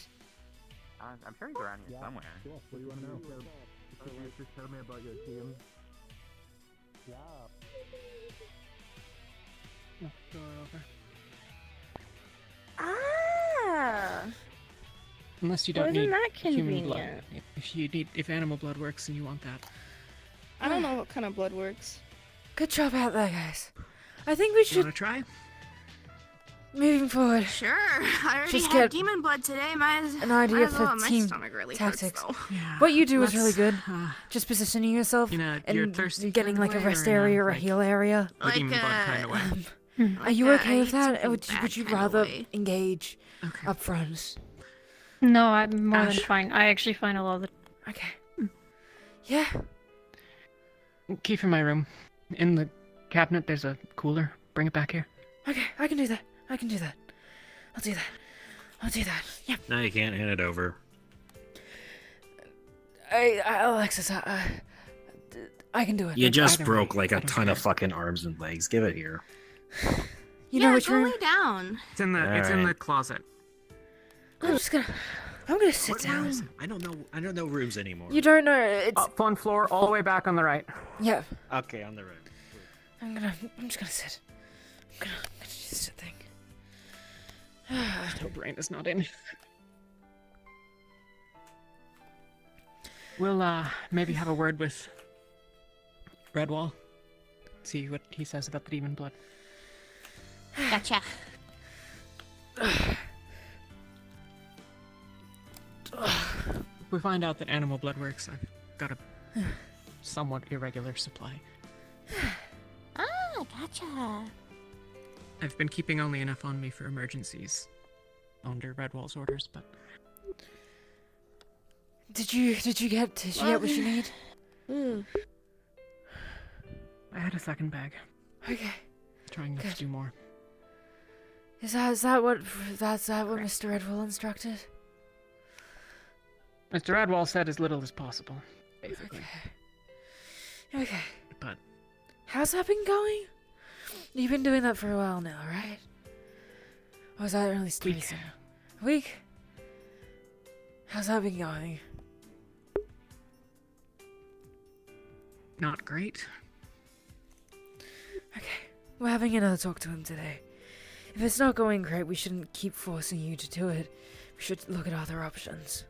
I'm sure he's around here somewhere. What do you want to know? Just tell me about your team. Yeah. Ah. Unless you don't Wasn't need that human blood. convenient? If animal blood works and you want that. I don't know what kind of blood works. Good job out there, guys. I think we should. Wanna try? Moving forward. Sure. I already Just had get demon blood today. an idea for team tactics. What you do is really good. Just positioning yourself you're and thirsty getting like a kind of way, rest or, area or a like, heal area. The demon blood kind of way. Are you Like, okay I with need that? Or something would you bad kinda rather way. engage up front? No, I'm more Ash. than fine. I actually find a lot of the. Okay. Yeah. Key from my room. In the cabinet, there's a cooler. Bring it back here. Okay, I can do that. I can do that. I'll do that. I'll do that. Yeah. No, you can't hand it over. Alexis, I can do it. You just don't broke worry, like I a don't ton of care. fucking arms and legs. Give it here. You know which go room? lay down. It's in the Alright. closet. I'm gonna sit down. I don't know rooms anymore. You don't know. It's Up one floor, all the way back on the right. yeah. Okay, on the right. I'm just gonna sit. I'm gonna just sit think. No, brain is not in. We'll maybe have a word with Redwall. See what he says about the demon blood. Gotcha. If we find out that animal blood works, I've got a somewhat irregular supply. Ah, gotcha. I've been keeping only enough on me for emergencies, under Redwall's orders, but Did you get what you need? Ooh. I had a second bag. Okay. Trying not to do more. Is that what Mr. Redwall instructed? Mr. Redwall said as little as possible, basically. Okay. But How's that been going? You've been doing that for a while now, right? Or was that only Week. recent? A week? How's that been going? not great. Okay. we're having another talk to him today. If it's not going great, we shouldn't keep forcing you to do it. We should look at other options.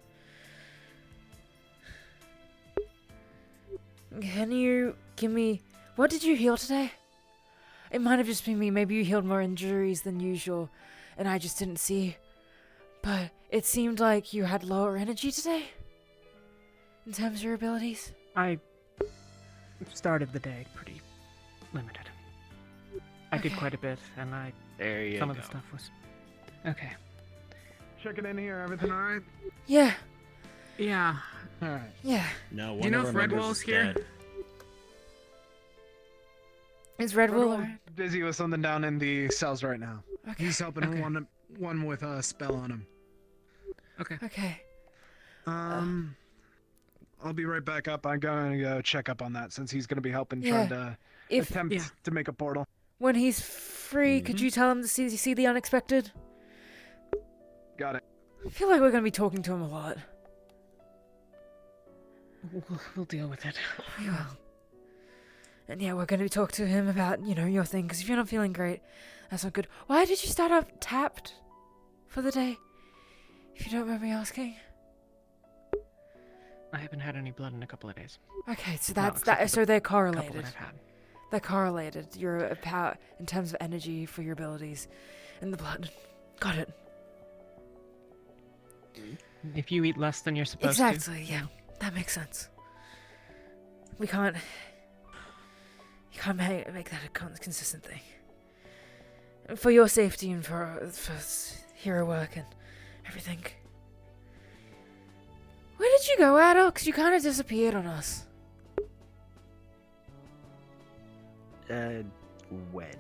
Can you give me... What did you heal today? It might have just been me. Maybe you healed more injuries than usual, and I just didn't see. But it seemed like you had lower energy today? In terms of your abilities? I started the day pretty limited. I did quite a bit, and some of the stuff was... Okay. Checking in here, everything alright? Yeah. Yeah. Alright. Yeah. No, Do you know if Redwall's here? Is Redwall Redwall's busy with something down in the cells right now. Okay. He's helping one with a spell on him. Okay. Okay. I'll be right back up. I'm going to go check up on that since he's going to be helping Yeah. trying to If- attempt Yeah. to make a portal. When he's free, could you tell him to see the unexpected? Got it. I feel like we're going to be talking to him a lot. We'll deal with it. We will. And yeah, we're going to be talking to him about, your thing, because if you're not feeling great, that's not good. Why did you start off tapped for the day? If you don't mind me asking. I haven't had any blood in a couple of days. Okay, so Well, that's except that. for So the they're couple correlated. that I've had. They're correlated. Your power in terms of energy for your abilities, and the blood. Got it. If you eat less than you're supposed to. Exactly. Yeah, that makes sense. We can't. You can't make that a consistent thing. For your safety and for hero work and everything. Where did you go, Adol? 'Cause you kind of disappeared on us. When?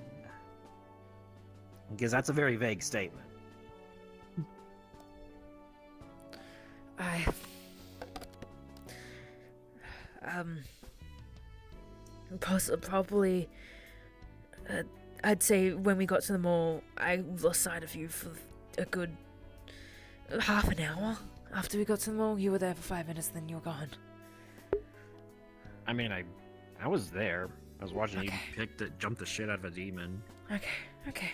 Because that's a very vague statement. Probably. I'd say when we got to the mall, I lost sight of you for a good half an hour. After we got to the mall, you were there for 5 minutes, then you were gone. I mean, I was there. I was watching you jump the shit out of a demon. Okay.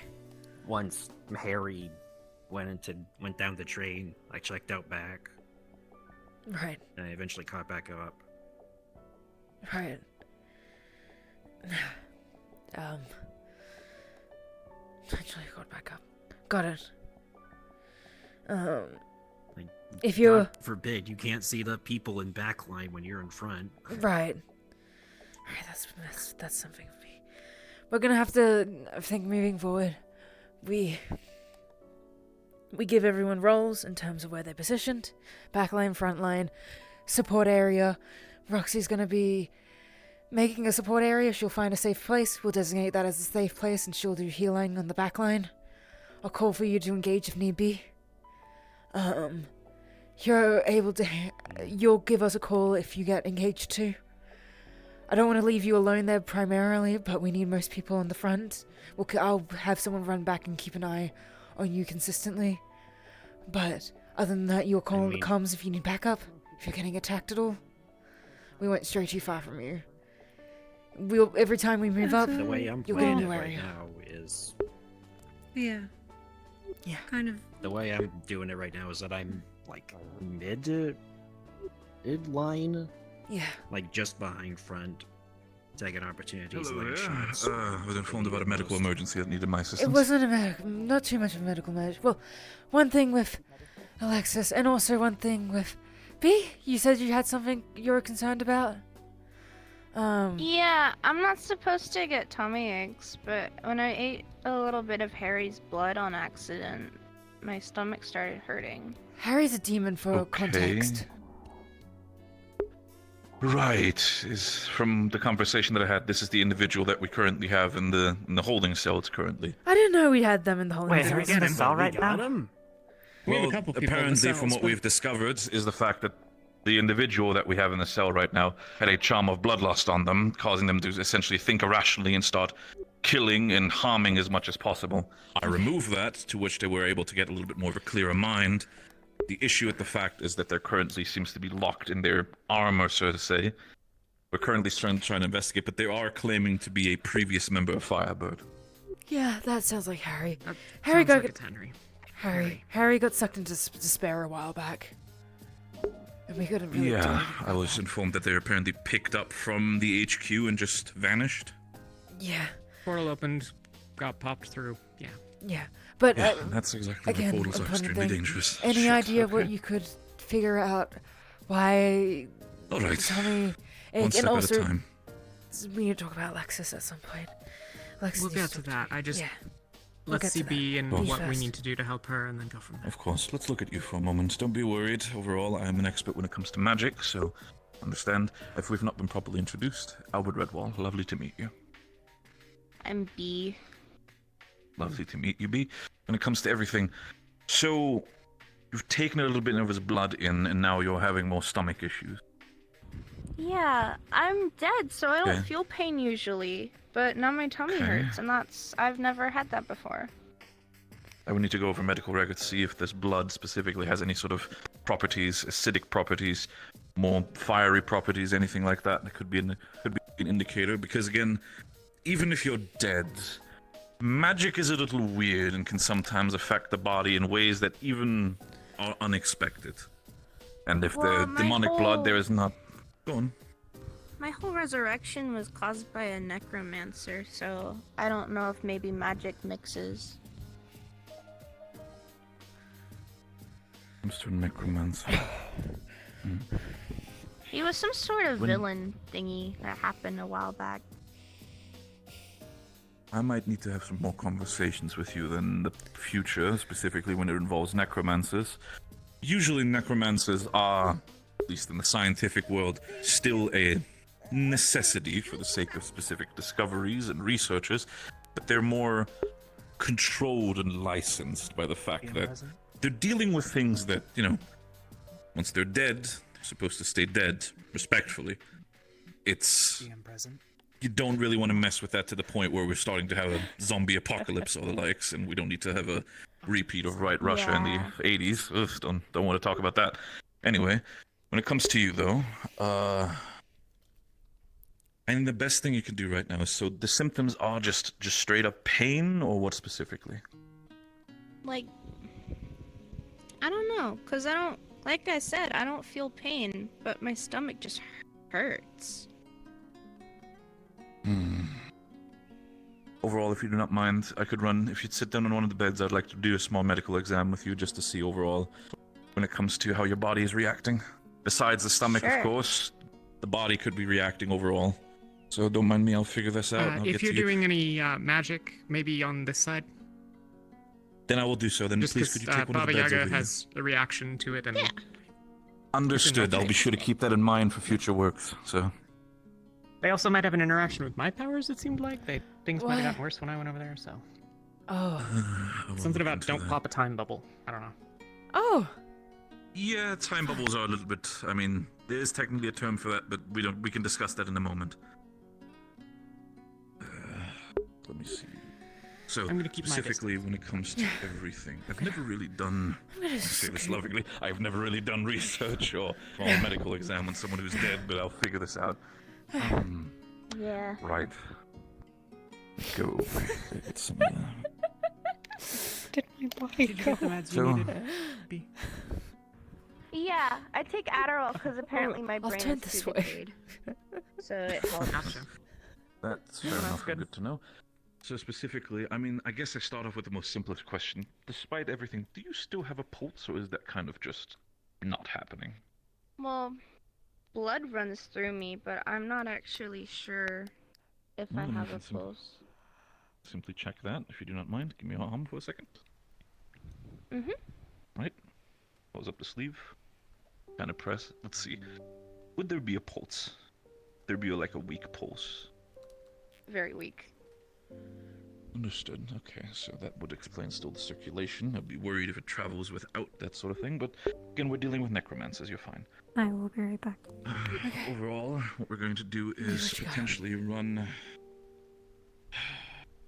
Once Harry went down the train, I checked out back. Right. And I eventually caught back up. Right. Actually got back up. Got it. If you're... God forbid, you can't see the people in backline when you're in front. Right. Alright, that's something for me. We're gonna have to think moving forward. We give everyone roles in terms of where they're positioned. Backline, frontline, support area. Roxy's gonna be making a support area. She'll find a safe place. We'll designate that as a safe place and she'll do healing on the backline. I'll call for you to engage if need be. You're able to... You'll give us a call if you get engaged too. I don't want to leave you alone there primarily, but we need most people on the front. I'll have someone run back and keep an eye on you consistently. But other than that, you'll call on the comms if you need backup, if you're getting attacked at all. We went straight too far from you. Every time we move up, The way I'm you'll get a playing it new right area. now is... Yeah. Yeah. Kind of. The way I'm doing it right now is that I'm, like, mid-line? Yeah. Like, just behind front. Taking opportunities, Hello like there. shots. I was informed about a medical emergency that needed my assistance. It wasn't not too much of a medical emergency. Well, one thing with Alexis, and also one thing with B. You said you had something you were concerned about. Yeah, I'm not supposed to get tummy aches, but when I ate a little bit of Harry's blood on accident, my stomach started hurting. Harry's a demon for context. Right. Is from the conversation that I had, this is the individual that we currently have in the holding cells currently. I didn't know we had them in the holding Wait, cells. Harry's in the cell right now? We have a Well, couple people in the apparently, from cells, what but- we've discovered, is the fact that the individual that we have in the cell right now had a charm of bloodlust on them, causing them to essentially think irrationally and start killing and harming as much as possible. I removed that, to which they were able to get a little bit more of a clearer mind. The issue with the fact is that there currently seems to be locked in their armor, so to say. We're currently trying to investigate, but they are claiming to be a previous member of Firebird. Yeah, that sounds like Harry. That Harry sounds got like it's Henry. Harry got sucked into despair a while back. And we couldn't really do Yeah, anything I was informed that they were apparently picked up from the HQ and just vanished. Yeah. Portal opened, got popped through. Yeah. Yeah, but Yeah, that's exactly again, why portals are important extremely thing. dangerous. Any Shit, idea what okay. you could figure out? Why? All right. Tell me. One step and at a also, time. we need to talk about Alexis at some point. Alexis We'll needs get to that. I just yeah. We'll let's get to CB that. and Well, what we first. need to do to help her, and then go from there. Of course, let's look at you for a moment. Don't be worried. Overall, I am an expert when it comes to magic, so understand. If we've not been properly introduced, Albert Redwall, lovely to meet you. I'm B. Lovely to meet you, B. When it comes to everything, so you've taken a little bit of his blood in, and now you're having more stomach issues. Yeah, I'm dead, so I don't Okay. feel pain usually. But now my tummy Okay. hurts, and I've never had that before. I would need to go over medical records to see if this blood specifically has any sort of properties, acidic properties, more fiery properties, anything like that. It could be an indicator. Because again, even if you're dead, magic is a little weird and can sometimes affect the body in ways that even are unexpected. And if Well, the my demonic blood whole- there is not. Go on. My whole resurrection was caused by a necromancer, so I don't know if maybe magic mixes. Mr. Necromancer. He was some sort of When- villain thingy that happened a while back. I might need to have some more conversations with you in the future, specifically when it involves necromancers. Usually necromancers are, at least in the scientific world, still a necessity for the sake of specific discoveries and researchers, but they're more controlled and licensed by the fact that they're dealing with things that, you know, once they're dead, they're supposed to stay dead, respectfully. It's... You don't really want to mess with that to the point where we're starting to have a zombie apocalypse or the likes, and we don't need to have a repeat of White Russia in the 80s. Ugh, don't want to talk about that. Anyway, when it comes to you, though, I think the best thing you can do right now is, so the symptoms are just straight up pain, or what specifically? Like, I don't know, cause like I said, I don't feel pain, but my stomach just hurts. Overall, if you do not mind, I could run, if you'd sit down on one of the beds, I'd like to do a small medical exam with you just to see overall when it comes to how your body is reacting. Besides the stomach, Sure. of course, the body could be reacting overall. So don't mind me, I'll figure this out. and I'll If get you're to you. doing any magic, maybe on this side, Then I will do so. Then just please because could you take one of Baba the beds Yaga over here? has a reaction to it, and Understood. I'll be sure to keep that in mind for future works. So they also might have an interaction with my powers. It seemed like things might have What? gotten worse when I went over there. So Oh. something about don't pop a time bubble. I don't know. Oh. yeah, time bubbles are a little bit. I mean, there is technically a term for that, but we don't. We can discuss that in a moment. Let me see. So I'm gonna keep my specifically when it comes to everything, I've never really done. I'm gonna I say this lovingly. I've never really done research or a medical exam on someone who's dead, but I'll figure this out. Yeah. Right. Go. Get some. Did my body go? So- Yeah, I take Adderall because apparently my I'll brain turn is this too way. decayed. So it helps. That's fair enough. Good to know. So specifically, I mean, I guess I start off with the most simplest question. Despite everything, do you still have a pulse, or is that kind of just not happening? Well, blood runs through me, but I'm not actually sure if I Well, then have we a can pulse. Simply check that, if you do not mind. Give me a arm for a second. Mhm. Right. Close up the sleeve. Kind of press. Let's see. Would there be a pulse? There be like a weak pulse? Very weak. Understood. Okay, so that would explain still the circulation. I'd be worried if it travels without that sort of thing, but again, we're dealing with necromancers. You're fine. I will be right back. Overall, what we're going to do is potentially run.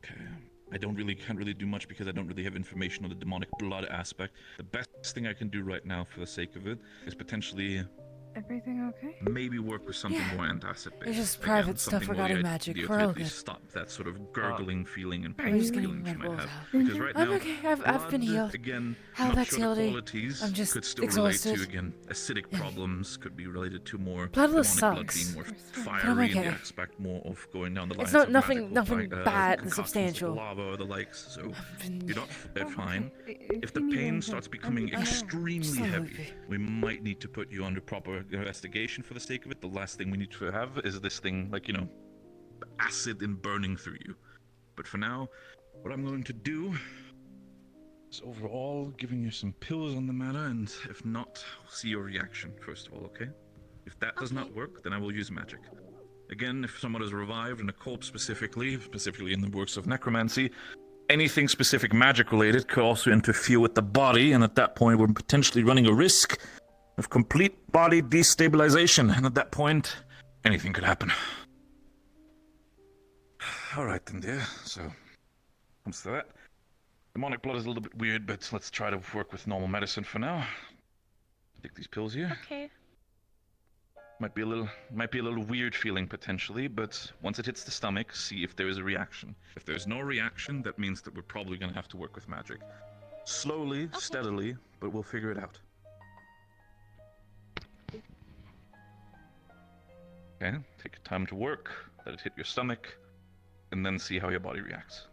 Okay. I can't really do much because I don't really have information on the demonic blood aspect. The best thing I can do right now, for the sake of it, is potentially everything okay? Maybe work with something Yeah. more antacid-based. It's just Again, private stuff something regarding where magic. the We're all at least good. stop that sort of gurgling feeling and I'm pain just feeling getting you might Red have. Bulls Because right I'm now, okay. I've been blood, healed. Again, Halifax not sure the healed. qualities I'm just could still exhausted. relate to, again, acidic problems, could be related to more Bloodless demonic blood sucks. being more But I'm fiery, and okay. the aspect more of going down the lines It's not of nothing magical bad and concoctions like substantial. lava or the likes, so been- you're not fine. If the you need pain anything, starts becoming extremely Just a little heavy, bit. we might need to put you under proper investigation for the sake of it. The last thing we need to have is this thing, like, you know, acid and burning through you. But for now, what I'm going to do is overall giving you some pills on the matter, and if not, I'll see your reaction first of all, okay? If that does not work, then I will use magic. Again, if someone is revived in a corpse specifically in the works of necromancy, anything specific magic related could also interfere with the body, and at that point we're potentially running a risk of complete body destabilization, and at that point, anything could happen. Alright then, dear, so, comes to that. Demonic blood is a little bit weird, but let's try to work with normal medicine for now. Take these pills here. Okay. Might be a little weird feeling potentially, but once it hits the stomach, see if there is a reaction. If there's no reaction, that means that we're probably gonna have to work with magic. Slowly, steadily, but we'll figure it out. Okay, take your time to work, let it hit your stomach, and then see how your body reacts.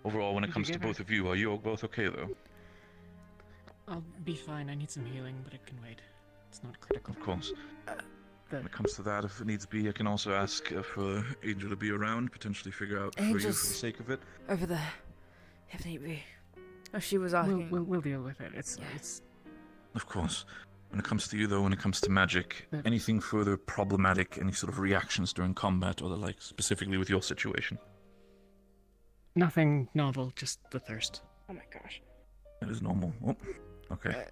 Overall, when it comes to both of you, are you both okay though? I'll be fine. I need some healing, but it can wait. It's not critical. Of course. When it comes to that, if it needs be, I can also ask for Angel to be around, potentially figure out for you for the Angel's sake of it. over there, if need be. Oh, she was asking. We'll deal with it. It's Of course. When it comes to you, though, when it comes to magic, anything further problematic, any sort of reactions during combat or the like, specifically with your situation? nothing novel, just the thirst. Oh my gosh. That is normal. Oh, okay.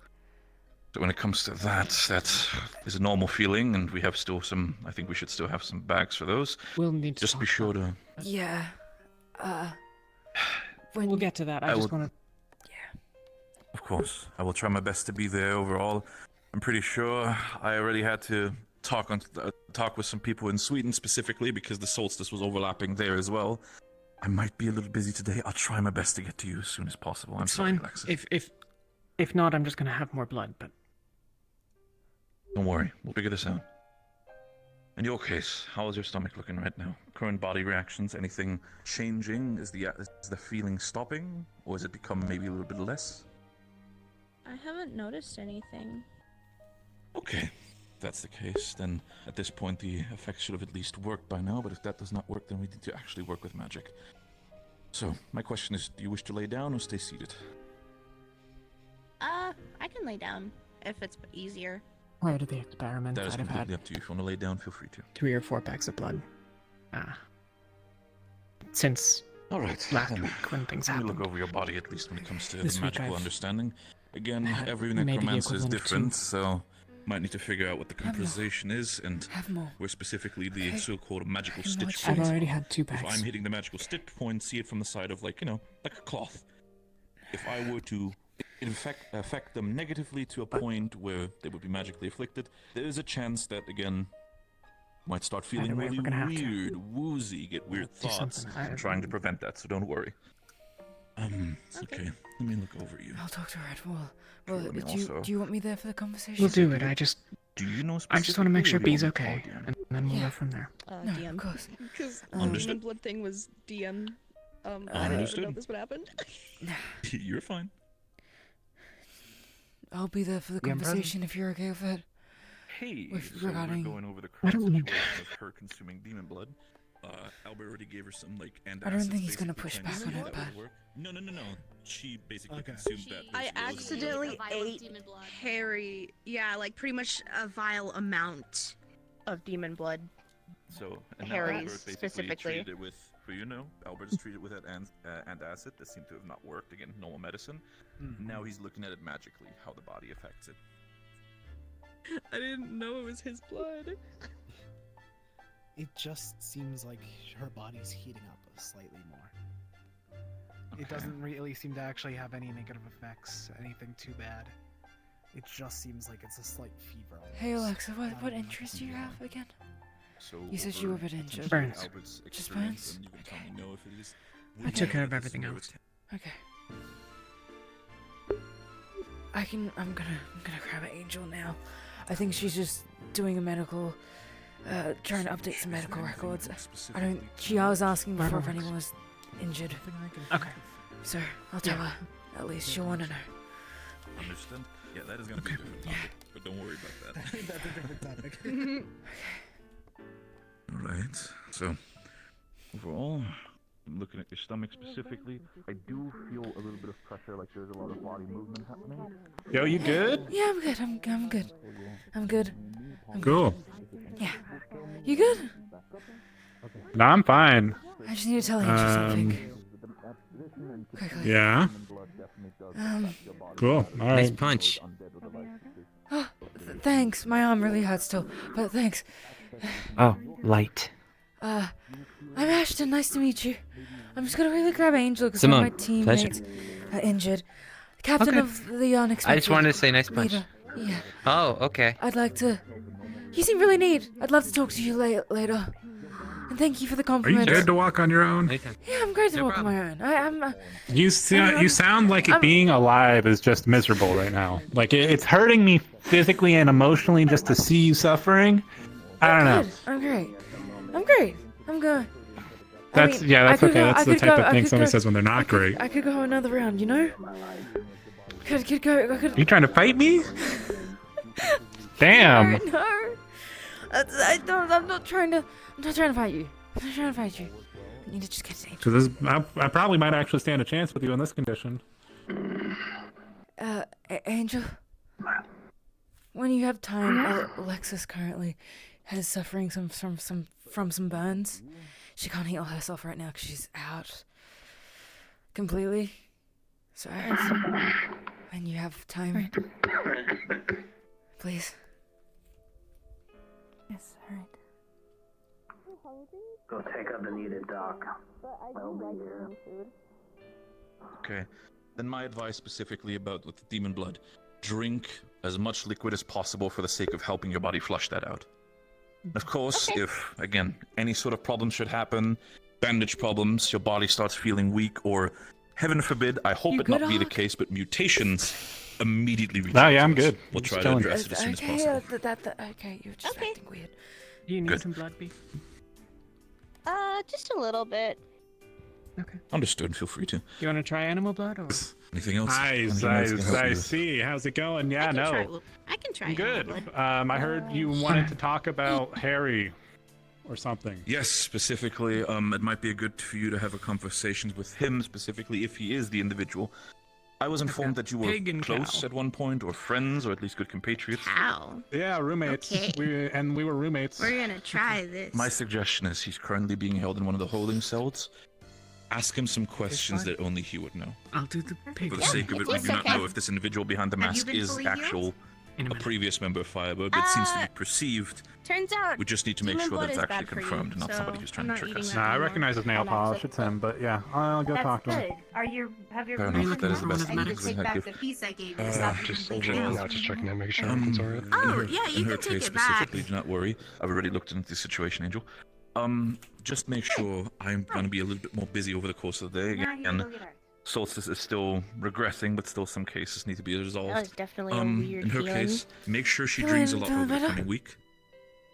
So when it comes to that, that is a normal feeling, and we have still some. I think we should still have some bags for those. We'll need to just be sure to. Yeah. We'll get to that. I just want to. Of course, I will try my best to be there overall. I'm pretty sure I already had to talk with some people in Sweden specifically because the solstice was overlapping there as well. I might be a little busy today. I'll try my best to get to you as soon as possible. I'm It's sorry, fine. Alexis. If not, I'm just gonna have more blood. But Don't worry, we'll figure this out. In your case, how is your stomach looking right now? Current body reactions, anything changing? Is the feeling stopping, or has it become maybe a little bit less? I haven't noticed anything. Okay, if that's the case, then at this point the effects should have at least worked by now, but if that does not work, then we need to actually work with magic. So, my question is, do you wish to lay down or stay seated? I can lay down if it's easier. prior to the experiment, That is I'd have completely had up to you. If you want to lay down, feel free to. 3 or 4 packs of blood. Since Alright, last then week when things let me happened. look over your body at least when it comes to This the week magical I've understanding. Again, every maybe the necromancer is equivalent of different, 2. so might need to figure out what the Have more. composition is, and Have more. where specifically the Okay. so-called magical I have more stitch I've point. already had 2 If packs. I'm hitting the magical stitch point, see it from the side of, like, like a cloth. If I were to affect them negatively to a point where they would be magically afflicted, there is a chance that, again, might start feeling Either way, really we're gonna have to weird, woozy, get weird do thoughts. something. I'm trying to prevent that, so don't worry. Okay. Let me look over you. I'll talk to her. Well, Let me do you want me there for the conversation? We'll do it. I just want to make sure B's specifically okay, and then we'll go from there. No, DM. of course. Because Understood. demon blood thing was DM. I didn't even Understood. know this would happen. You're fine. I'll be there for the Yeah, I'm present. conversation if you're okay with it. Hey, With so regarding- we're going over the I current don't know. situation of her consuming demon blood. Albert already gave her some, and I don't acids think he's gonna basically push trying to back see on if it, that but- would work. No. She basically consumed that. I with Rosewood. accidentally ate Harry. Yeah, like pretty much a vile amount of demon blood. So, and now Harry's Albert basically specifically. treated it with, for Albert is treated with that antacid that seemed to have not worked. Again, normal medicine. Now he's looking at it magically, how the body affects it. I didn't know it was his blood. It just seems like her body's heating up slightly more. It Okay. doesn't really seem to actually have any negative effects, anything too bad. It just seems like it's a slight fever. Hey Alexa, what interest do you have again? So You said you were a bit injured. Burns. Albert's Just experience, burns? and you can tell me no if it is. I took care of everything else. Okay. I'm gonna grab an Angel now. I think she's just doing a medical, trying to update some medical records. She was asking before if anyone was injured. Okay. So, I'll tell her. At least she'll want to know. Understood? Yeah, that is going to be a different topic, but don't worry about that. That's a different topic. Alright, so overall, I'm looking at your stomach specifically. I do feel a little bit of pressure, like there's a lot of body movement happening. Yo, you good? Yeah, I'm good. I'm good. I'm good. Cool. Yeah. You good? No, I'm fine. I just need to tell Angel something. Quickly. Yeah. Cool. All right. Nice punch. Oh, thanks. My arm really hurts still, but thanks. Oh, light. I'm Ashton. Nice to meet you. I'm just gonna really grab Angel because one of my Simone, pleasure. teammates are injured. Captain Okay. of the unexpected. I just wanted to say nice punch. leader. Yeah. Oh, okay. I'd like to. You seem really neat. I'd love to talk to you later. And thank you for the Are you compliment. good to walk on your own? Yeah, I'm great to walk on my own. I'm. You sound like being alive is just miserable right now. Like it's hurting me physically and emotionally just to see you suffering. I don't know. I'm great. I'm great. I'm good. That's okay. That's the type of thing somebody says when they're not great. I could go another round, you know? Could go. I could. You trying to fight me? Damn. No. I'm not trying to fight you. I'm not trying to fight you. I need to just get to Angel. So this, I probably might actually stand a chance with you in this condition. Angel. When you have time, Alexis currently is suffering from some burns. She can't heal herself right now because she's out completely. So, when you have time, please. Yes, alright. Go take up the needed doc. I'll be here. Okay. Then my advice specifically about with the demon blood, drink as much liquid as possible for the sake of helping your body flush that out. Of course, if, again, any sort of problem should happen, bandage problems, your body starts feeling weak, or, heaven forbid, I hope it not be the case, but mutations, immediately reach out yeah, to I'm us. good. We'll I'm try just to chilling. address it as soon as possible. Okay, you're just acting weird. Do you need Good. some blood, B? Just a little bit. Understood, feel free to. You want to try animal blood or? Anything else? I see. How's it going? Yeah, no. I can try. I'm good. animal blood. I heard you wanted to talk about Harry or something. Yes, specifically, it might be good for you to have a conversation with him, specifically if he is the individual. I was informed that you were Pagan close cow. at one point, or friends, or at least good compatriots. Cow. Yeah, roommates. Okay. We were roommates. We're gonna try this. My suggestion is he's currently being held in one of the holding cells. Ask him some questions that only he would know. I'll do the pig. For the sake of it, we do not know if this individual behind the Have you mask been is fully actual, a previous member of Firebird, but it seems to be perceived. Turns out. We just need to make demon sure blood that it's is actually bad for you, confirmed, not so somebody who's trying I'm to not trick us. eating Nah, that I anymore. recognize his nail polish. It's him, but yeah, I'll go talk to him. Good. Have your Fair enough, that is the best I need thing to we take can back give. the piece I gave you. Stop Just eating just checking in, making sure everything's alright. Oh, yeah, you in her can take case it back. specifically, do not worry. I've already looked into the situation, Angel. Just make sure I'm going to be a little bit more busy over the course of the day. Now you Again, go get her. Solstice is still regressing, but still some cases need to be resolved. That was definitely a weird in her feeling. case, make sure she Feeling- drinks a lot feeling over the better? coming week.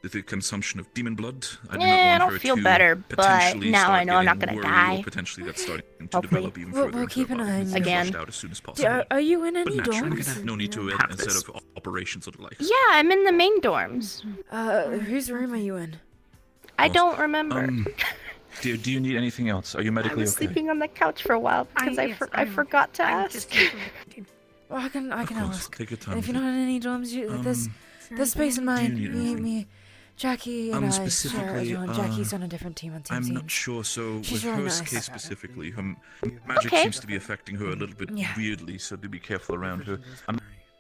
With the consumption of demon blood, I do Yeah, not I want don't her feel to better, but potentially now start I know I'm not getting gonna worried, die. Or potentially that's starting to Hopefully. develop even We'll further. into keep her an body. eye on Needs you. to be Again. flushed out as soon as Do- possible. Are you in But any naturally, dorms? no need to have instead this. of operations or the like. Yeah, I'm in the main dorms. Whose room are you in? I don't remember. Do you need anything else? Are you I medically was okay? sleeping on the couch for a while because I forgot to ask. Well, I can Of course, ask. take your time And if with you're it. not in any dorms, there's space in mine. need anything? Me, Jackie, and I share a Specifically, dorm. Jackie's on a different team on Team I'm C. not sure. So She's with really her nice. case specifically, her magic Okay. seems to be affecting her a little bit Yeah. weirdly. So do be careful around her. I'm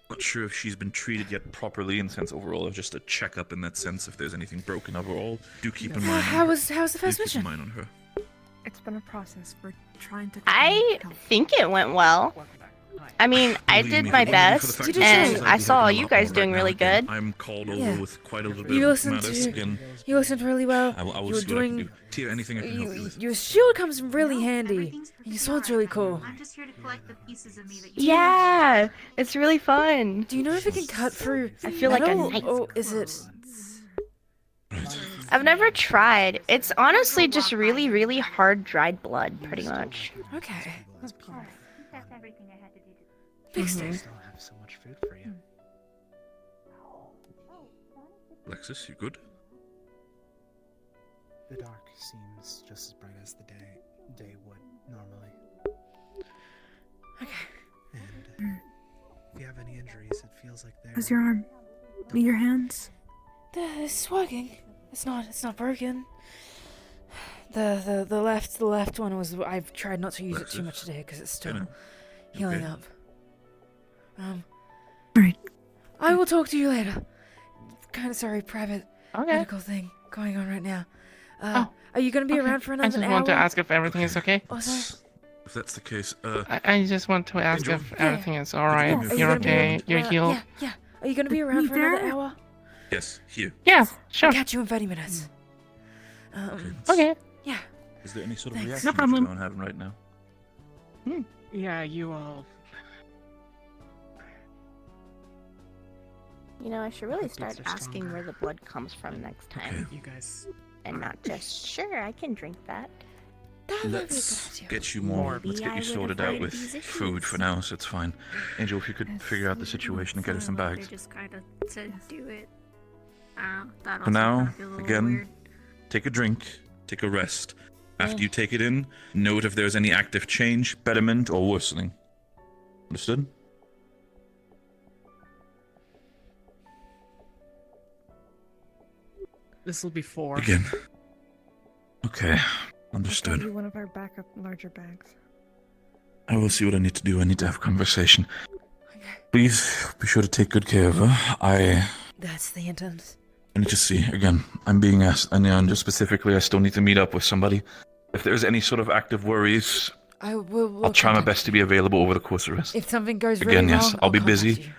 not sure if she's been treated yet properly in sense overall, or just a checkup in that sense. If there's anything broken overall, do keep in mind. How's the first Keep in mission? mind on her. It's been a process. We're trying to. I think it went well. I mean, I Believe did me, my only for the best, fact that and it's I saw a you lot guys more doing right really now. Again, good. I'm called over Yeah. with quite a little bit You of listened malice. to. Again, You listened really well. I will You were see what I can doing. do. Tia, anything I can help you with? Your shield comes in really handy. And your sword's really cool. I'm just here to collect the pieces of me that you Yeah, it's really fun. Do you know if it can cut through? I feel like a metal, knight. or is it? I've never tried. It's honestly just really, really hard dried blood, pretty much. Okay. That's everything I had to do. Big Mm-hmm. stick. still have so much food for you. Alexis, you good? The dark seems just as bright as the day would normally. Okay. And if you have any injuries, it feels like they're... How's your arm? Your hands? It's working. It's not broken. The left one was. I've tried not to use it too much today because it's still healing up. Right. I will talk to you later. Kind of sorry, private medical thing going on right now. Are you gonna be around for I another just hour? want to ask if everything is okay. Oh, sorry. If that's the case, I just want to ask if everything is alright. Are you You're gonna be okay. around- You're healed. Yeah. Are you gonna be around for another hour? yes, here. Yeah, sure. I'll catch you in 30 minutes. Okay. Yeah. Is there any sort of Thanks. reaction No that problem. you don't have right now? Yeah, you all. You know, I should really Heartbeats start are asking stronger. where the blood comes from next time. You guys. And not just, sure, I can drink that. Let's get you more. Let's get you sorted out with food for now, so it's fine. Angel, if you could figure out the situation and get us some bags. They just kind of said do it. That For now, again, take a drink, take a rest. After you take it in, note if there's any active change, betterment, or worsening. Understood? This will be 4. Again. Okay, understood. Maybe one of our backup larger bags. I will see what I need to do. I need to have a conversation. Please be sure to take good care of her. That's the intent. I need to see. Again, I'm being asked, and just specifically, I still need to meet up with somebody. If there's any sort of active worries, I'll try my best to be available over the course of the rest. If something goes Again, really yes, wrong, I'll be contact busy. you.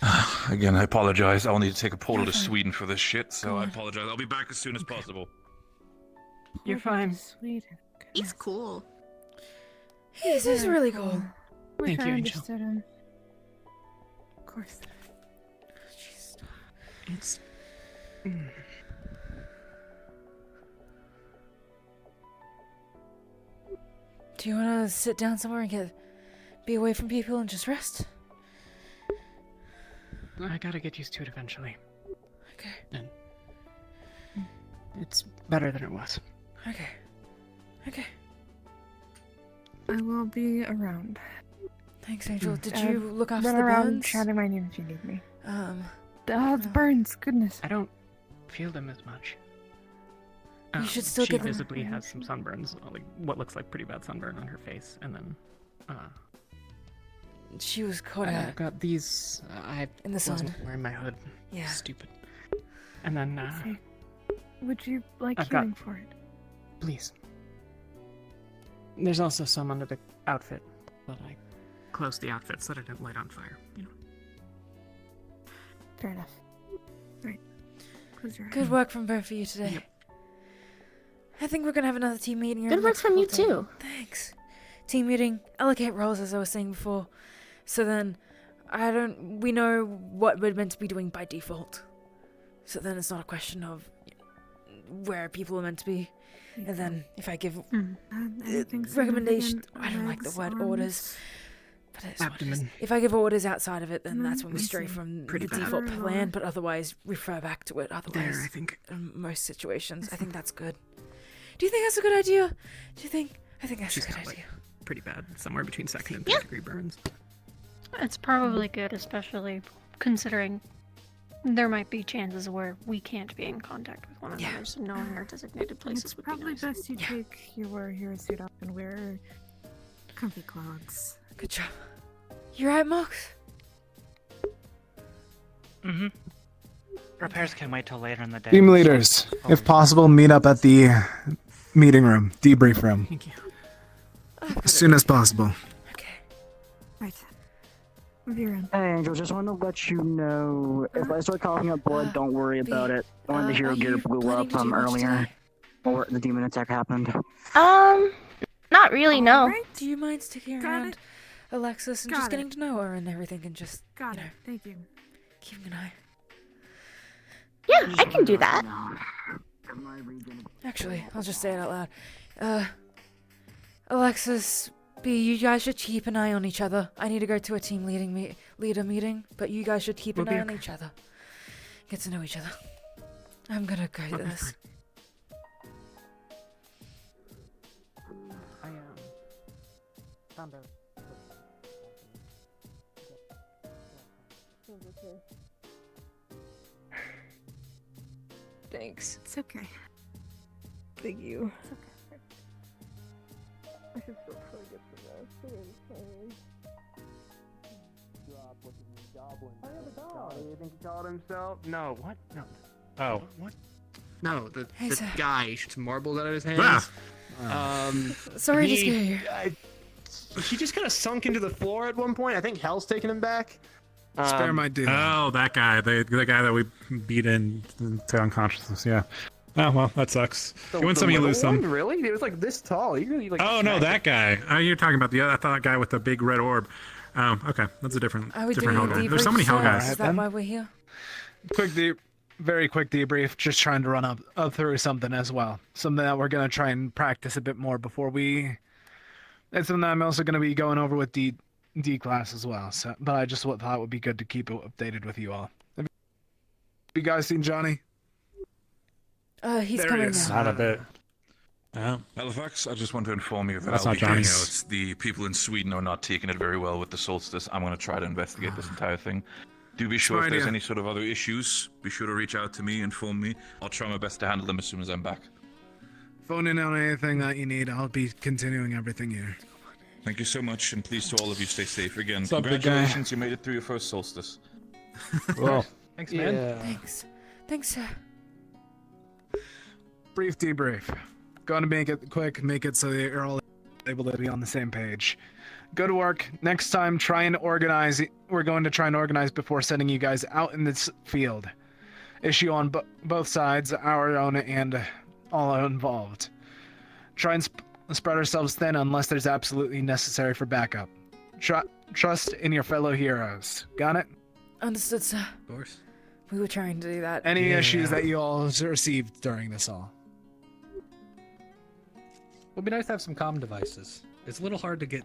Yeah. Again, I apologize. I'll need to take a portal to Sweden for this shit, so I apologize. I'll be back as soon as possible. You're fine. Sweet. He's cool. This is really cool. Wish Thank I you, Angel. understood him. Of course. It's. Do you want to sit down somewhere and be away from people and just rest? I gotta get used to it eventually. Okay. And it's better than it was. Okay. Okay. I will be around. Thanks, Angel. Did you look after run the around, burns? shout my name if you need me. The burns, goodness. I don't feel them as much. You should still she get them. visibly has some sunburns, like what looks like pretty bad sunburn on her face, and then She was caught I out. got these. I In the wasn't sun. wearing my hood. Yeah. Stupid. And then Would you like I've got- healing for it? please. There's also some under the outfit, but I closed the outfit so that it didn't light on fire. You know. Fair enough. Right. Close your Good eyes. work from both of you today. I think we're gonna have another team meeting. in Good the work next from you couple days. too. Thanks. Team meeting, allocate roles as I was saying before. So then, we know what we're meant to be doing by default. So then it's not a question of where people are meant to be. And then if I give anything recommendation, significant? I don't like the Legs, word arms? orders. But it's what it is. Abdomen. If I give orders outside of it, then that's when we I stray see. from Pretty the bad. default Very plan, low. but otherwise refer back to it otherwise. There, I think. In most situations, I think that's good. Do you think that's a good idea? I think that's She's a good got, idea. like, pretty bad, somewhere between 2nd and 3rd degree burns. It's probably good, especially considering there might be chances where we can't be in contact with one another, so knowing our designated places It's would probably be nice. best you take your hero suit off and wear comfy clothes. Good job. You right, Mox? Mm-hmm. Repairs can wait till later in the day. Team leaders, if possible, meet up at the meeting room, debrief room. Thank you. As soon as possible. With your end. Hey, Angel, just wanted to let you know, if I start coughing up blood, don't worry about it. One of the hero gear blew up earlier, or the demon attack happened. Not really, no. Do you mind sticking around, Alexis, and just getting to know her and everything, and just Thank you. keeping an eye? Yeah, I can do that. Actually, I'll just say it out loud. Alexis, B, you guys should keep an eye on each other. I need to go to a team leader meeting, but you guys should keep an eye on each other. Get to know each other. I'm gonna go to this. Thanks. It's okay. Thank you. It's okay. I should still try to get the rest. You think he called himself? No, what? No. Oh. What? No, the sir. guy shoots marbles out of his hands. Sorry to scare you. He just kind of sunk into the floor at one point. I think Hell's taking him back. Spare my dude. Oh, that guy. The guy that we beat into unconsciousness, yeah. Oh, well, that sucks. You win some, you lose some. Really? He was like this tall. You really like. Oh, no, that guy. Oh, you're talking about the other. I thought that guy with the big red orb. Oh, okay. That's a different hell guy. There's so many hell guys. Is that why we're here? Very quick debrief. Just trying to run up through something as well. Something that we're gonna try and practice a bit more before we. It's something that I'm also gonna be going over with D class as well. So, but I just thought it would be good to keep it updated with you all. Have you guys seen Johnny? He's There coming he is. now. Not a bit. Halifax, I just want to inform you that That's I'll not be hanging Johnny's. out. The people in Sweden are not taking it very well with the solstice. I'm going to try to investigate this entire thing. Do be sure Smart if there's idea. any sort of other issues, be sure to reach out to me, inform me. I'll try my best to handle them as soon as I'm back. Phone in on anything that you need. I'll be continuing everything here. Thank you so much, and please to all of you, stay safe. Again, What's up, big guy? congratulations, you made it through your first solstice. Well, Thanks, man. Yeah. Thanks, sir. Brief debrief. Going to make it quick, make it so that you're all able to be on the same page. Go to work. Next time, try and organize. We're going to try and organize before sending you guys out in this field. Issue on both sides, our own and all involved. Try and spread ourselves thin unless there's absolutely necessary for backup. Trust in your fellow heroes. Got it? Understood, sir. Of course. We were trying to do that. Any issues that you all received during this all? It would be nice to have some comm devices. It's a little hard to get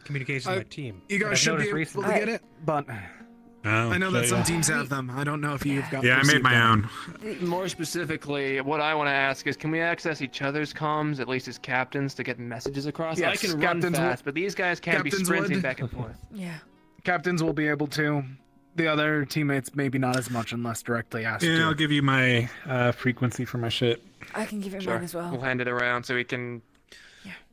communication with my team. You guys should be able to get it, but I know that some teams have them. I don't know if you've got. Yeah, I made my own. More specifically, what I want to ask is, can we access each other's comms, at least as captains, to get messages across? Yes, I can run captains fast, but these guys can't be captains sprinting would. back and forth. Yeah. Captains will be able to. The other teammates maybe not as much unless directly asked. Yeah, to. I'll give you my frequency for my shit. I can give it Sure. mine as well. We'll hand it around so we can.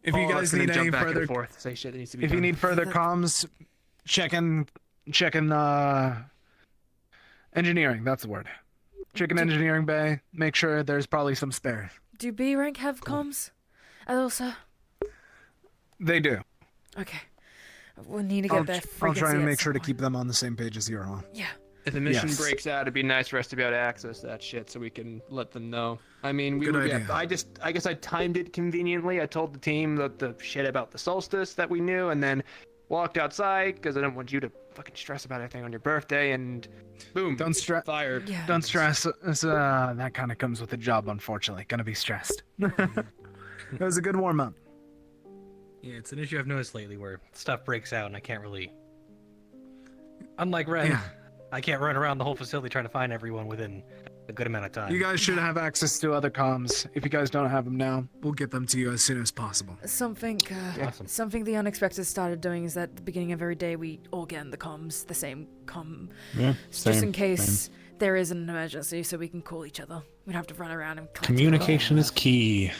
If you guys need any back further, and forth, say shit that needs to be if you done. need further comms, checking engineering. That's the word. Checking engineering bay. Make sure there's probably some spare. Do B rank have comms? Also. They do. Okay. We'll need to get that. I'll try and make sure to keep them on the same page as you're on. Yeah. If the mission Yes. breaks out, it'd be nice for us to be able to access that shit so we can let them know. I mean, Good idea. I guess I timed it conveniently. I told the team the shit about the solstice that we knew, and then walked outside because I didn't want you to fucking stress about anything on your birthday. And boom, Don't stress. Fire. Yeah. Don't stress. That kind of comes with the job, unfortunately. Gonna be stressed. It was a good warm up. Yeah, it's an issue I've noticed lately where stuff breaks out and I can't really. Unlike Ren, Yeah. I can't run around the whole facility trying to find everyone within a good amount of time. You guys should have access to other comms. If you guys don't have them now, we'll get them to you as soon as possible. Something the unexpected started doing is that at the beginning of every day we all get in the comms, the same comm. Yeah, Just in same, case there is an emergency so we can call each other. We don't have to run around and collect Communication is key.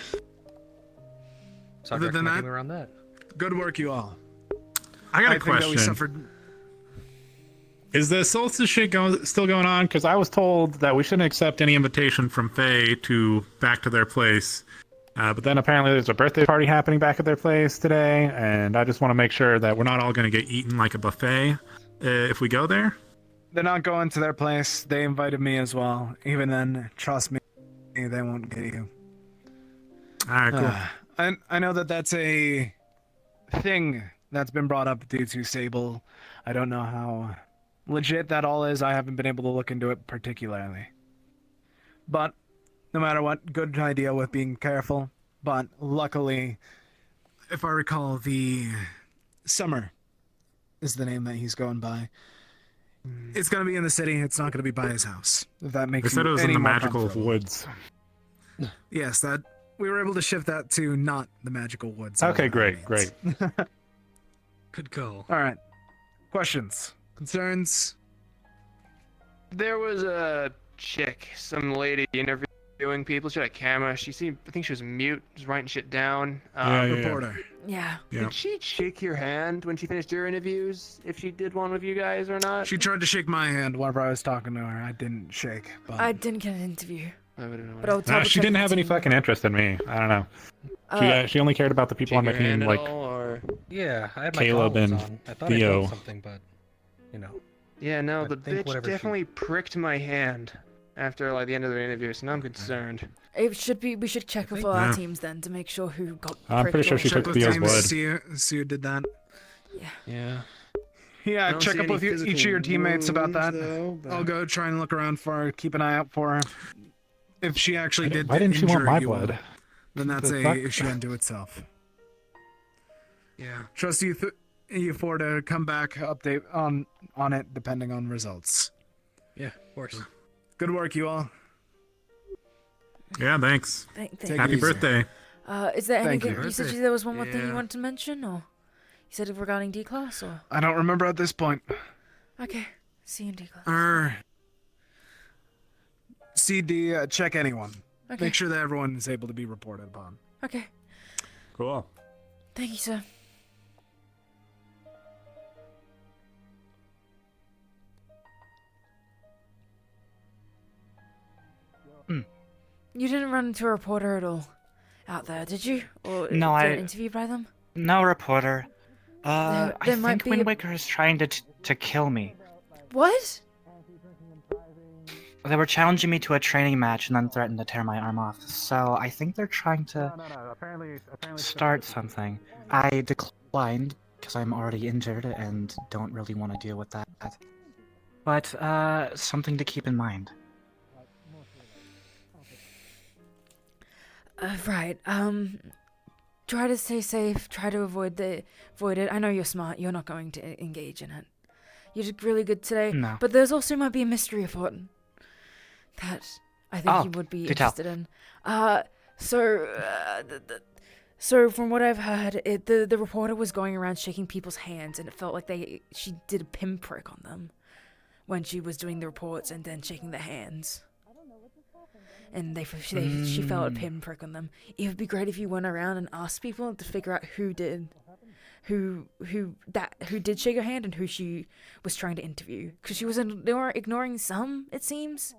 So Other than that, around that. good work, you all. I got a think that we question. suffered. Is the solstice shit still going on? Because I was told that we shouldn't accept any invitation from Faye to back to their place. But then apparently there's a birthday party happening back at their place today, and I just want to make sure that we're not all going to get eaten like a buffet. if we go there? They're not going to their place. They invited me as well. Even then, trust me, they won't get you. All right, cool. I know that that's a thing that's been brought up due to Sable. I don't know how legit that all is. I haven't been able to look into it particularly. But no matter what, good idea with being careful. But luckily, if I recall, the Summer is the name that he's going by. It's going to be in the city. It's not going to be by his house. If that makes They said it was in any the more magical comfortable. woods. Yes, that we were able to shift that to not the magical woods. Okay, great. Good call. All right. Questions? Concerns? There was a chick, some lady interviewing people. She had a camera. I think she was mute, just writing shit down. Reporter. Yeah. Did she shake your hand when she finished her interviews? If she did one with you guys or not? She tried to shake my hand whenever I was talking to her. I didn't shake. But I didn't get an interview. But I'll Nah, she didn't have any fucking interest in me. I don't know. She only cared about the people on my Shake your team, hand at like all, or... Yeah, I had my Caleb goggles and on. I thought Theo. I felt something, but you know. Yeah, no, I the think bitch whatever she- definitely pricked my hand after like the end of the interview, so now I'm concerned. It should be. We should check with all our teams then to make sure who got. I'm pretty sure she pricked took or- Theo's blood. See who did that. Yeah. Yeah, I don't check see up any with each of physical your teammates about that. wounds, though, but- I'll go try and look around for her, keep an eye out for her. If she actually did Why didn't she want injure my you, blood? then that's The a fuck? issue unto itself. Yeah. Trust you four to come back, update on it depending on results. Yeah, of course. Good work, you all. Yeah, thanks. Thank Happy you. birthday. Is there Thank anything? you. You said there was one more thing Yeah. you wanted to mention, or you said it regarding D class, or I don't remember at this point. okay, C and D class. CD, check anyone. Okay. Make sure that everyone is able to be reported upon. Okay, Cool. thank you, sir. You didn't run into a reporter at all out there, did you? Or No, get I- interviewed by them? No reporter. There I might think be Wind a- Waker is trying to kill me. What? They were challenging me to a training match and then threatened to tear my arm off. So I think they're trying to start something. I declined because I'm already injured and don't really want to deal with that. But something to keep in mind. Right. Try to stay safe. Try to avoid it. I know you're smart. You're not going to engage in it. You did really good today. No. But there's also might be a mystery afoot that I think you would be do tell. interested in. So from what I've heard, the reporter was going around shaking people's hands, and it felt like she did a pinprick on them when she was doing the reports, and then shaking their hands. And she felt a pinprick on them. It would be great if you went around and asked people to figure out who did shake her hand and who she was trying to interview. Because she was ignoring some, it seems,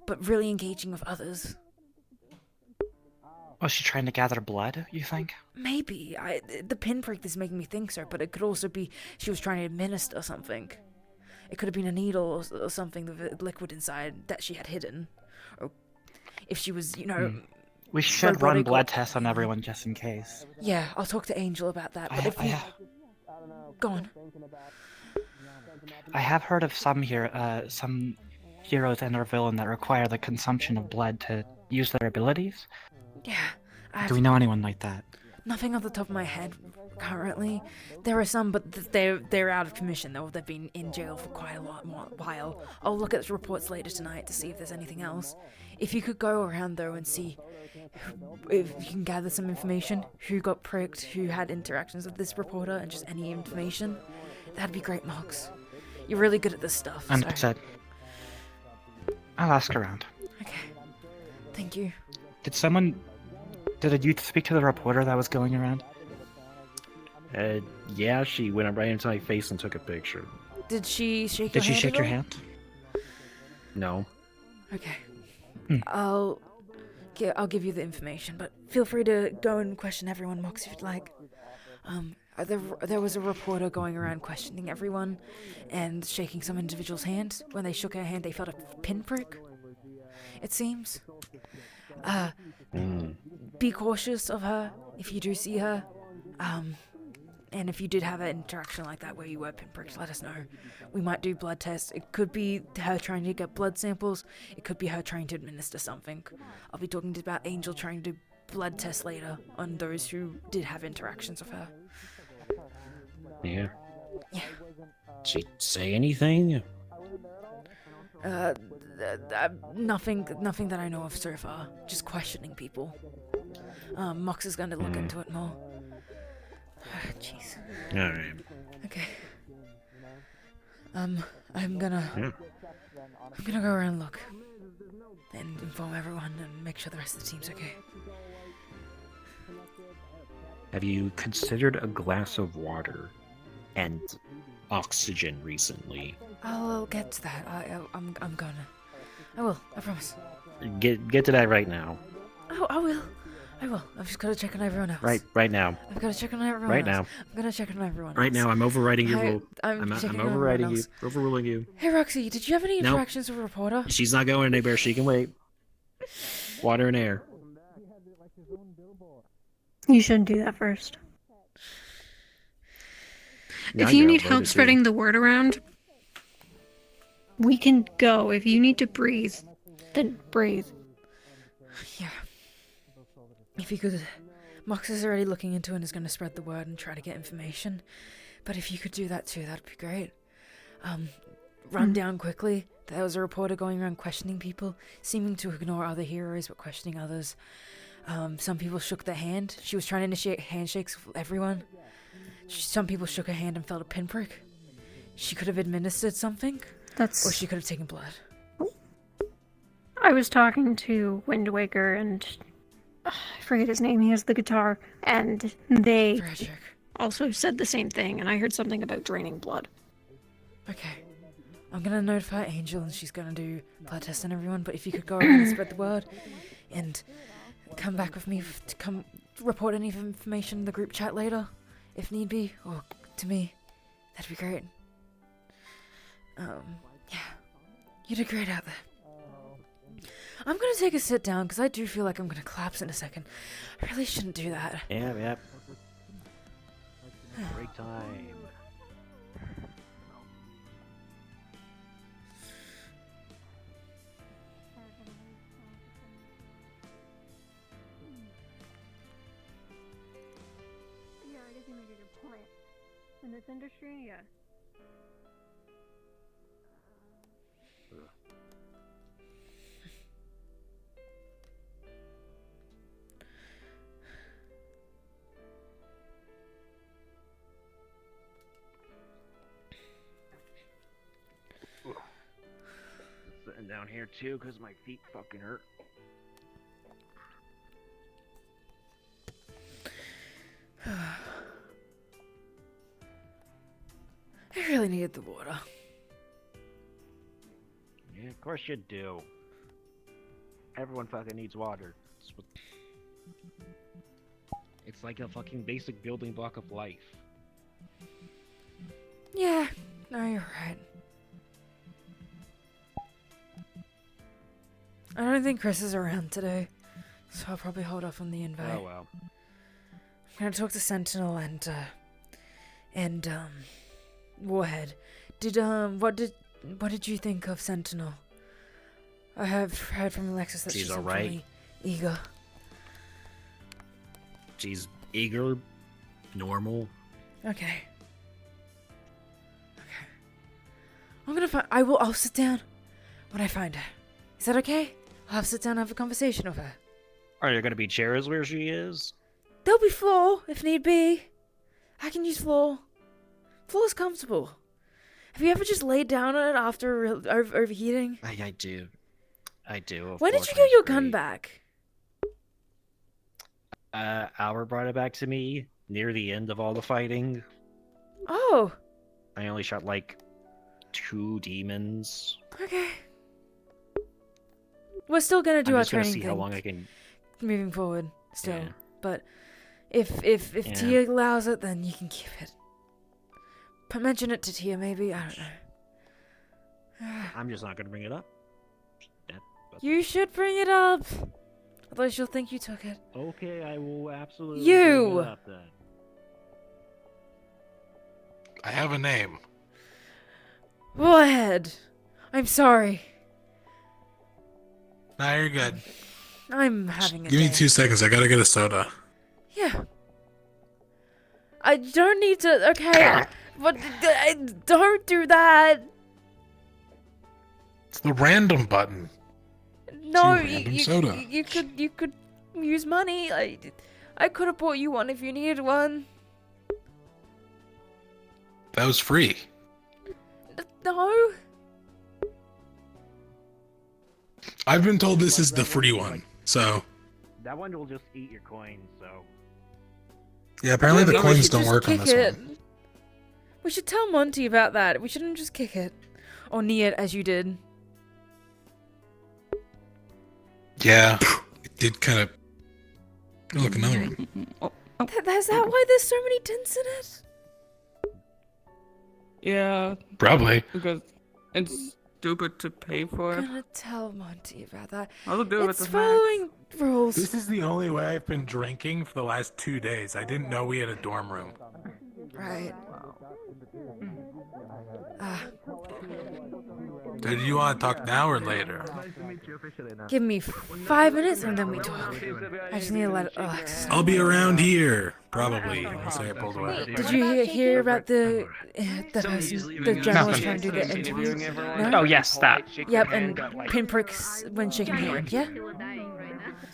but really engaging with others. Was she trying to gather blood, you think? Maybe. The pinprick is making me think so, but it could also be she was trying to administer something. It could have been a needle or something with a liquid inside that she had hidden. Or if she was, We should run robotic or- blood tests on everyone just in case. Yeah, I'll talk to Angel about that. But if you... Go on. I have heard of some heroes and or villain that require the consumption of blood to use their abilities. Yeah. Do we know anyone like that? Nothing off the top of my head currently. There are some, but they're out of commission though. They've been in jail for quite a while. I'll look at the reports later tonight to see if there's anything else. If you could go around though and see if you can gather some information, who got pricked, who had interactions with this reporter, and just any information, that'd be great, Mox. You're really good at this stuff. So. Understood. I'll ask around. Okay. Thank you. Did you speak to the reporter that was going around? Yeah, she went right into my face and took a picture. Did she shake Did your she hand? shake at your all? hand? No. Okay. I'll give you the information, but feel free to go and question everyone, Mox, if you'd like. There was a reporter going around questioning everyone and shaking some individual's hand. When they shook her hand, they felt a pinprick, it seems. Be cautious of her if you do see her. And if you did have an interaction like that where you were pinpricked, let us know. We might do blood tests. It could be her trying to get blood samples. It could be her trying to administer something. I'll be talking about Angel trying to do blood tests later on those who did have interactions with her. Yeah. Yeah. Did she say anything? Nothing that I know of so far. Just questioning people. Mox is going to look into it more. Jeez. Alright. Okay. I'm gonna go around and look. And inform everyone and make sure the rest of the team's okay. Have you considered a glass of water and oxygen recently? I'll get to that. I'm gonna. I will. I promise. Get to that right now. Oh, I will. I've just got to check on everyone else. Right now. I've got to check on everyone Right else. now. I'm gonna check on everyone else. Right now, I'm overriding your rule. I'm checking on overriding everyone you. else. Overruling you. Hey, Roxy, did you have any Nope. interactions with a reporter? She's not going anywhere. She can wait. Water and air. You shouldn't do that first. Now If you you're need outvoted, help too. spreading the word around, we can go. If you need to breathe, then breathe. Yeah. If you could... Mox is already looking into it and is going to spread the word and try to get information. But if you could do that too, that'd be great. Run down quickly. There was a reporter going around questioning people, seeming to ignore other heroes but questioning others. Some people shook their hand. She was trying to initiate handshakes with everyone. Some people shook her hand and felt a pinprick. She could have administered something. Or she could have taken blood. I was talking to Wind Waker and I forget his name. He has the guitar, and they also said the same thing. And I heard something about draining blood. Okay. I'm gonna notify Angel and she's gonna do blood tests on everyone, but if you could go around and spread the word and come back with me to come report any information in the group chat later, if need be, or to me, that'd be great. Yeah. You did great out there. I'm gonna take a sit down because I do feel like I'm gonna collapse in a second. I really shouldn't do that. Yeah. Break time. Yeah, I guess you made it a point. In this industry, yeah. Sitting down here too because my feet fucking hurt. I really needed the water. Yeah, of course you do. Everyone fucking needs water. It's like a fucking basic building block of life. Yeah, no, you're right. I don't think Chris is around today, so I'll probably hold off on the invite. Oh well. I'm gonna talk to Sentinel and Warhead. What did you think of Sentinel? I have heard from Alexis that she's alright. really eager. She's eager, normal. Okay. I'm gonna find. I'll sit down when I find her. Is that okay? I'll sit down and have a conversation with her. Are there gonna be chairs where she is? There'll be floor if need be. I can use floor. Floor's comfortable. Have you ever just laid down on it after overheating? I do. When did you get your gun back? Albert brought it back to me near the end of all the fighting. Oh. I only shot like 2 demons. Okay. We're still gonna do I'm our just gonna training see thing. how long I can. Moving forward, still, Yeah. but If Yeah. Tia allows it, then you can keep it. But mention it to Tia, maybe. I don't know. I'm just not gonna bring it up. You should bring it up. Otherwise, she'll think you took it. Okay, I will absolutely You! bring it up then. I have a name. Warhead. I'm sorry. Nah, you're good. I'm having a Give me day. 2 seconds. I gotta get a soda. Yeah. I don't need to. Okay. But don't do that. It's the random button. No, random soda. you could use money. I could have bought you one if you needed one. That was free. No. I've been told this is the free one, so That one will just eat your coins, so. yeah. Apparently the Maybe we coins should don't just work on kick this it. one. We should tell Monty about that. We shouldn't just kick it. Or knee it as you did. Yeah, it did kind of. Oh, look, another one. Is that why there's so many dents in it? Yeah. Probably. Because it's stupid to pay for it. I'm gonna tell Monty about that. I'll do it It's with the following rules. This is the only way I've been drinking for the last 2 days. I didn't know we had a dorm room. Right. So do you want to talk now or later? Give me 5 minutes and then we talk. I just need to let it relax. I'll be around here, probably, unless I get pulled away. Did you hear about the person, the journalist trying to do the interview? No? Oh, yes, that. Yep, and pinpricks when shaking hand, yeah?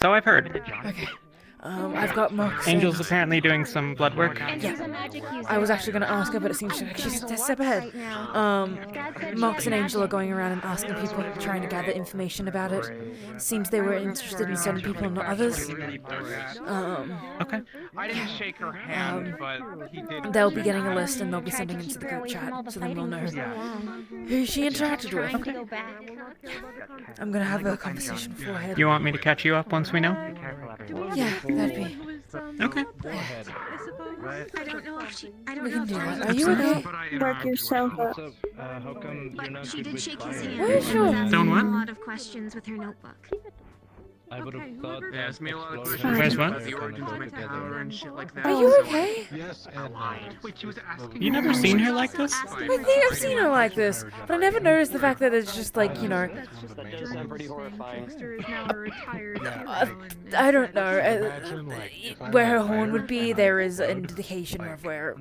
So I've heard. Okay. I've got Mox. Angel's apparently doing some blood work. Yeah. I was actually going to ask her, but it seems like she's a step ahead. Mox and Angel are going around and asking people, trying to gather information about it. Seems they were interested in certain people and not others. Okay. I didn't shake her hand, but he did. They'll be getting a list and they'll be sending it to the group chat, so then we'll know who she interacted with. I'm going to have a conversation beforehand. You want me to catch you up once we know? Yeah, that'd be. Okay. I don't know if she. I don't We know can if do that. Are you okay? Work yourself up. How come you're not She did shake his hand. Where's She was your- asking Don't what? a lot of questions with her notebook. I would have thought. They asked me a lot of Fine. questions Where's about what? the origins of my power and shit like that. Are you so okay? Yes, I lied. Wait, she was asking. You never seen her like this? I think I've seen her like this, but I never noticed the fact that it's just like, you know, That does sound pretty horrifying. I don't know, where her horn would be, there is an indication of where it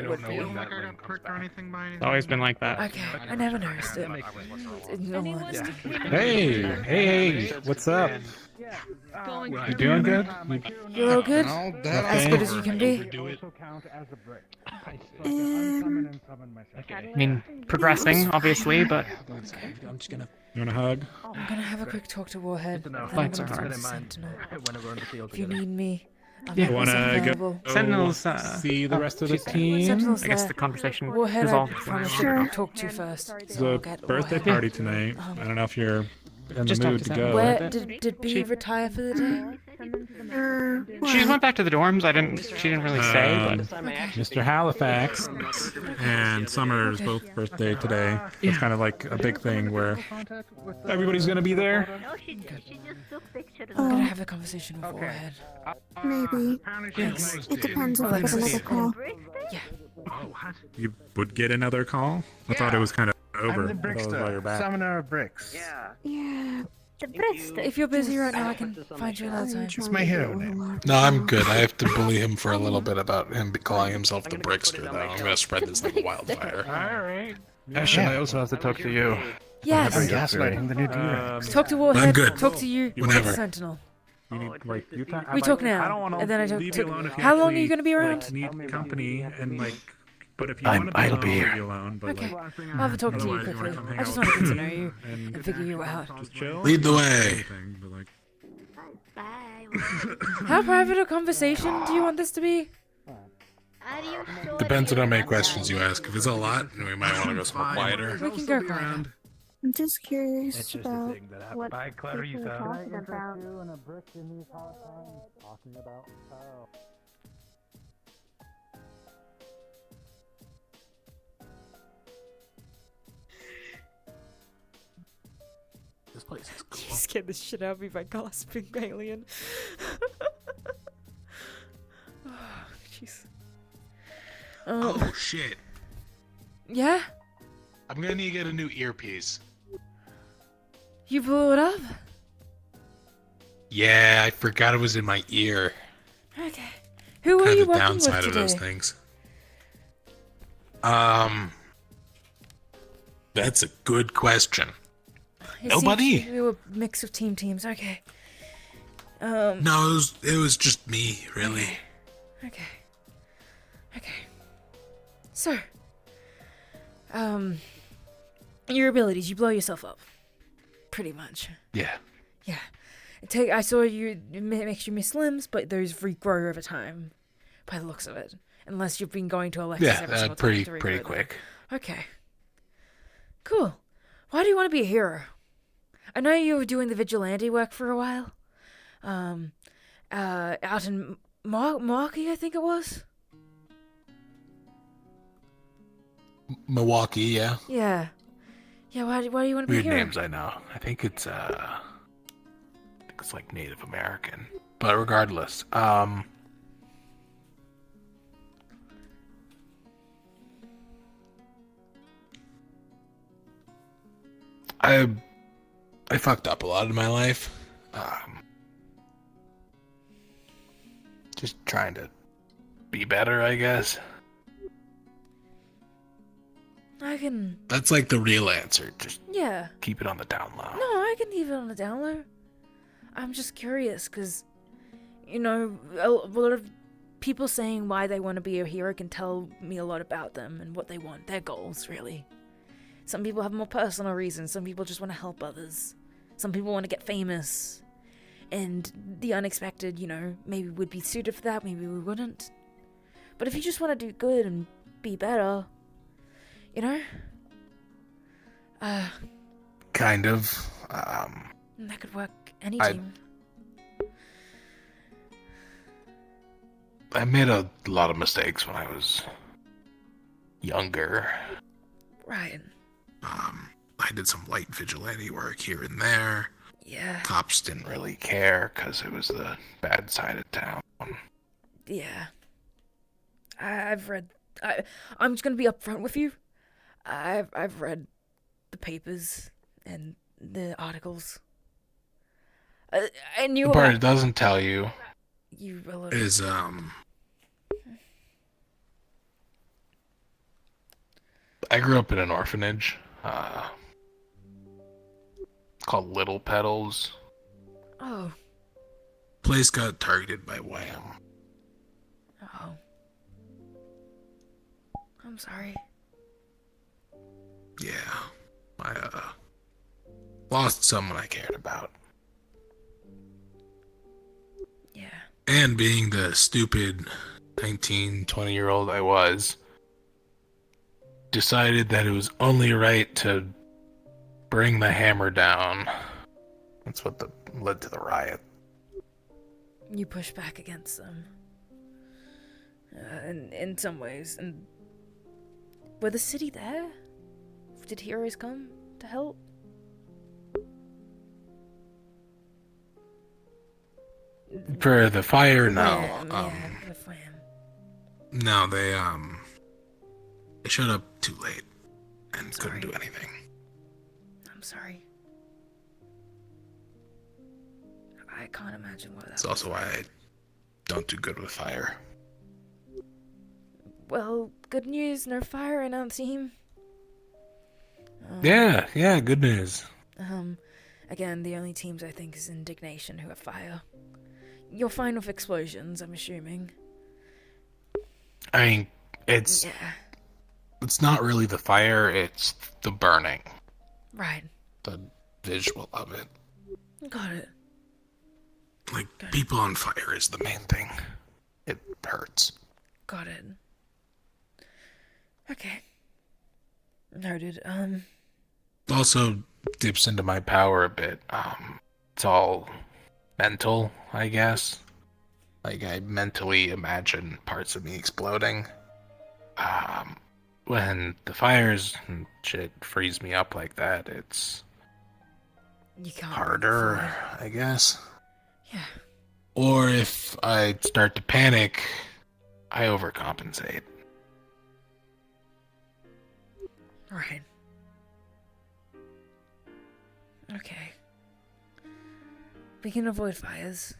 would be. Like I got pricked or anything by anything. It's always been like that. Okay, I never noticed it. In all honesty. Hey, what's up? You doing good? You're all good? As good as you can be? I mean, progressing, obviously, but. I'm just gonna. You want a hug? I'm gonna have a quick talk to Warhead, and then I'm Thanks, gonna talk alright. to Sentinel. If you need me, I'm Yeah. always Wanna available. go Sentinel's, see the rest of the she's- team? Sentinel's I guess there. the conversation Warhead, is I all. promise Sure. I'll talk to first. It's So I'll a get birthday Warhead. party tonight. I don't know if you're in the Just talk mood to to Sam. go. Where did B retire for the day? She just went back to the dorms. She didn't really say, but. Mr. Halifax and Summer's both birthday today. It's kind of like a big thing where everybody's gonna be there. I'm gonna have a conversation with Warhead. Maybe. It depends on Alexis. another call. Yeah. You would get another call? I thought it was kind of over. I'm the I thought it was while you're Brickster, back. summoner of bricks. Yeah. If you're busy right now, I can find you another time. It's my hero name. No, I'm good. I have to bully him for a little bit about him calling himself the Brickster, though. I'm gonna spread this like wildfire. Alright. Ashton, I also have to talk to you. Yes. I'm gaslighting the new D-Rex. Talk to Warhead. I'm good. Talk to you. Whenever. Sentinel. You need, like, you We talk now, I don't want to and then I talk leave to- you alone if you How long are actually, you gonna be around? Like, need company and like. But if you I'm- want to be I'll alone, be leave here. you alone. But Okay. like, I'll have a talk to you otherwise, quickly. wanna come hang I out just with want to get to me know you and and figure you out. Just chill. Lead the way. But like, How private a conversation do you want this to be? Depends on how many questions you ask. If it's a lot, we might want to go somewhere quieter. We can go quiet. I'm just curious about what Bye, Clarissa. people are talking about. This place is cool. You scared the shit out of me by gasping, alien. Oh, jeez. Oh shit. Yeah? I'm gonna need to get a new earpiece. You blew it up? Yeah, I forgot it was in my ear. Okay. Who were Kind you of the working with downside today? of those things. That's a good question. It Nobody. seems we were a mix of teams. Okay. No, it was just me, really. Okay. So, your abilities, you blow yourself up. Pretty much. Yeah. Yeah. I saw it makes you miss limbs, but those regrow over time, by the looks of it. Unless you've been going to Alexis every single time to regrow pretty them. quick. Okay. Cool. Why do you want to be a hero? I know you were doing the vigilante work for a while. Out in Milwaukee, I think it was. Milwaukee, yeah. Yeah. Yeah, why do you want to be a Weird hero? names, I know. I think it's like Native American. But regardless, I fucked up a lot in my life. Just trying to be better, I guess. That's like the real answer. Just Yeah. keep it on the down low. No, I can leave it on the down low. I'm just curious, because, a lot of people saying why they want to be a hero can tell me a lot about them and what they want, their goals, really. Some people have more personal reasons, some people just want to help others. Some people want to get famous. And the unexpected, maybe would be suited for that, maybe we wouldn't. But if you just want to do good and be better, Kind of. that could work any I- team. I made a lot of mistakes when I was younger. Right. I did some light vigilante work here and there. Yeah. Cops didn't really care because it was the bad side of town. Yeah. I've read... I'm just gonna be upfront with you. I've read the papers and the articles. And you... The part it doesn't tell you You will... is, I grew up in an orphanage, called Little Petals. Oh. Place got targeted by Wham. Oh. I'm sorry. Yeah. I, lost someone I cared about. Yeah. And being the stupid 19, 20-year-old I was, decided that it was only right to bring the hammer down. That's what led to the riot. You push back against them. In some ways. And were the city there? Did heroes come to help? For the fire, no. Yeah, the fire. No, they showed up too late and couldn't do anything. I'm sorry. I can't imagine what that That's also why I don't do good with fire. Well, good news, no fire in our team. Yeah, good news. Again, the only teams I think is Indignation who have fire. You're fine with explosions, I'm assuming. I mean, it's not really the fire, it's the burning. Right. The visual of it. Got it. Like, people on fire is the main thing. It hurts. Got it. Okay. Noted. Also dips into my power a bit. It's all mental, I guess. Like, I mentally imagine parts of me exploding. When the fires and shit freeze me up like that, You can't harder, I guess. Yeah. Or if I start to panic, I overcompensate. Right. Okay. We can avoid fires.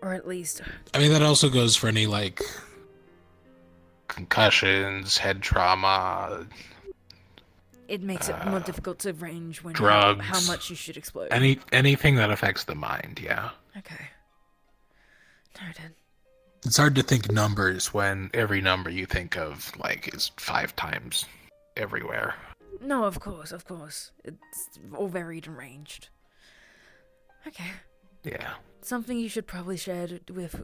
Or at least... I mean, that also goes for any, like, concussions, head trauma... It makes it more difficult to range when drugs, how much you should explode. Anything that affects the mind, yeah. Okay. Noted. It's hard to think numbers when every number you think of, like, is 5 times everywhere. No, of course. It's all varied and ranged. Okay. Yeah. Something you should probably share with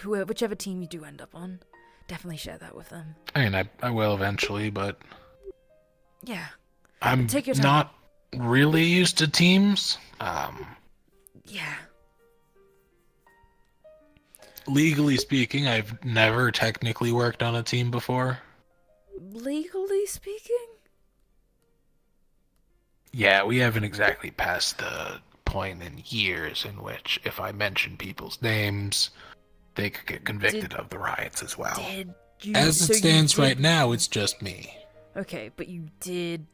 whichever team you do end up on. Definitely share that with them. I mean, I will eventually, but... Yeah. I'm Take your time. not really used to teams. Yeah. Legally speaking, I've never technically worked on a team before. Legally speaking? Yeah, we haven't exactly passed the point in years in which if I mention people's names, they could get convicted of the riots as well. As it stands right now, it's just me. Okay, but you did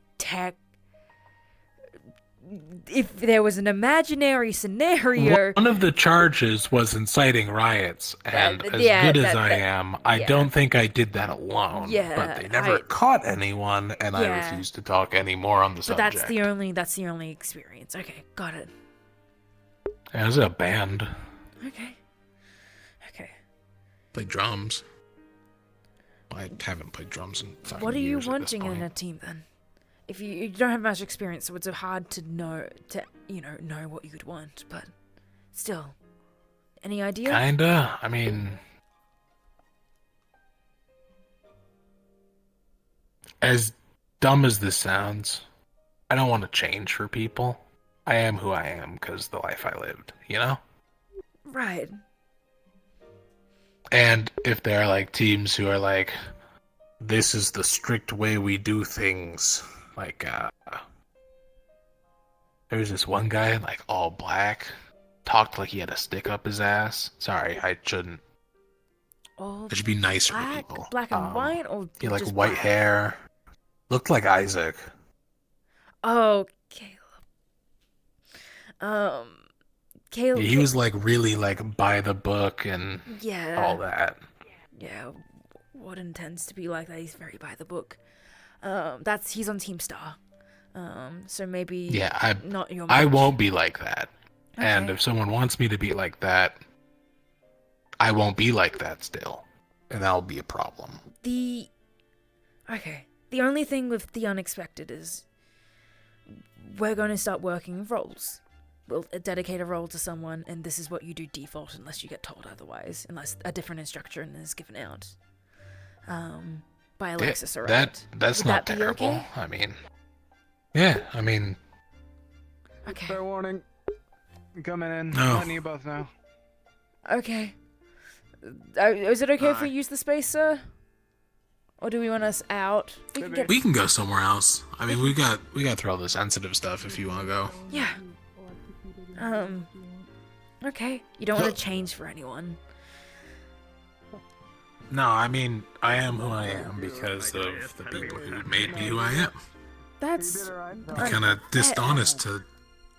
if there was an imaginary scenario... One of the charges was inciting riots, and as good as I am, I don't think I did that alone. Yeah, but they never caught anyone, and I refuse to talk anymore on the subject. That's the only experience. Okay, got it. It was a band. Okay. Play drums. I haven't played drums in 5 years. What are you wanting in a team then? If you don't have much experience, so it's hard to know what you would want, but still. Any idea? Kinda. I mean, as dumb as this sounds, I don't want to change for people. I am who I am because the life I lived, you know? Right. And if there are like teams who are like, this is the strict way we do things, like there was this one guy like all black, talked like he had a stick up his ass. Sorry, I shouldn't. I should be nicer to people. Black and white, or he had like just white black? hair, looked like Isaac. Oh, Caleb. Caleb. Yeah, he was like really like by the book and all that. Yeah, Warden tends to be like that. He's very by the book. He's on Team Star. So maybe not your match. I won't be like that. Okay. And if someone wants me to be like that, I won't be like that still. And that'll be a problem. The only thing with the unexpected is we're going to start working roles. We'll dedicate a role to someone, and this is what you do default unless you get told otherwise, unless a different instruction is given out by Alexis or That's not terrible. Okay? I mean, yeah, I mean. Okay. Fair warning. Coming in. No. Letting you both know. Okay. Is it okay if we use the space, sir? Or do we want us out? We can go somewhere else. I mean, we got through all the sensitive stuff if you want to go. Yeah. Okay. You don't want to change for anyone. No, I mean, I am who I am because of the people who made me who I am. That's You're kind of dishonest to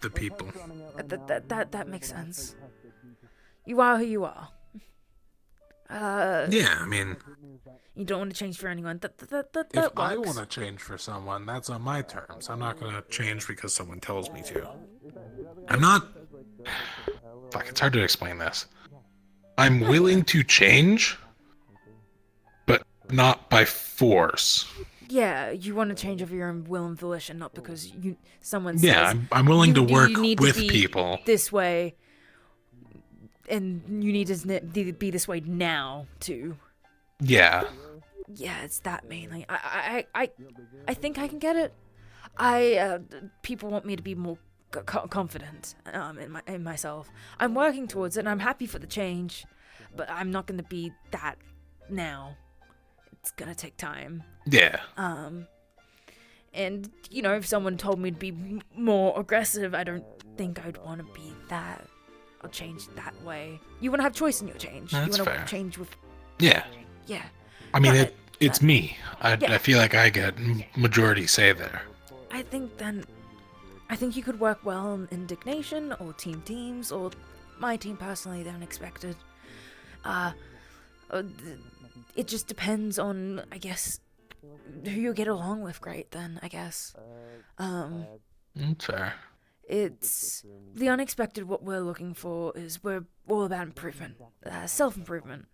the people. That makes sense. You are who you are. Yeah, I mean, you don't want to change for anyone. That if I works. want to change for someone, that's on my terms. I'm not going to change because someone tells me to. I'm not... Fuck, it's hard to explain this. I'm willing to change, but not by force. Yeah, you want to change of your own will and volition, not because someone says. Yeah, I'm willing to work you need with to be people. This way, and you need to be this way now too. Yeah. Yeah, it's that mainly. I think I can get it. People want me to be more confident in myself. I'm working towards it, and I'm happy for the change, but I'm not going to be that now. It's gonna take time. Yeah. And, you know, if someone told me to be more aggressive, I don't think I'd want to be that. Or change that way. You want to have choice in your change. That's you want fair. to change with... Yeah. Yeah. I mean, But it's me. I Yeah. feel like I get majority say there. I think you could work well in indignation or teams or my team personally, the unexpected. It just depends on, I guess, who you get along with great then, I guess. That's fair. It's the unexpected. What we're looking for is we're all about improvement, self-improvement.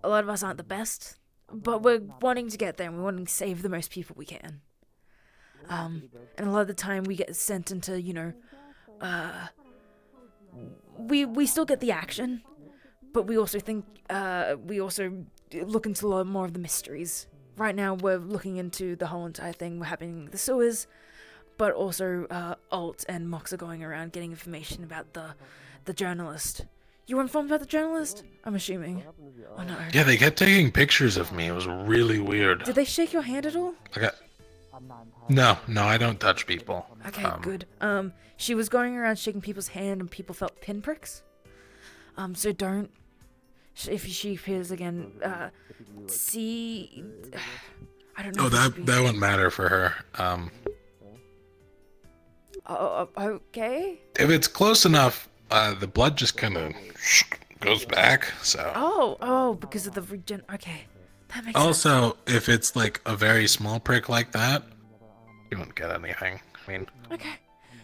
A lot of us aren't the best, but we're wanting to get there and we're wanting to save the most people we can. And a lot of the time we get sent into, you know, we still get the action, but we also think, we also look into a lot more of the mysteries. Right now we're looking into the whole entire thing happening in the sewers, but also Alt and Mox are going around getting information about the journalist. You were informed about the journalist? I'm assuming. Oh no. Yeah, they kept taking pictures of me. It was really weird. Did they shake your hand at all? No, I don't touch people. Okay, good. She was going around shaking people's hand and people felt pinpricks. So don't... If she appears again, see... I don't know. Oh, that wouldn't matter for her. Okay. If it's close enough, the blood just kind of goes back, so... Oh, because of the regen... Okay. That makes sense. Also, if it's like a very small prick like that, you won't get anything. I mean... Okay.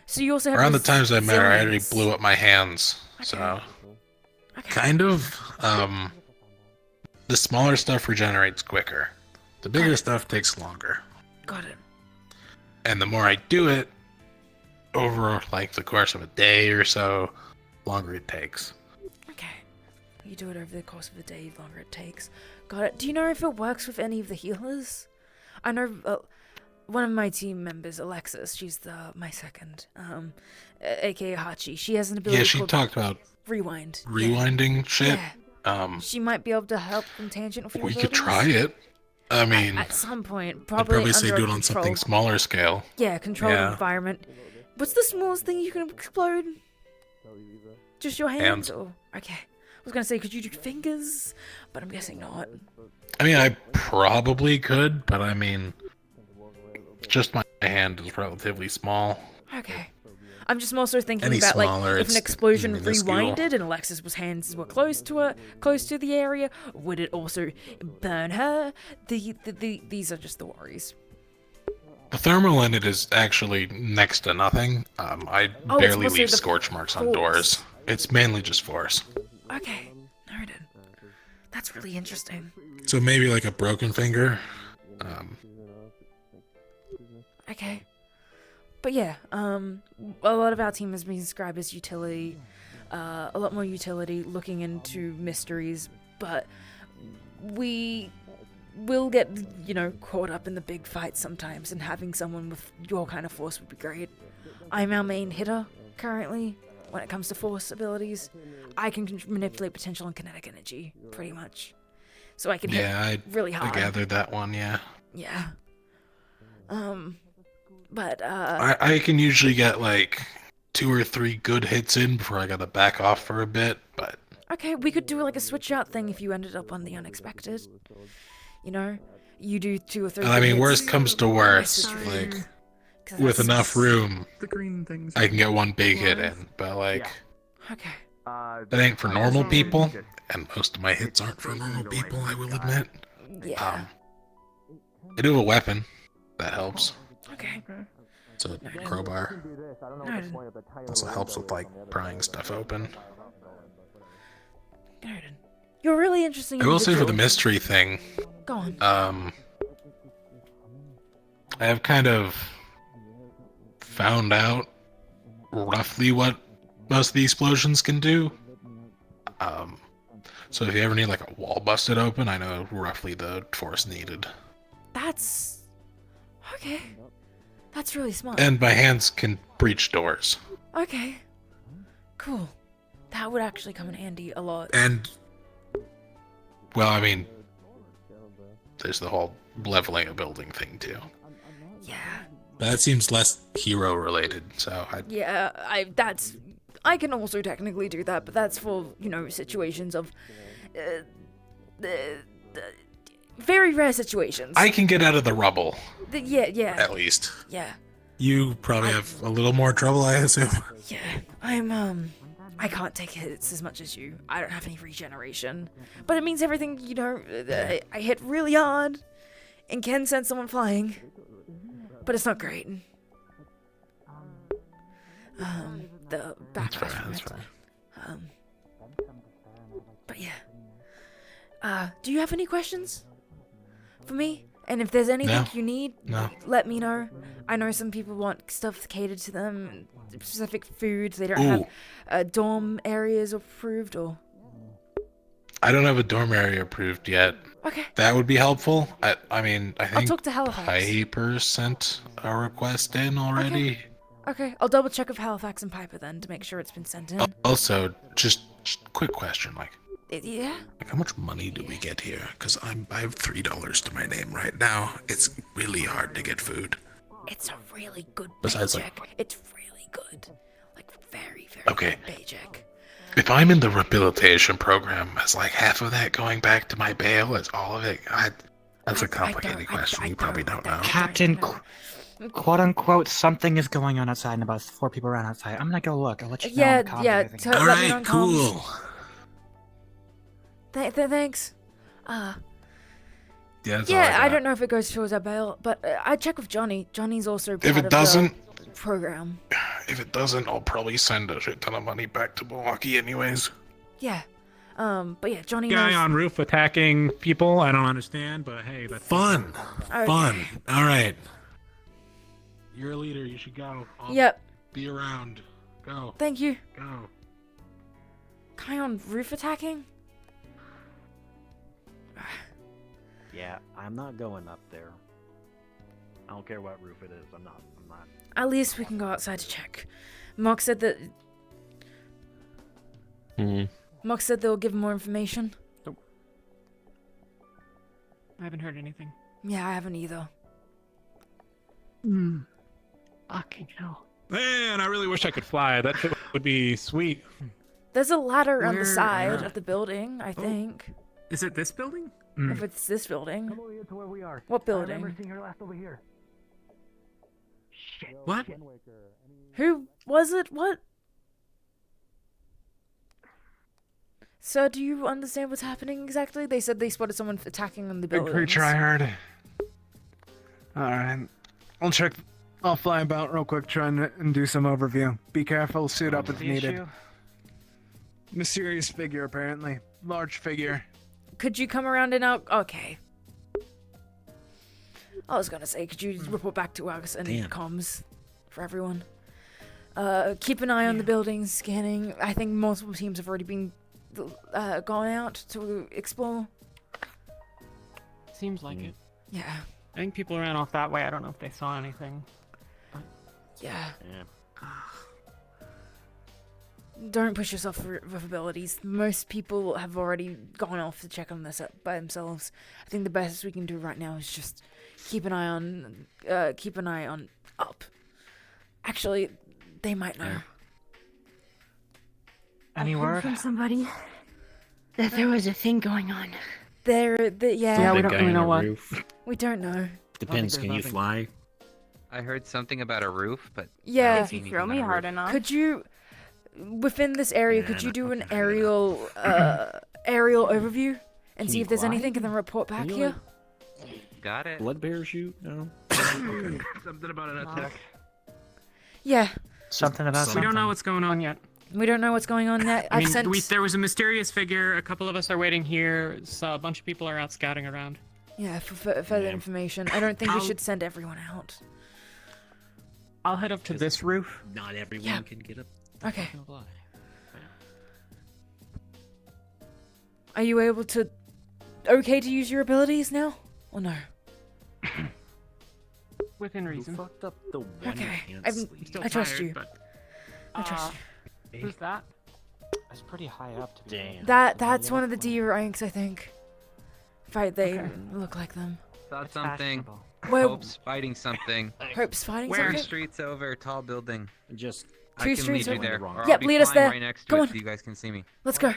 So you also have... Around the times I met her, I already resilience. blew up my hands, so... Kind of. The smaller stuff regenerates quicker. The bigger stuff takes longer. Got it. And the more I do it, over like the course of a day or so, longer it takes. Okay. You do it over the course of the day, the longer it takes. Got it. Do you know if it works with any of the healers? I know one of my team members, Alexis, she's my second, aka Hachi. She has an ability Yeah, she called talked about Rewind. rewinding shit. Yeah. She might be able to help in tangent with your We could abilities. try it. I mean, At some point, I'd probably probably say under do it on control. something smaller scale. Yeah, controlled Yeah. environment. What's the smallest thing you can explode? Just your hands? Hands. Or okay. I was gonna say, could you do fingers? But I'm guessing not. I mean, I probably could, but I mean, just my hand is relatively small. Okay. I'm just also thinking Any about smaller, like if an it's explosion minuscule. rewinded and Alexis' hands were close to the area, would it also burn her? These are just the worries. The thermal in it is actually next to nothing. I Oh, it's barely mostly leave the scorch marks on force. doors. It's mainly just force. Okay, noted. That's really interesting. So maybe like a broken finger. Okay. But yeah, a lot of our team has been described as utility, a lot more utility, looking into mysteries, but we will get, you know, caught up in the big fights sometimes, and having someone with your kind of force would be great. I'm our main hitter currently when it comes to force abilities. I can manipulate potential and kinetic energy, pretty much. So I can hit really hard. I gathered that one, yeah. Yeah. But I can usually get like 2 or 3 good hits in before I gotta back off for a bit, but okay, we could do like a switch out thing if you ended up on the unexpected. You know, you do 2 or 3. I mean, hits, worst comes to I worst, switch like through. 'Cause with that's- enough room, The green things. I can get 1 big hit in, but like Okay. that ain't for normal people, and most of my hits aren't for normal people, I will admit. Yeah. I do have a weapon. That helps. Okay. It's a crowbar. Also helps with like prying stuff open. You're really interesting. I will say for the individual. mystery thing, Go on. I have kind of found out roughly what most of the explosions can do. So if you ever need like a wall busted open, I know roughly the force needed. That's okay. That's really smart. And my hands can breach doors. Okay. Cool. That would actually come in handy a lot. And, well, I mean, there's the whole leveling a building thing too. Yeah. That seems less hero related, so Yeah, I can also technically do that, but that's for, situations of very rare situations. I can get out of the rubble. Yeah. At least. Yeah. You probably have a little more trouble, I assume. Yeah. I can't take hits as much as you. I don't have any regeneration. But it means everything, I hit really hard and can send someone flying. But it's not great. The backlash from it. But yeah. Do you have any questions for me? And if there's anything you need, let me know. I know some people want stuff catered to them, specific foods. They don't have dorm areas approved, or... I don't have a dorm area approved yet. Okay. That would be helpful. I think I'll talk to Halifax. Piper sent a request in already. Okay, I'll double check with Halifax and Piper then to make sure it's been sent in. Also, just quick question, Yeah? Like, how much money do we get here? Because I have $3 to my name right now. It's really hard to get food. It's a really good Besides, paycheck. It's really good. Like, very, very Okay. good paycheck. If I'm in the rehabilitation program, is like half of that going back to my bail? Is all of it? That's a complicated question. You probably don't know. Captain, quote unquote, something is going on outside and about 4 people around outside. I'm gonna go look. I'll let you know. Yeah, on comms yeah. and everything. Let me know on comms. Cool. Thanks. Yeah, that's all I I got. don't know if it goes towards our bail, but I check with Johnny. Johnny's also part If it of doesn't, the program. If it doesn't, I'll probably send a shit ton of money back to Milwaukee anyways. Yeah. But yeah, Johnny Guy knows. on roof attacking people. I don't understand, but hey, that's fun. Okay. Fun. All right. You're a leader. You should go. I'll Yep. Be around. Go. Thank you. Go. Guy on roof attacking? Yeah, I'm not going up there. I don't care what roof it is. I'm not. At least we can go outside to check. Mock said that. Mock said they'll give more information. I haven't heard anything. Yeah, I haven't either. Fucking hell. Man, I really wish I could fly. That shit would be sweet. There's a ladder on the Where side at? of the building, I think. Is it this building? If it's this building. Come over here to where we are. What I building? remember seeing her last over here. Shit. What? Who was it? What? Sir, do you understand what's happening exactly? They said they spotted someone attacking on the Big building. creature, I heard. Alright. I'll check. I'll fly about real quick, try and do some overview. Be careful, suit up if the needed. issue? Mysterious figure, apparently. Large figure. Could you come around and out? Okay. I was gonna say, could you report back to us and comms for everyone? Keep an eye on the buildings, scanning. I think multiple teams have already been gone out to explore. Seems like it. Yeah. I think people ran off that way. I don't know if they saw anything. Yeah. Don't push yourself with abilities. Most people have already gone off to check on this by themselves. I think the best we can do right now is just keep an eye on up. Actually, they might know. Any I heard word? from somebody that there was a thing going on. Yeah, we don't really know what. We don't know. Depends. Can you fly? I heard something about a roof, but Yeah. If you throw me hard enough. Could you, within this area, Yeah, could you not do an fucking aerial overview and Can see you if there's fly? anything and then report back Can you, here? got it. Blood parachute? No. Something about an attack. Yeah. Something about We something. don't know what's going on yet. We don't know what's going on yet. I I've mean, sent. there was a mysterious figure. A couple of us are waiting here. So a bunch of people are out scouting around. Yeah, for further information. I don't think we I'll- should send everyone out. I'll head up to this roof. Not everyone Yeah. can get up. Okay. and fly. Are you able to? Okay to use your abilities now, or no? Within reason. Who fucked up the one who Okay, can't I'm- sleep? Still I trust tired, you. But, I trust you. Who's that? It's pretty high up to be. Damn. That's one of the D ranks, I think. They Okay. look like them. Thought something. Where? Hope's fighting something. Hope's fighting Two something? streets over, tall building. Just. I Two can streets lead you over? there. Or Yep, I'll be lead us flying there. right next to Come it on. so you guys can see me. Let's go.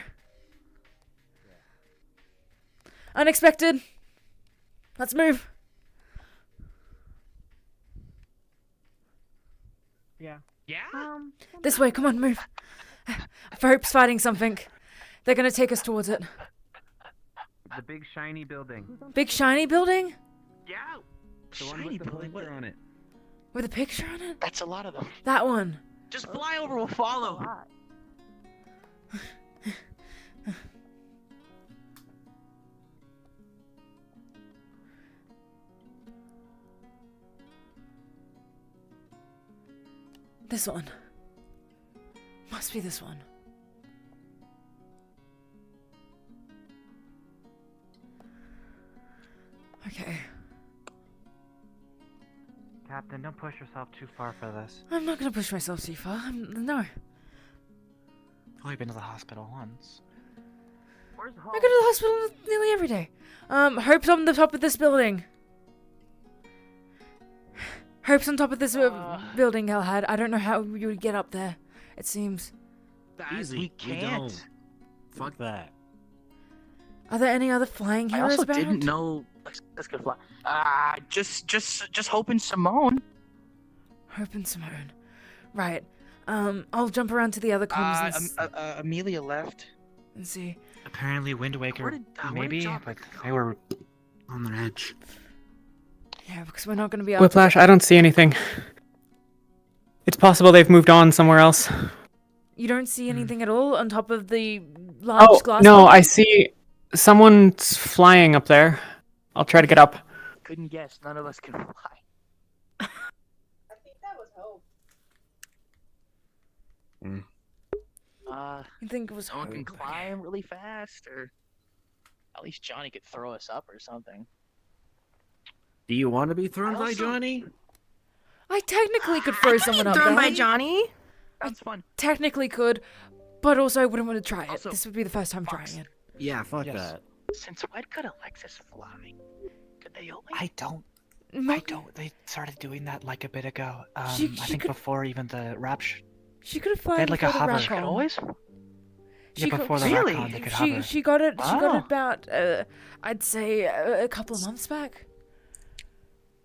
Unexpected. Let's move. Yeah. This way, come on, move. Hope's fighting something. They're gonna take us towards it. The big shiny building. Big shiny building? Yeah. The one Shiny with the building? poster on it. With a picture on it? That's a lot of them. That one. Just fly over, we'll follow. This one. Must be this one. Okay. Captain, don't push yourself too far for this. I'm not gonna push myself too far. No. I've only been to the hospital once. I go to the hospital nearly every day. Hope's on the top of this building. Hope's on top of this building, Hellhead. I don't know how you would get up there. It seems. Easy. We can't. don't. Fuck that. Are there any other flying I heroes also about? didn't know. Let's go fly. Just Hope and Simone. Hope and Simone. Right. I'll jump around to the other comms Amelia left. and see. Apparently, Wind Waker, maybe, but they were on their edge. Yeah, because we're not going to be able Whiplash, I don't see anything. It's possible they've moved on somewhere else. You don't see anything at all on top of the large glass No, building? I see someone's flying up there. I'll try to get up. Couldn't guess. None of us can fly. You think it was someone can Hope? climb really fast, or at least Johnny could throw us up or something. Do you want to be thrown by also- Johnny? I technically could throw someone up Thrown there. by Johnny? That's fun. Technically could, but also I wouldn't want to try it. This would be the first time trying it. Yeah, fuck that. Since when could Alexis fly? Could they only? I don't. They started doing that like a bit ago. She I think could- before even the rapture. She could have They flown had like a before the hover. Rapcon. Always? Yeah, before the Really? Rapcon, they could hover. She got it. She got Wow. it about I'd say a couple of months back.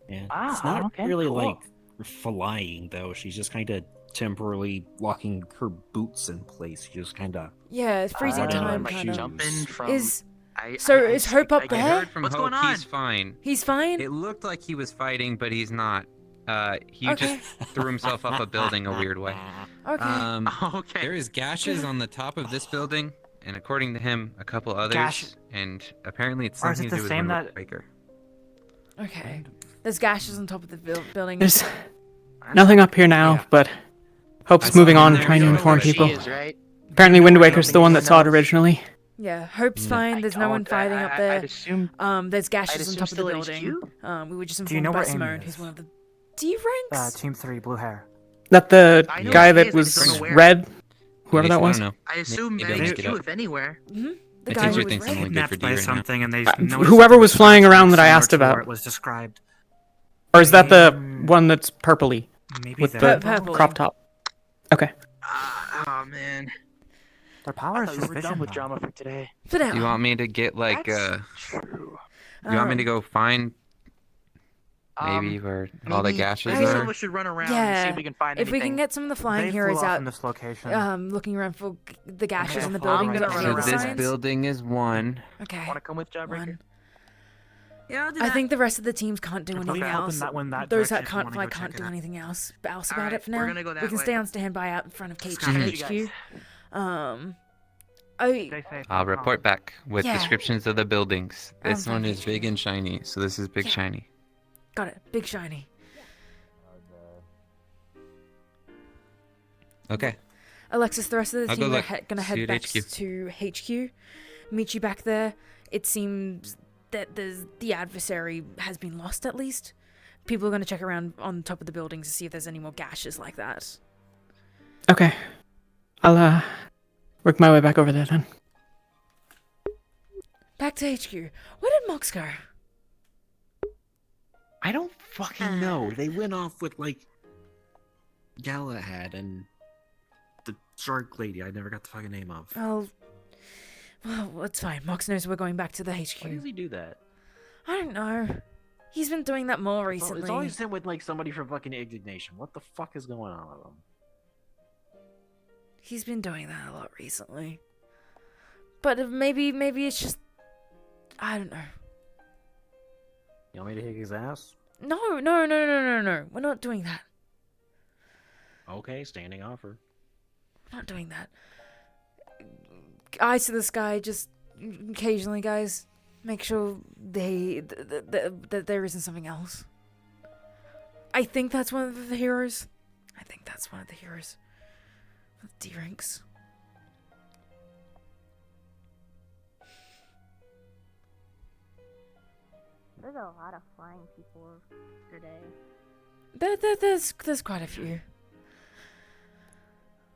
Yeah. Wow, It's not okay, really cool. like flying though. She's just kind of temporarily locking her boots in place. She just kind of. Yeah, it's freezing time like kind of. jumping from. Is is Hope up I there? heard from What's Hope going on? he's fine. He's fine. It looked like he was fighting, but he's not. He Okay. just threw himself up a building a weird way. Okay. Okay. There is gashes on the top of this building, and according to him, a couple others. Gash- And apparently it's Or is something it to the do with same Wind that- Waker. Okay. There's gashes on top of the building. There's nothing up here now, but Hope's moving on, trying to inform people. Apparently, Wind Waker's the one that saw it originally. Yeah, Hope's fine. There's no one fighting up there. I'd assume. There's gashes I'd on top of the assume building. still We were just Do you informed know by where Amy Simone, is? who's one of the D ranks. Team 3, blue hair. That the I know guy he that is, I just don't was know where. red? Whoever Yes, that I was? don't know. I assume Maybe I'll HQ, look it up. if anywhere. The My guy teacher who thinks was I'm red. only good for Kidnapped by D right now. something, and they Whoever was flying around that I asked about. It was described. Or is that the one that's purpley? Maybe With that. the Purpley. crop top. Okay. Oh man. Their power is I thought just we were vision. done with though. drama for today. For now. Do you want me to get like That's true. You want me to go find Um, maybe where all the maybe- gashes maybe some are? of us should run around and Yeah. see if we can find If anything. we can get some of the flying They flew heroes off out, from this location. looking around for the gashes Okay, in the fine. building. I'm gonna any run other So around. this signs? building is one. Okay. Want to come with Jawbreaker? One. Yeah, I'll do I that. think the rest of the teams can't do If we anything open else. that one that Those that direction, can't wanna fly go can't check do it out. anything else about Alright, it for we're now. gonna go that We can way. stay on standby out in front of Let's KG catch you HQ. Stay safe. I'll report back with Yeah. descriptions of the buildings. This one fine. is big and shiny, so this is big Yeah. shiny. Got it. Big shiny. Okay. Alexis, the rest of the I'll go team are look. gonna See head you at back HQ. to HQ. Meet you back there. It seems that the adversary has been lost at least. People are gonna check around on top of the buildings to see if there's any more gashes like that. Okay. I'll work my way back over there then. Back to HQ. Where did Mox go? I don't fucking know. They went off with like Galahad and the shark lady. I never got the fucking name of. Well, it's fine. Mox knows we're going back to the HQ. Why does he do that? I don't know. He's been doing that more recently. It's always him with like somebody from fucking Indignation. What the fuck is going on with him? He's been doing that a lot recently. But maybe it's just... I don't know. You want me to kick his ass? No. We're not doing that. Okay, standing offer. We're not doing that. Eyes to the sky, just occasionally, guys. Make sure that there isn't something else. I think that's one of the heroes. With D-ranks. There's a lot of flying people today. There's quite a few.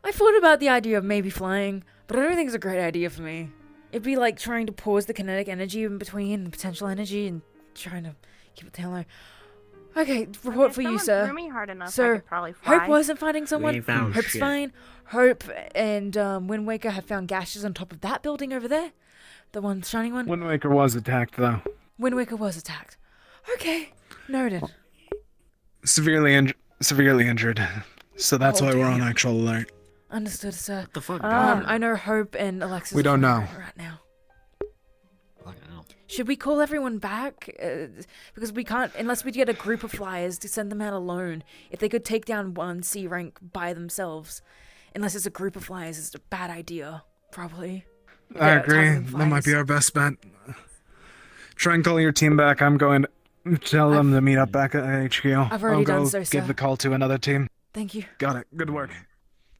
I thought about the idea of maybe flying, but I don't think it's a great idea for me. It'd be like trying to pause the kinetic energy in between the potential energy and trying to keep it down low. Okay, report for you, sir. Threw me hard enough, I Sir, could probably fly. Hope wasn't finding someone. ain't found Hope's shit. fine. Hope and Wind Waker have found gashes on top of that building over there. The one shining one. Wind Waker was attacked, though. Wind Waker was attacked. Okay, noted. Severely injured. So that's Oh, why we're on damn. actual alert. Understood, sir. What the fuck? I know Hope and Alexis. We don't know. right now. Fucking hell. Should we call everyone back? Because we can't, unless we get a group of flyers to send them out alone. If they could take down one C rank by themselves, unless it's a group of flyers, it's a bad idea. Probably. I Yeah, agree. tons of That might be flyers. our best bet. Try and call your team back. I'm going to tell them to meet up back at HQ. I've already I'll go done so, sir. give the call to another team. Thank you. Got it. Good work.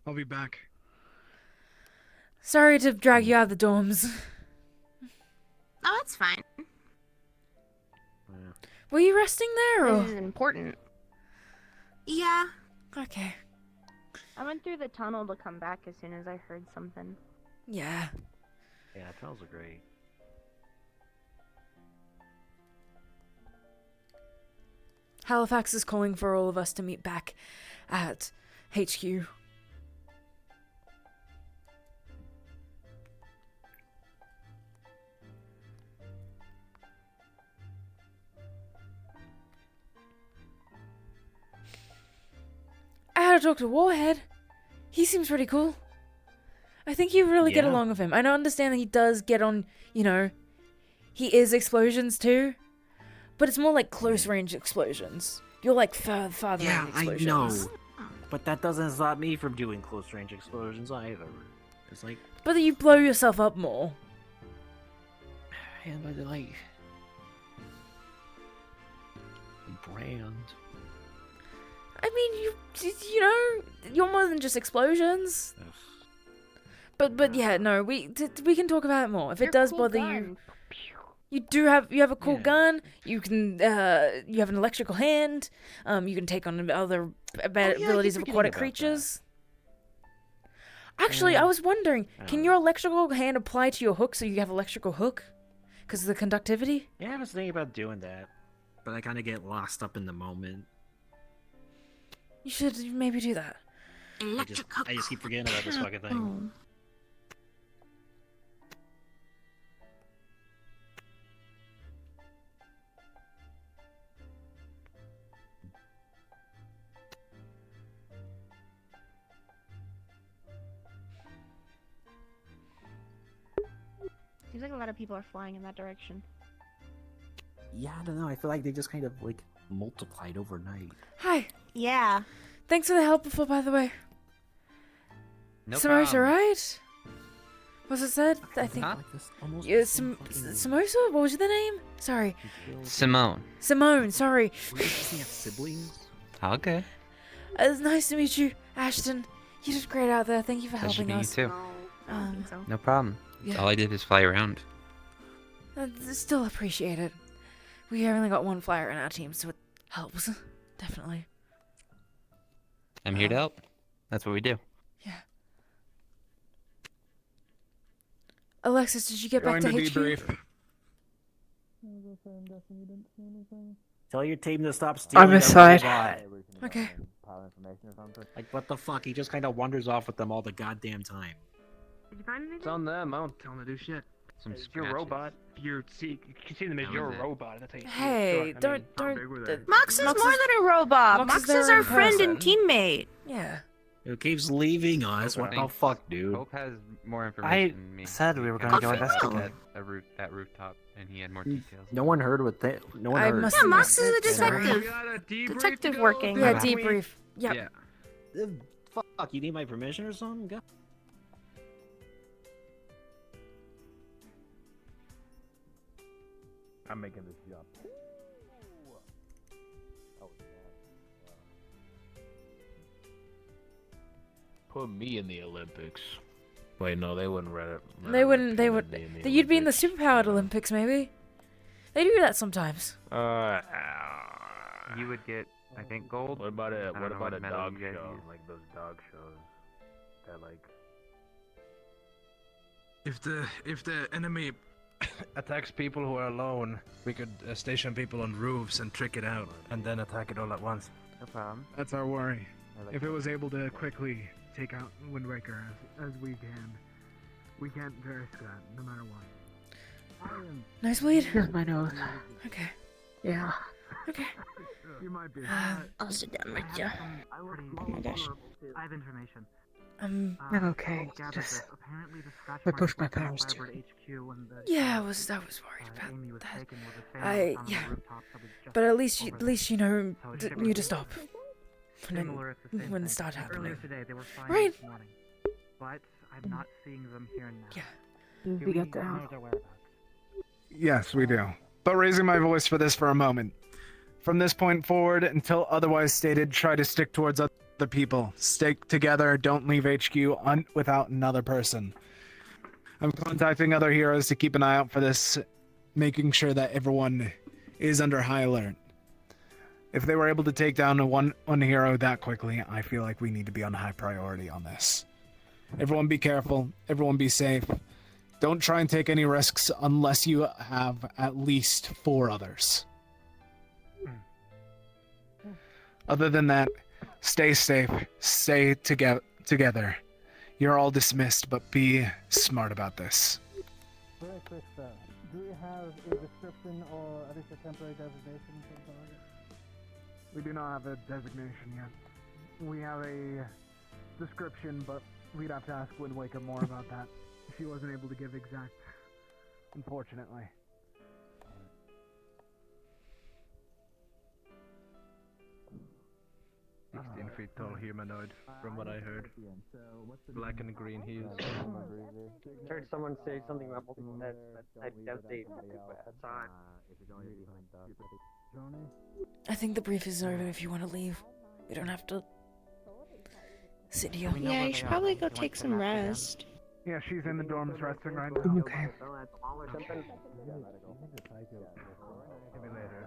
I'll be back. Sorry to drag you out of the dorms. Oh, it's fine. Were you resting there, or? This is important. Yeah. Okay. I went through the tunnel to come back as soon as I heard something. Yeah. Yeah, tunnels are great. Halifax is calling for all of us to meet back at HQ. I had to talk to Warhead. He seems pretty cool. I think you really get Yeah. along with him. I don't understand that he does get on, he is explosions too. But it's more like close range explosions. You're like farther Yeah, range I explosions. know. But that doesn't stop me from doing close range explosions either. It's like, But you blow yourself up more. Yeah, but like brand. I mean, you're more than just explosions. But yeah, no, we can talk about it more if it does bother you. You have a cool gun. You can you have an electrical hand. You can take on other abilities of aquatic creatures. Actually, I was wondering, can your electrical hand apply to your hook so you have electrical hook? Because of the conductivity? yeah, I was thinking about doing that. But I kind of get lost up in the moment. You should maybe do that. I just keep forgetting about this fucking thing. Seems like a lot of people are flying in that direction. Yeah, I don't know. I feel like they just kind of like multiplied overnight. Hi. Yeah. Thanks for the help before, by the way. No Samosa, problem. right? What's it said? I think. Huh? Yeah, Samosa? What was the name? Sorry. Simone. Simone, sorry. We have siblings. Okay. It's nice to meet you, Ashton. You did great out there. Thank you for Pleasure helping to us. you too. No problem. Yeah. All I did was fly around. Still appreciate it. We only got one flyer in our team, so it helps. Definitely. I'm here to help. That's what we do. Alexis, did you get back to HQ? debrief. Tell your team to stop stealing. I'm their aside. robot. Okay. Like, what the fuck? He just kind of wanders off with them all the goddamn time. Did you find anything? It's on them. I don't tell them to do shit. It's your robot. You can see them as your robot. That's how you Hey, don't. Mox is more than a robot. Mox is their our own friend and person. teammate. Yeah. Who keeps leaving us? What the fuck, dude? Hope has more information than me. said we were He gonna go got investigate. that rooftop, and he had more details. No one heard what they. No one I heard. must Yeah, have Mox missed is a it. Sorry. detective. Detective working. Yeah, debrief. Yep. Yeah. Fuck, you need my permission or something? Go. I'm making this jump. Put me in the Olympics. Wait, no, they wouldn't read it. They wouldn't. They would. You'd be in the superpowered Olympics, maybe. They do that sometimes. You would get, I think, gold. What about a I don't know what medal dog you guys show? use. Like those dog shows that like. If the enemy attacks people who are alone, we could station people on roofs and trick it out, and then attack it all at once. No problem. That's our worry. like If it was able to quickly take out Wind Waker as we can't risk that, no matter what. Nice bleed. Here's my nose. Okay. Yeah. Okay. You might be. I'll sit down with you. Oh my gosh. I have information. I'm okay. Just I pushed my powers too. Yeah, that was worried about that. Yeah. But at least you know you to stop when it started happening. Earlier today, they were fine Right. this morning, but I'm not seeing them here now. Yeah. We get down. know their whereabouts. Yes, we do. But raising my voice for this for a moment. From this point forward, until otherwise stated, try to stick towards other people. Stick together, don't leave HQ without another person. I'm contacting other heroes to keep an eye out for this, making sure that everyone is under high alert. If they were able to take down one hero that quickly, I feel like we need to be on high priority on this. Everyone be careful, everyone be safe. Don't try and take any risks unless you have at least 4 others. Other than that, stay safe, stay together. You're all dismissed, but be smart about this. Very quick stuff. Do we have a description or at least a temporary designation for the target? We do not have a designation yet. We have a description, but we'd have to ask Wind Waker more about that. She wasn't able to give exact, unfortunately. 16 feet tall humanoid, from what I heard. Black and green hues. Heard someone say something about multiple heads, but I doubt they saw it. I think the brief is over if you want to leave. We don't have to sit here. Yeah, you should probably go take some rest. Yeah, she's in the dorms resting right now. Okay.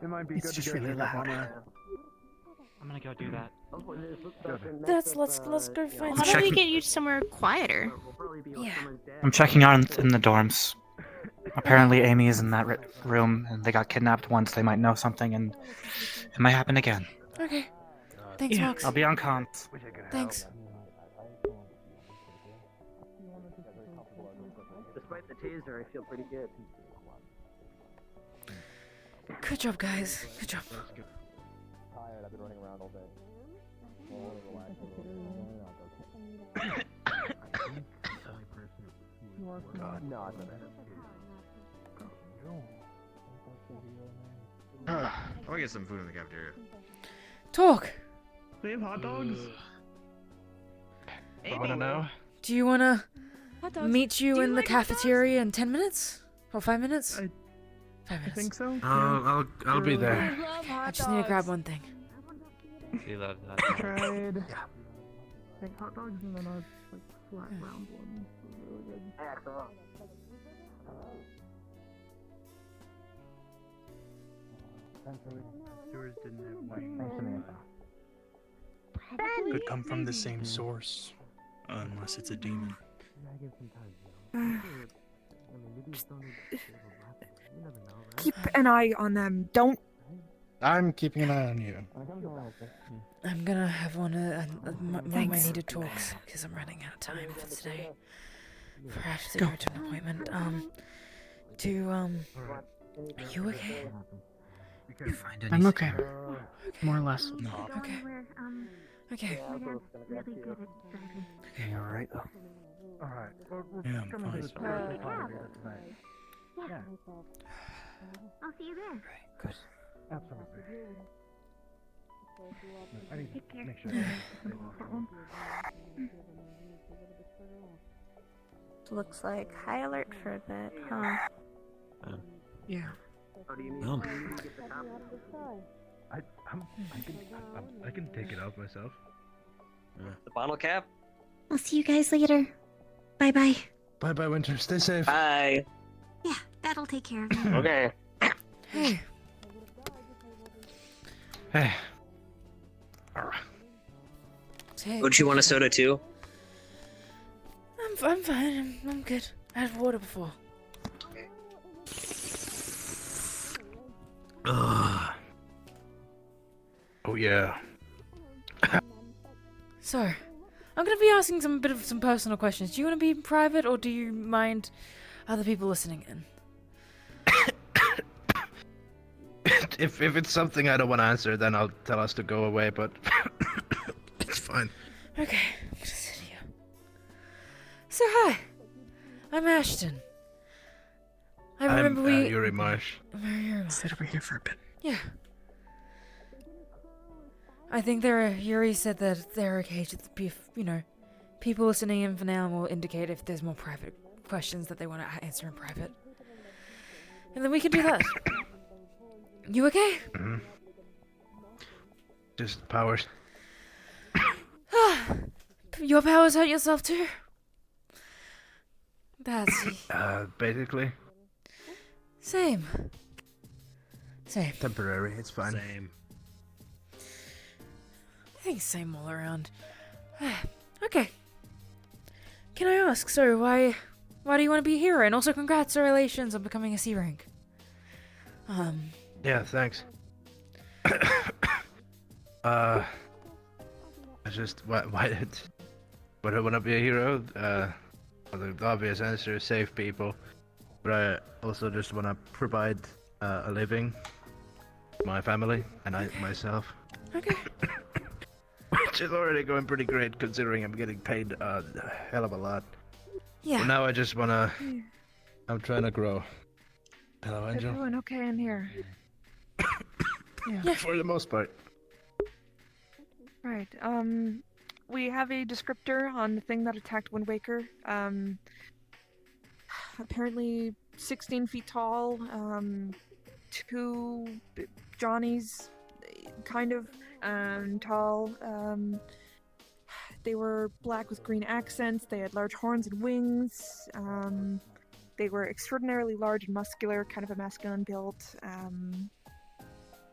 It might be It's good just to go really check up on loud. her. I'm gonna go do that. Let's go find. How about we get you somewhere quieter? Yeah. I'm checking out in the dorms. Apparently Amy is in that room, and they got kidnapped once. They might know something, and it might happen again. Okay. Thanks, Mox. I'll be on comms. Thanks. Despite the taser, I feel pretty good. Good job, guys. Good job. Tired. I've been running around all day. I want to get some food in the cafeteria. Talk. They have hot dogs? Wanna know? Do you wanna meet you in the cafeteria in 10 minutes or 5 minutes? 5 minutes. I think so. I'll be there. I just need to grab one thing. She loves that. Tried. Like hot dogs and then like flat round ones. Really good. Stewards didn't have Could come from the same source, unless it's a demon. Keep an eye on them. Don't I'm keeping an eye on you. I'm gonna have one of my needed talks because I'm running out of time for today. For Ashley to go to an appointment. Are you okay? I'm okay. More or less. No. Okay. Okay. Okay, alright. Alright. Yeah, I'm fine. Yeah. I'll see you there. Right, good. Absolutely. I need Take care. to make sure. Looks like high alert for a bit, huh? Yeah. I can take it out myself. The bottle cap? I'll see you guys later. Bye-bye. Bye-bye, Winter. Stay safe. Bye. Yeah, that'll take care of it. Okay. Hey. Hey. Would you want a soda too? I'm fine. I'm good. I had water before. Oh yeah. So, I'm gonna be asking some personal questions. Do you want to be private, or do you mind other people listening in? If it's something I don't want to answer, then I'll tell us to go away. But it's fine. Okay, I'm gonna sit here. So hi, I'm Ashton. I remember I'm Yuri Marsh. Sit over here for a bit. Yeah. I think Yuri said that they're okay to be, people listening in for now will indicate if there's more private questions that they want to answer in private. And then we can do that. You okay? Mm-hmm. Just powers. Your powers hurt yourself too? That's... Basically. Same. Temporary, it's fine. Same. I think same all around. Okay. Can I ask, so why do you want to be a hero? And also congratulations on becoming a C rank. Yeah, thanks. I just why would I want to be a hero? Well, the obvious answer is save people, but I also just want to provide a living for my family and myself. Okay. Which is already going pretty great considering I'm getting paid a hell of a lot. Yeah. But now I just wanna. I'm trying to grow. Hello, Angel. Everyone okay in here? Yeah. For the most part. Right. We have a descriptor on the thing that attacked Wind Waker. Apparently 16 feet tall. Two Johnnies, kind of tall. They were black with green accents. They had large horns and wings. They were extraordinarily large and muscular, kind of a masculine build.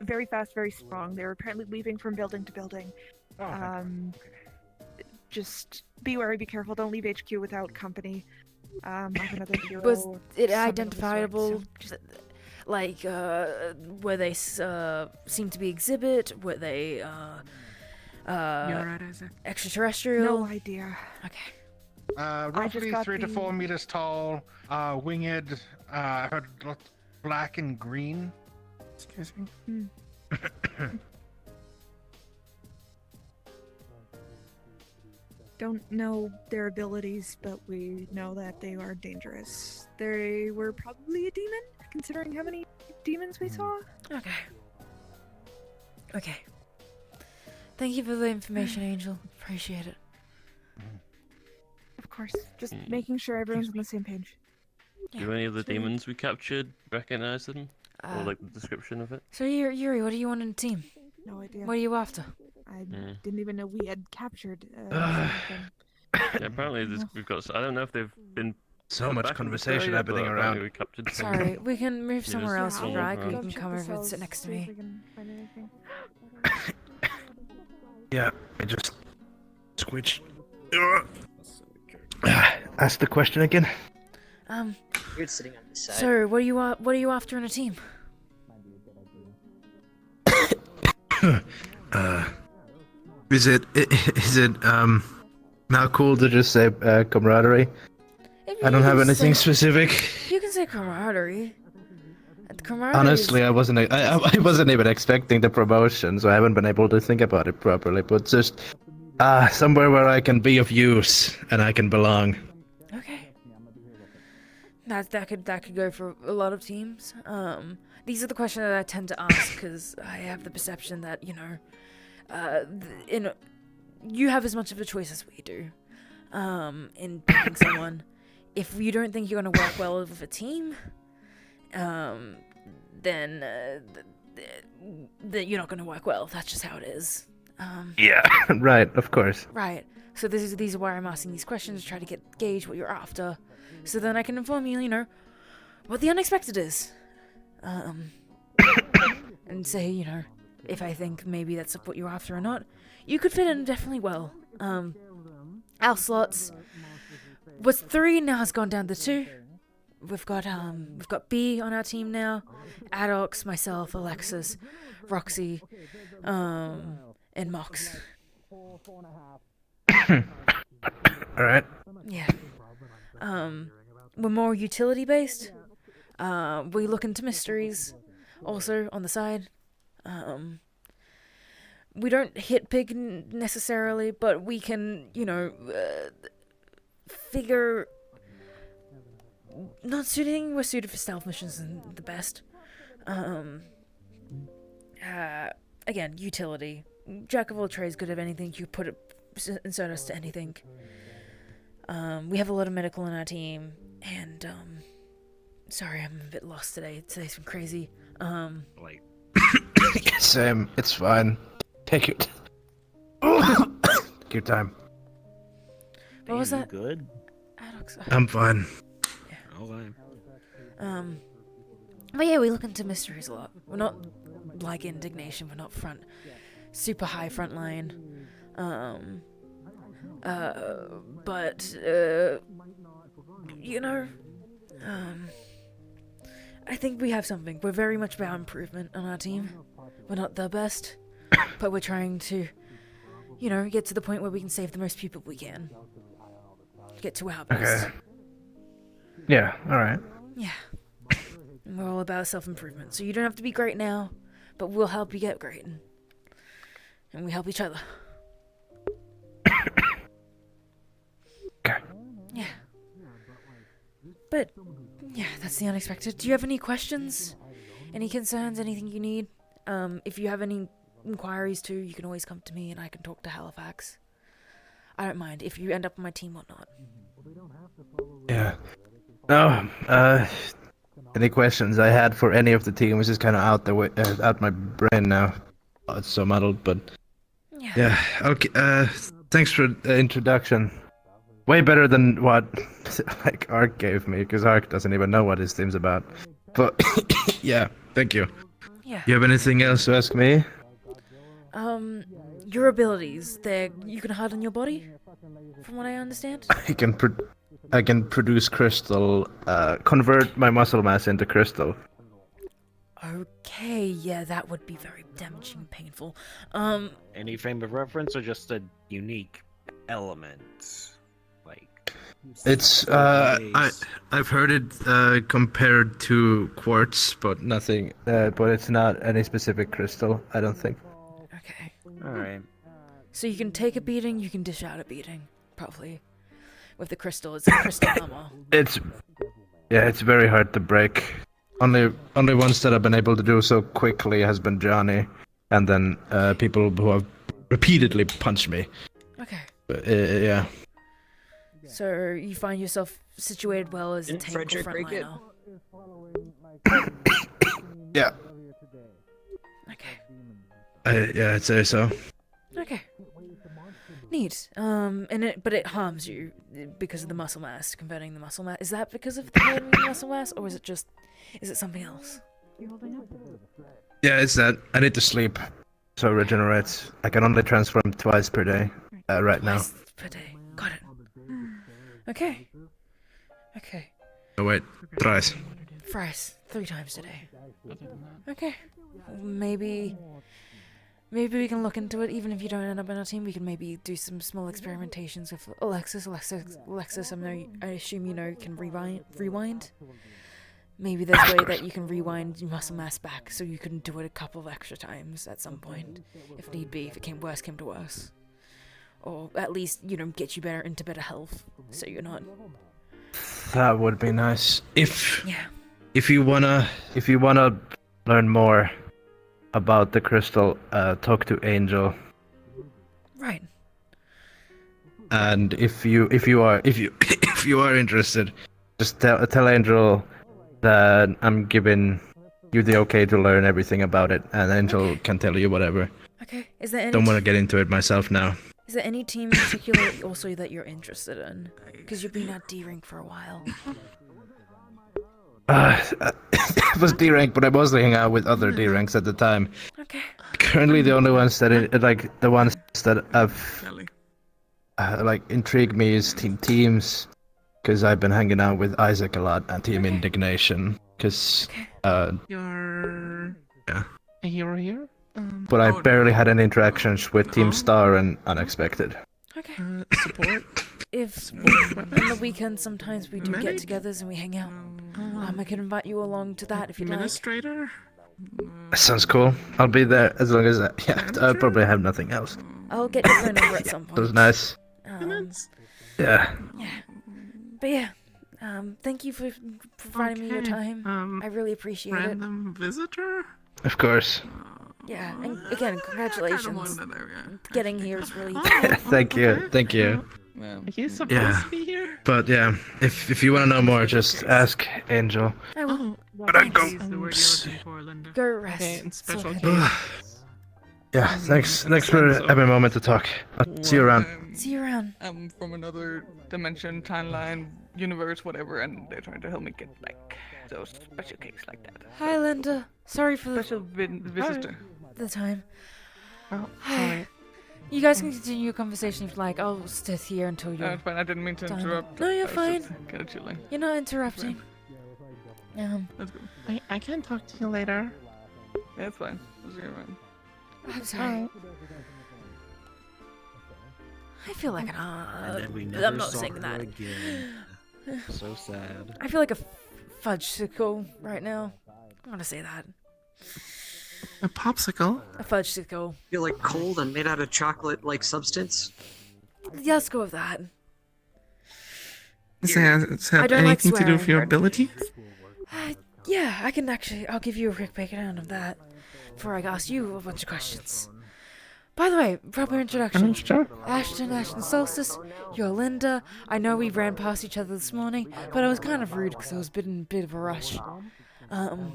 Very fast, very strong. They were apparently leaping from building to building. Just be wary, be careful. Don't leave HQ without company. Of another hero. Was it summon of the identifiable? sorts. Like, were they seem to be exhibit? Were they You're right, Isaac. extraterrestrial? No idea. Okay. Roughly got 3 to the- 4 meters tall, winged, heard black and green. Excuse me. Don't know their abilities, but we know that they are dangerous. They were probably a demon, considering how many demons we saw. Okay. Okay. Thank you for the information, Angel. Appreciate it. Of course, just making sure everyone's on the same page. Do any of the demons we captured recognize them? Or like the description of it? So Yuri, what do you want in a team? No idea. What are you after? I didn't even know we had captured. Yeah, apparently we've got. I don't know if they've been. So put much back in the conversation area, happening but around. apparently We captured some. Sorry, we can move Yeah, somewhere else just if you like. You around. can come over and sit next to me. Yeah, I just switched. Ask the question again. You're sitting on this side. So what are you after in a team? Is it not cool to just say camaraderie? I don't have anything specific. You can say camaraderie. Camaraderie. Honestly, I wasn't even expecting the promotion, so I haven't been able to think about it properly. But just somewhere where I can be of use and I can belong. Okay. That could go for a lot of teams. These are the questions that I tend to ask because I have the perception that you have as much of a choice as we do. In picking someone, if you don't think you're gonna work well with a team, then you're not gonna work well. That's just how it is. Yeah, right, of course. Right. So these are why I'm asking these questions to try to gauge what you're after, so then I can inform you, what the unexpected is. And say, if I think maybe that's what you're after or not. You could fit in definitely well. Our slots was 3, now has gone down to 2. We've got B on our team now, Adox, myself, Alexis, Roxy, and Mox. Alright. Yeah. We're more utility based. We look into mysteries also on the side. We don't hit big necessarily, but we can, figure. Not suiting, we're suited for stealth missions and the best. Again, utility. Jack of all trades, good at anything. You insert us to anything. We have a lot of medical in our team, and sorry, I'm a bit lost today. Today's been crazy. Same. It's fine. Take your time. What was that? Good. I'm fine. All right. But yeah, we look into mysteries a lot. We're not like Indignation. We're not super high front line. But I think we have something. We're very much about improvement on our team. We're not the best, but we're trying to, get to the point where we can save the most people we can. Get to our best. Okay. Yeah, alright. Yeah. And we're all about self-improvement. So you don't have to be great now, but we'll help you get great. And we help each other. Okay. Yeah. But, yeah, that's the unexpected. Do you have any questions? Any concerns? Anything you need? If you have any inquiries too, you can always come to me and I can talk to Halifax. I don't mind if you end up on my team or not. Yeah. No, any questions I had for any of the team was just kind of out my brain now. Oh, it's so muddled, but yeah. Okay. Thanks for the introduction. Way better than what Ark gave me, because Ark doesn't even know what his team's about. But yeah, thank you. Yeah. You have anything else to ask me? Your abilities, you can harden your body, from what I understand. I can produce crystal, convert my muscle mass into crystal. Okay, yeah, that would be very damaging and painful. Any frame of reference or just a unique element? It's I've heard it compared to quartz, but nothing. But it's not any specific crystal, I don't think. Okay. All right. So you can take a beating, you can dish out a beating, probably. With the crystal, it's a crystal armor. It's very hard to break. Only ones that I've been able to do so quickly has been Johnny, and then people who have repeatedly punched me. Okay. Yeah. So you find yourself situated well as a tank frontliner. Yeah. Okay. Yeah, I'd say so. Okay. Neat. But it harms you because of the muscle mass, converting the muscle mass. Is that because of the muscle mass, or is it something else? Yeah, it's that. I need to sleep, so it regenerates. I can only transform twice per day, right now. Twice per day. Got it. Okay. Oh wait, thrice. Thrice. 3 times a day. Okay. Maybe maybe we can look into it. Even if you don't end up in our team, we can maybe do some small experimentations with Alexis. Alexis, I assume you know can rewind. Maybe there's a way that you can rewind your muscle mass back, so you can do it a couple of extra times at some point, if need be. If it came to worse, or at least get you into better health, so you're not. That would be nice. If you wanna learn more about the crystal, talk to Angel. Right. And if you are interested, just tell Angel that I'm giving you the okay to learn everything about it, and Angel can tell you whatever. Okay. Is there any? Don't want to get into it myself now. Is there any team in particular also that you're interested in? Because you've been at D rank for a while. It was D rank, but I was hanging out with other D ranks at the time. Okay. Currently, the only ones that the ones that have intrigued me is teams, because I've been hanging out with Isaac a lot and Team Indignation, because You're yeah. a hero here. But I barely had any interactions with Team Star and Unexpected. Okay. Support. If on the weekend sometimes we do get-togethers and we hang out, I can invite you along to that if you'd like. Administrator. That sounds cool. I'll be there as long as I'll probably have nothing else. I'll get your phone number at some point. That was nice. Yeah. But yeah, thank you for providing me your time. I really appreciate it. Random visitor. Of course. Yeah, and again, congratulations. Getting here is really. Thank you. Are you supposed Yeah. to be here? But yeah, if you want to know more, just ask Angel. I will. But I go. Go rest. Okay, and special It's case. okay. Yeah, thanks for having a moment to talk. I'll see you around. See you around. I'm from another dimension, timeline, universe, whatever, and they're trying to help me get those special cakes like that. Hi, Linda. Sorry for the Special visitor. the time. Oh, Hi. sorry. You guys can continue your conversation if you like. I'll sit here until you're. Fine. I didn't mean to done. interrupt. No, you're I was fine. just kinda chilling. You're not interrupting. Let's go. I can talk to you later. Yeah, it's fine. Let's go, man. I'm sorry. I feel like And then we I'm never not saw saying her that. again. So sad. I feel like a fudgesicle right now. I'm gonna say that. A popsicle? A fudgesicle. Feel like cold and made out of chocolate-like substance. Yeah, let's go with that. Does it I have don't like anything to do with your swearing. ability? Yeah, I can actually. I'll give you a quick breakdown of that before I ask you a bunch of questions. By the way, proper introduction. Sure. Ashton Solstice, you're Linda. I know we ran past each other this morning, but I was kind of rude because I was in a bit of a rush. Oh,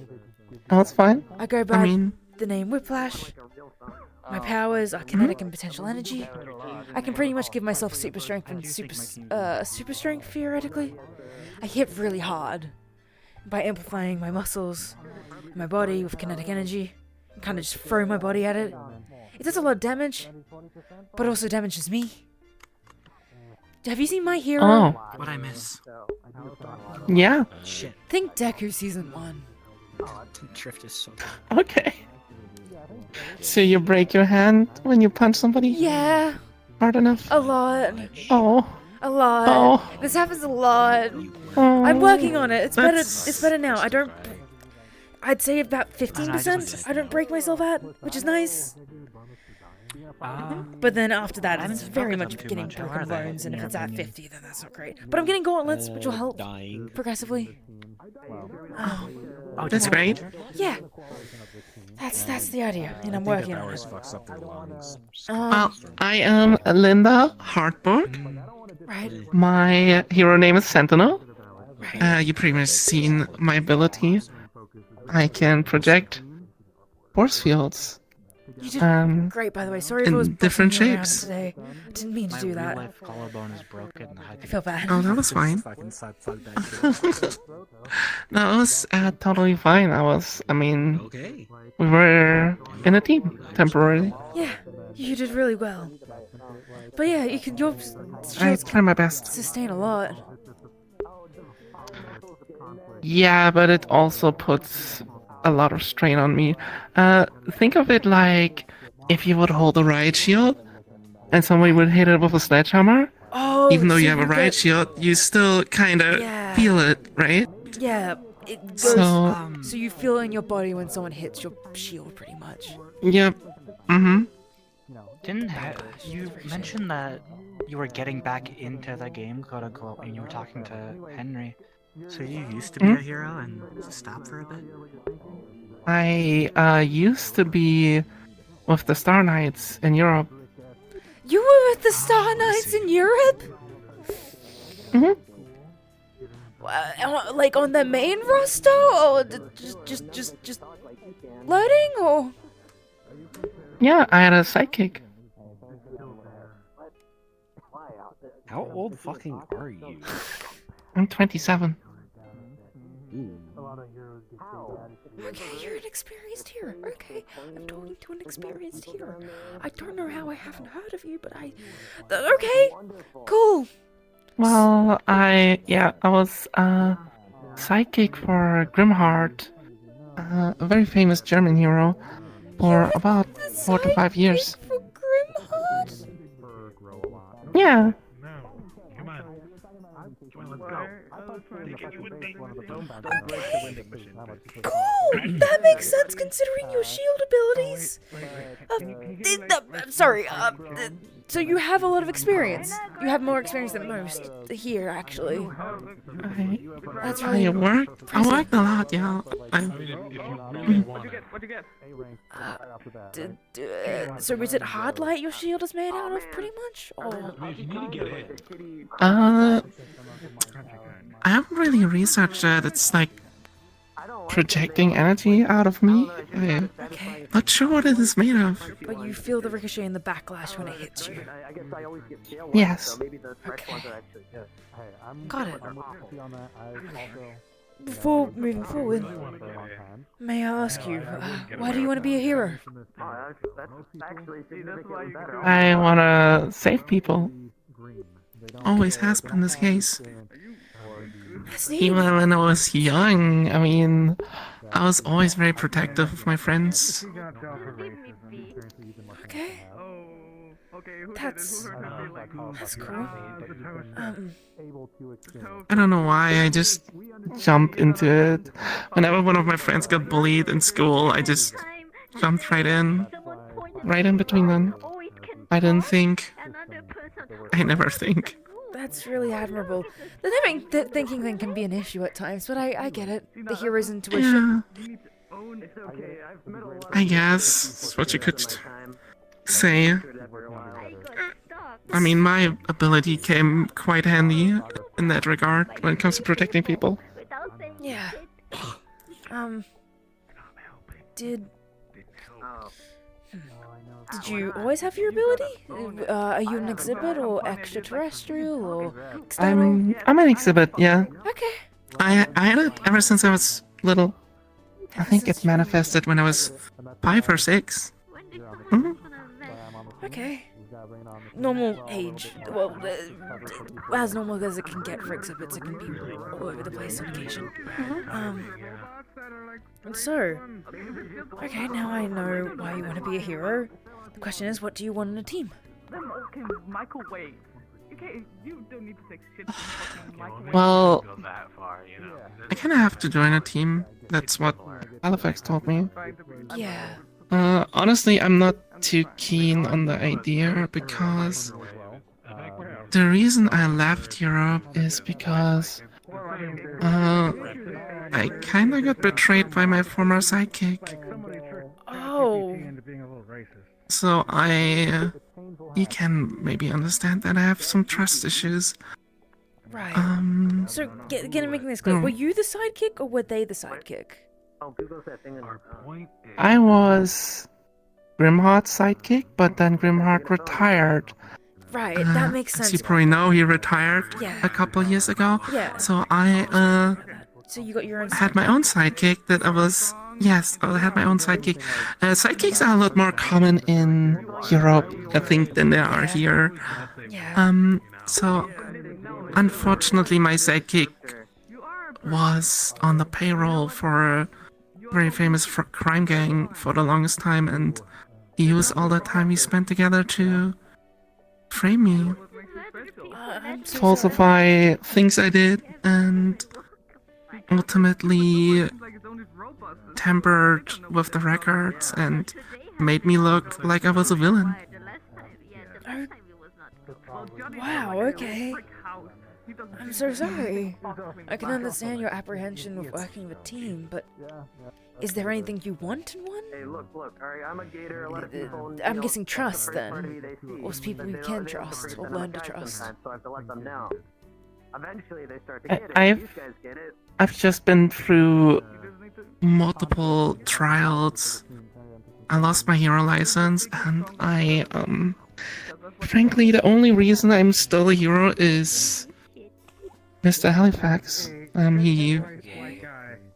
that's fine. I go by I mean, the name Whiplash. My powers are kinetic and potential energy. I can pretty much give myself super strength and super strength theoretically. I hit really hard by amplifying my muscles, and my body with kinetic energy, and kind of just throw my body at it. It does a lot of damage, but also damages me. Have you seen My Hero? Oh. What'd I miss? Yeah. Shit. Think Deku Season 1. Drift is so Okay. So you break your hand when you punch somebody? Yeah. Hard enough? A lot. Oh. A lot. Oh. This happens a lot. Oh. I'm working on it. It's better. That's- It's better now. I'd say about 15%. I don't break myself at, which is nice. But then after that, it's very much getting broken bones, and if it's at 50, then that's not great. But I'm getting gauntlets, which will help progressively. Oh, that's great. Yeah. That's the idea, and I'm working on it. Fucks up their lungs. Well, I am Linda Hartburg. Right. My hero name is Sentinel. You pretty much seen my ability. I can project force fields. You did great, by the way. Sorry if I was in different bossing you around shapes. today. I didn't mean to do that. My collarbone is broken. I feel bad. Oh, that was fine. No, it was totally fine. Okay. We were in a team temporarily. Yeah, you did really well. But yeah, your I shields tried my best. sustain a lot. Yeah, but it also puts a lot of strain on me. Think of it like if you would hold a riot shield and somebody would hit it with a sledgehammer, Oh, even though so you have a riot get- shield, you still kind of Yeah. feel it, right? Yeah, it goes. So- So you feel it in your body when someone hits your shield, pretty much. Yep. Mm-hmm. Didn't you mention that you were getting back into the game, quote unquote, when you were talking to Henry? So you used to be a hero and stopped for a bit? I used to be with the Star Knights in Europe. You were with the Star Knights in Europe? Mm-hmm. Like on the main roster, or just loading, or? Yeah, I had a sidekick. How old fucking are you? I'm 27. Okay, you're an experienced hero. Okay, I'm talking to an experienced hero. I don't know how I haven't heard of you, but okay, cool. Well, I was sidekick for Grimheart, a very famous German hero, for about 4 to 5 years. For Grimheart? Yeah. Cool! That makes sense considering your shield abilities. I'm sorry, so you have a lot of experience. You have more experience than most here, actually. That's really I worked a lot, yeah. So is it hard light your shield is made out of, pretty much? Or? I haven't really researched that. It's like projecting energy out of me. I'm not sure what it is made of. But you feel the ricochet and the backlash when it hits you. Yes. Okay. Got it. Before moving forward, may I ask you, why do you want to be a hero? I want to save people. Always has been this case. Even when I was young, I mean, I was always very protective of my friends. Okay. That's cool. I don't know why, I just jumped into it. Whenever one of my friends got bullied in school, I just jumped right in between them. I didn't think. I never think. That's really admirable. The thinking thing can be an issue at times, but I get it. The hero's intuition. I guess that's what you could say. I mean, my ability came quite handy in that regard when it comes to protecting people. Yeah. Did you always have your ability? Are you an exhibit or extraterrestrial or external? I'm an exhibit, yeah. Okay. I had it ever since I was little. I think it manifested when I was 5 or 6. Okay. Normal age. Well, as normal as it can get for exhibits, it can be all over the place on occasion. So, okay, now I know why you want to be a hero. The question is, what do you want in a team? Okay, Michael, wait. Okay, you don't need to take shit from fucking Well, I kind of have to join a team. That's what Halifax told me. Yeah. Honestly, I'm not too keen on the idea because the reason I left Europe is because I kind of got betrayed by my former sidekick. Oh. So you can maybe understand that I have some trust issues. Right. So, making this clear, were you the sidekick or were they the sidekick? I was Grimheart's sidekick, but then Grimheart retired. Right, that makes sense. As you probably know, he retired a couple years ago. Yeah. So I So you got your own had my own sidekick that I was... Yes, I had my own sidekick. Sidekicks are a lot more common in Europe, I think, than they are here. So, unfortunately, my sidekick was on the payroll for a very famous crime gang for the longest time, and he used all the time we spent together to frame me, I'm so sorry. falsify things I did, and ultimately tampered with the records and made me look like I was a villain. Oh, wow, okay. I'm so sorry. I can understand your apprehension with working with a team, but is there anything you want in one? Hey, look, alright, I'm a gator, a lot of people... I'm guessing trust, then. Or people you can trust, or learn to trust. So I have to let them know. Eventually they start to get it. These guys get it. I've just been through multiple trials. I lost my hero license, and frankly, the only reason I'm still a hero is Mr. Halifax. He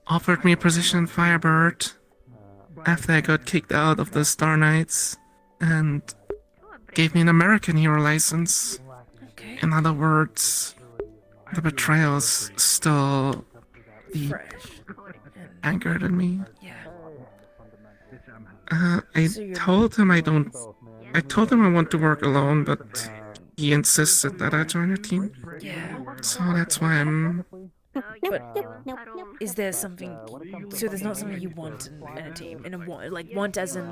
offered me a position in Firebird after I got kicked out of the Star Knights, and gave me an American hero license. In other words, the betrayal's still deep anchored in me. I told him I want to work alone, but he insisted that I join a team. So that's why I'm... But is there something... So there's not something you want in a team? Want as in,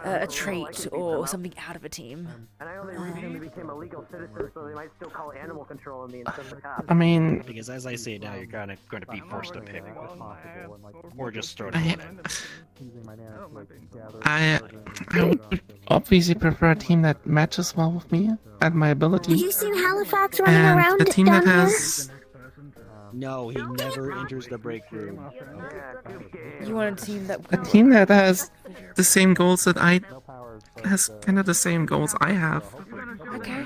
a trait or something out of a team? And I only recently became a legal citizen, so they might still call animal control on me instead of the cops. I mean... Because as I say it now, you're going to be forced to pick. Or just throw it in. I would obviously prefer a team that matches well with me and my ability. You seen Halifax running And around a team down that here? has... No, he never enters the break room. You want a team that... A team that has the same goals that has kind of the same goals I have. Okay.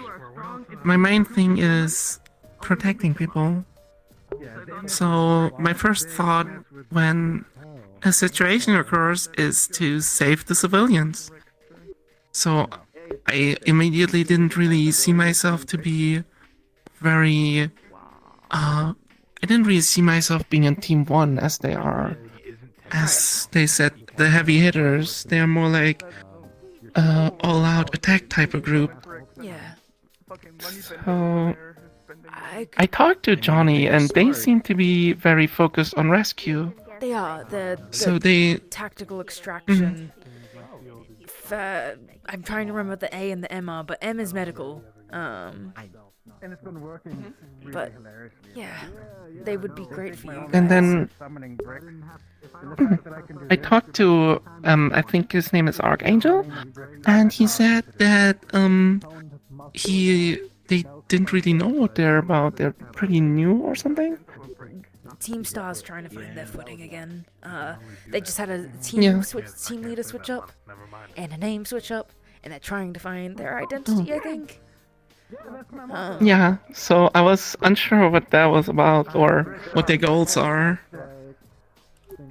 My main thing is protecting people. So my first thought when a situation occurs is to save the civilians. So I immediately didn't really see myself to be very... I didn't really see myself being in Team 1 as they are. As they said, the heavy hitters, they are more like all-out attack type of group. Yeah. So I talked to Johnny and they seem to be very focused on rescue. They are. So they... Tactical extraction. I'm trying to remember what the A and the M are, but M is medical. And it's been working But, yeah, they would be great for you. And then I talked to, I think his name is Archangel, and he said that they didn't really know what they're about. They're pretty new or something. Team Star's trying to find their footing again. They just had a team leader switch up, and a name switch up, and they're trying to find their identity, I think. Yeah, so I was unsure what that was about or what their goals are.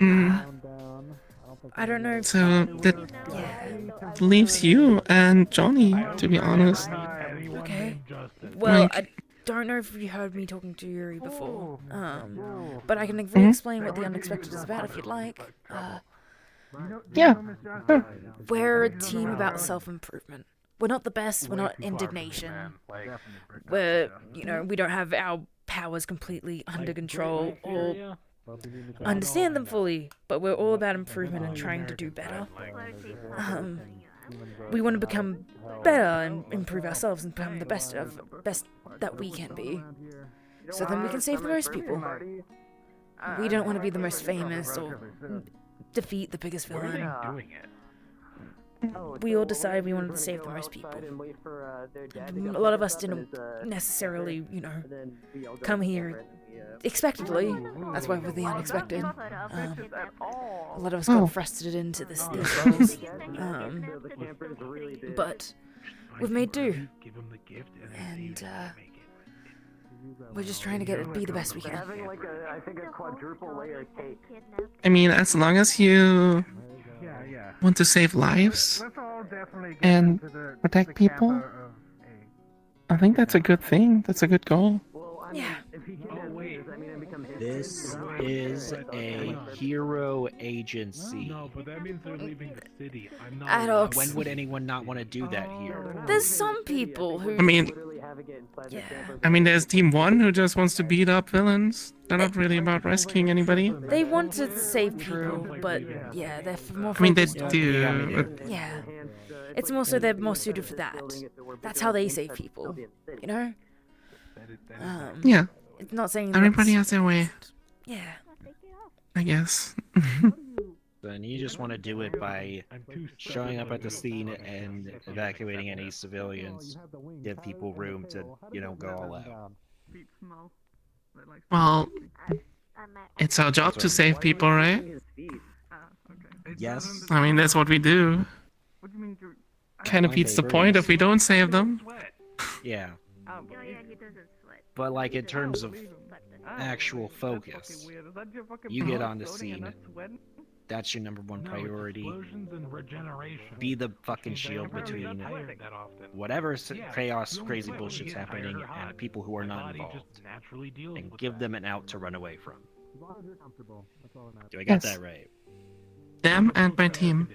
I don't know. So that leaves you and Johnny, to be honest. Okay. Well, I don't know if you heard me talking to Yuri before, but I can re-explain what the unexpected is about if you'd like. Yeah. We're a team about self-improvement. We're not the best, we're not indignation. We're, we don't have our powers completely under control or understand them fully, but we're all about improvement and trying to do better. We want to become better and improve ourselves and become the best that we can be. So then we can save the most people. We don't want to be the most famous or defeat the biggest villain. We all decided we wanted to save the most people. A lot of us didn't necessarily, come here expectedly. That's why we're the unexpected. A lot of us got thrusted into these roles. But we've made do. And we're just trying to be the best we can. I mean, as long as you want to save lives and protect people, I think that's a good thing. That's a good goal. Yeah. This is a hero agency. No, but that means they're leaving the city. I'm not. Adults. When would anyone not want to do that here? There's some people who. I mean, there's Team 1 who just wants to beat up villains. They're not really about rescuing anybody. They want to save people, but yeah, they're more. I mean, they focused on- do. But Yeah, it's more so they're more suited for that. That's how they save people, you know. Yeah. It's not saying everybody that's- has their way, Yeah. I guess. Then you just want to do it by showing up at the scene and evacuating any civilians. Give people room to, go all out. Well, it's our job to save people, right? Yes. I mean, that's what we do. Kind of beats the point if we don't save them. Yeah. But like in terms of actual focus, you get on the scene. That's your number one priority. Be the fucking shield between whatever chaos, crazy bullshit's happening and people who are not involved, and give them an out to run away from. Do I got that right? Them and my team.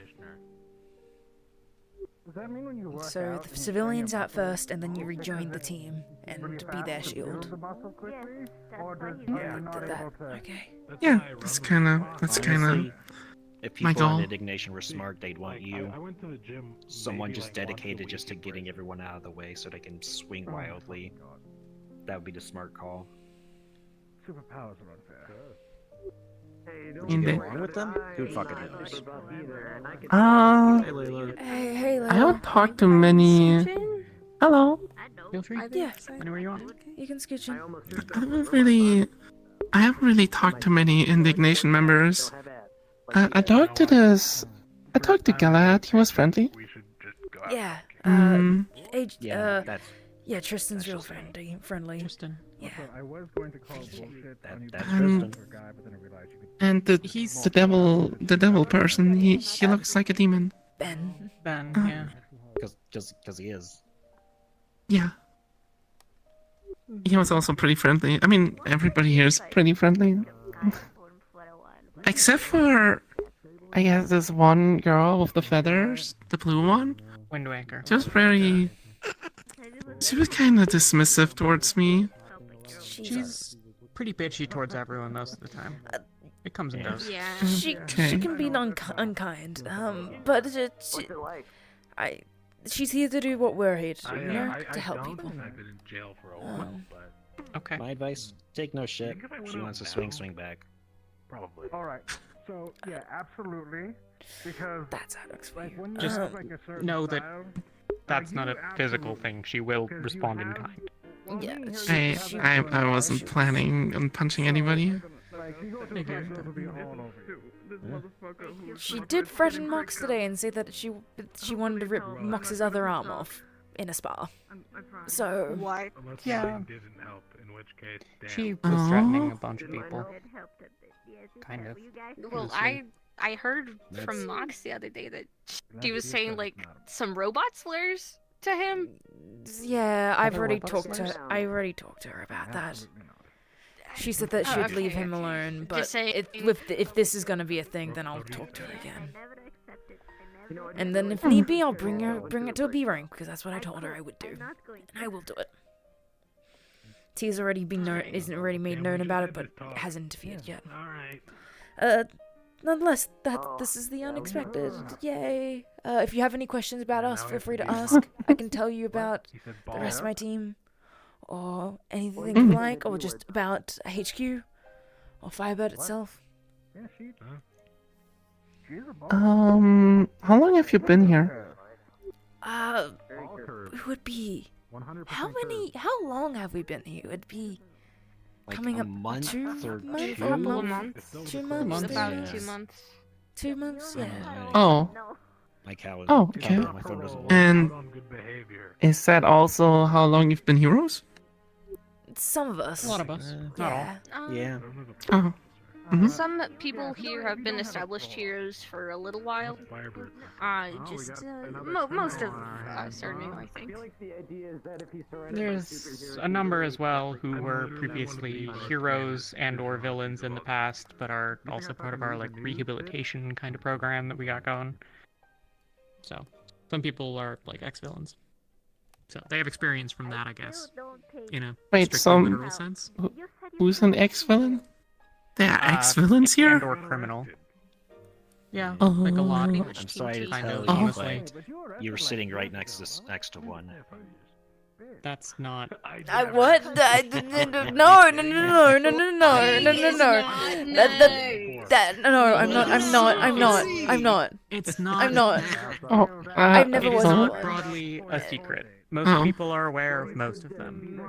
So the civilians out first, and then you rejoin the team and be their shield. Okay. Yeah, that's kind of Honestly, if my people goal. on Indignation were smart, they'd want you, someone just dedicated just to getting everyone out of the way so they can swing wildly. That would be the smart call. Superpowers are unfair. In the- Wrong with them? Who fucking knows? Hey, I haven't talked to many. Hello. Feel free. Yeah. Anywhere you want. You can scooch in. I haven't really talked to many Indignation members. I talked to Galad. He was friendly. Yeah. Yeah, Yeah, Tristan's real friendly. Tristan. Yeah. I was going to call bullshit on you That's Tristan. Tristan. And the devil person. He looks like a demon. Ben. Yeah. Because he is. Yeah. He was also pretty friendly. I mean, everybody here is pretty friendly. Except for, I guess, this one girl with the feathers, the blue one. Wind Waker. Just very. She was kind of dismissive towards me. She's pretty bitchy towards everyone most of the time. It comes and goes. Yeah, she can be unkind. But she's here to do what we're here to do, you know, to help people. I've been in jail for a while, but Okay. My advice: take no shit. She wants to swing back. probably. All right. So yeah, absolutely. Because that's how to explain. When Just have, like, a certain know that style, that's not a you physical absolutely- thing. She will because you respond in have- kind. well, Yeah, me and she- her I wasn't planning on punching anybody. Like, you go to the front door, it'll be all over you. She did threaten Mox today and say that she wanted to rip Mox's other arm off in a spa. So what? Unless Yeah. something didn't help, in which case, damn. She was threatening a bunch of people. Kind of. Well, I heard from Mox the other day that she was saying like some robot slurs to him. yeah, I've Other already robot talked to slurs? her. I already talked to her about that. She said that she'd leave him alone, but saying- if this is gonna be a thing, then I'll talk to her again. And then if need be, I'll bring it to a B rank because that's what I told her I would do, and I will do it. T's already isn't already made known about it, but hasn't interfered yet. Nonetheless, this is the unexpected. Yay! If you have any questions about us, feel free to ask. I can tell you about the rest of my team, or anything you like, or just about HQ, or Firebird itself. Yeah, she's a boss. How long have you been here? It would be. How long have we been here? It would be Like coming a up month 2 or months, two? a Couple of month, months. 2 months, About Yeah. 2 months. 2 months, yeah. Oh. My cow. Oh, okay. My phone doesn't work. And is that also how long you've been heroes? Some of us. A lot of us. Not all. Yeah. Oh. Some people here have been established heroes for a little while. Most of us are new, I think. There's a number as well who were previously heroes and/or villains in the past, but are also part of our like rehabilitation kind of program that we got going. So some people are like ex-villains, so they have experience from that, I guess. In a strictly literal sense. Who's an ex-villain? There are ex-villains here? And/or criminal. Yeah, like a lot. I'm sorry to tell you, but you're sitting right next to one. That's not. What? No. I'm not. It's not. I'm not. I've never it was is not one. broadly a secret. Most people are aware of most of them.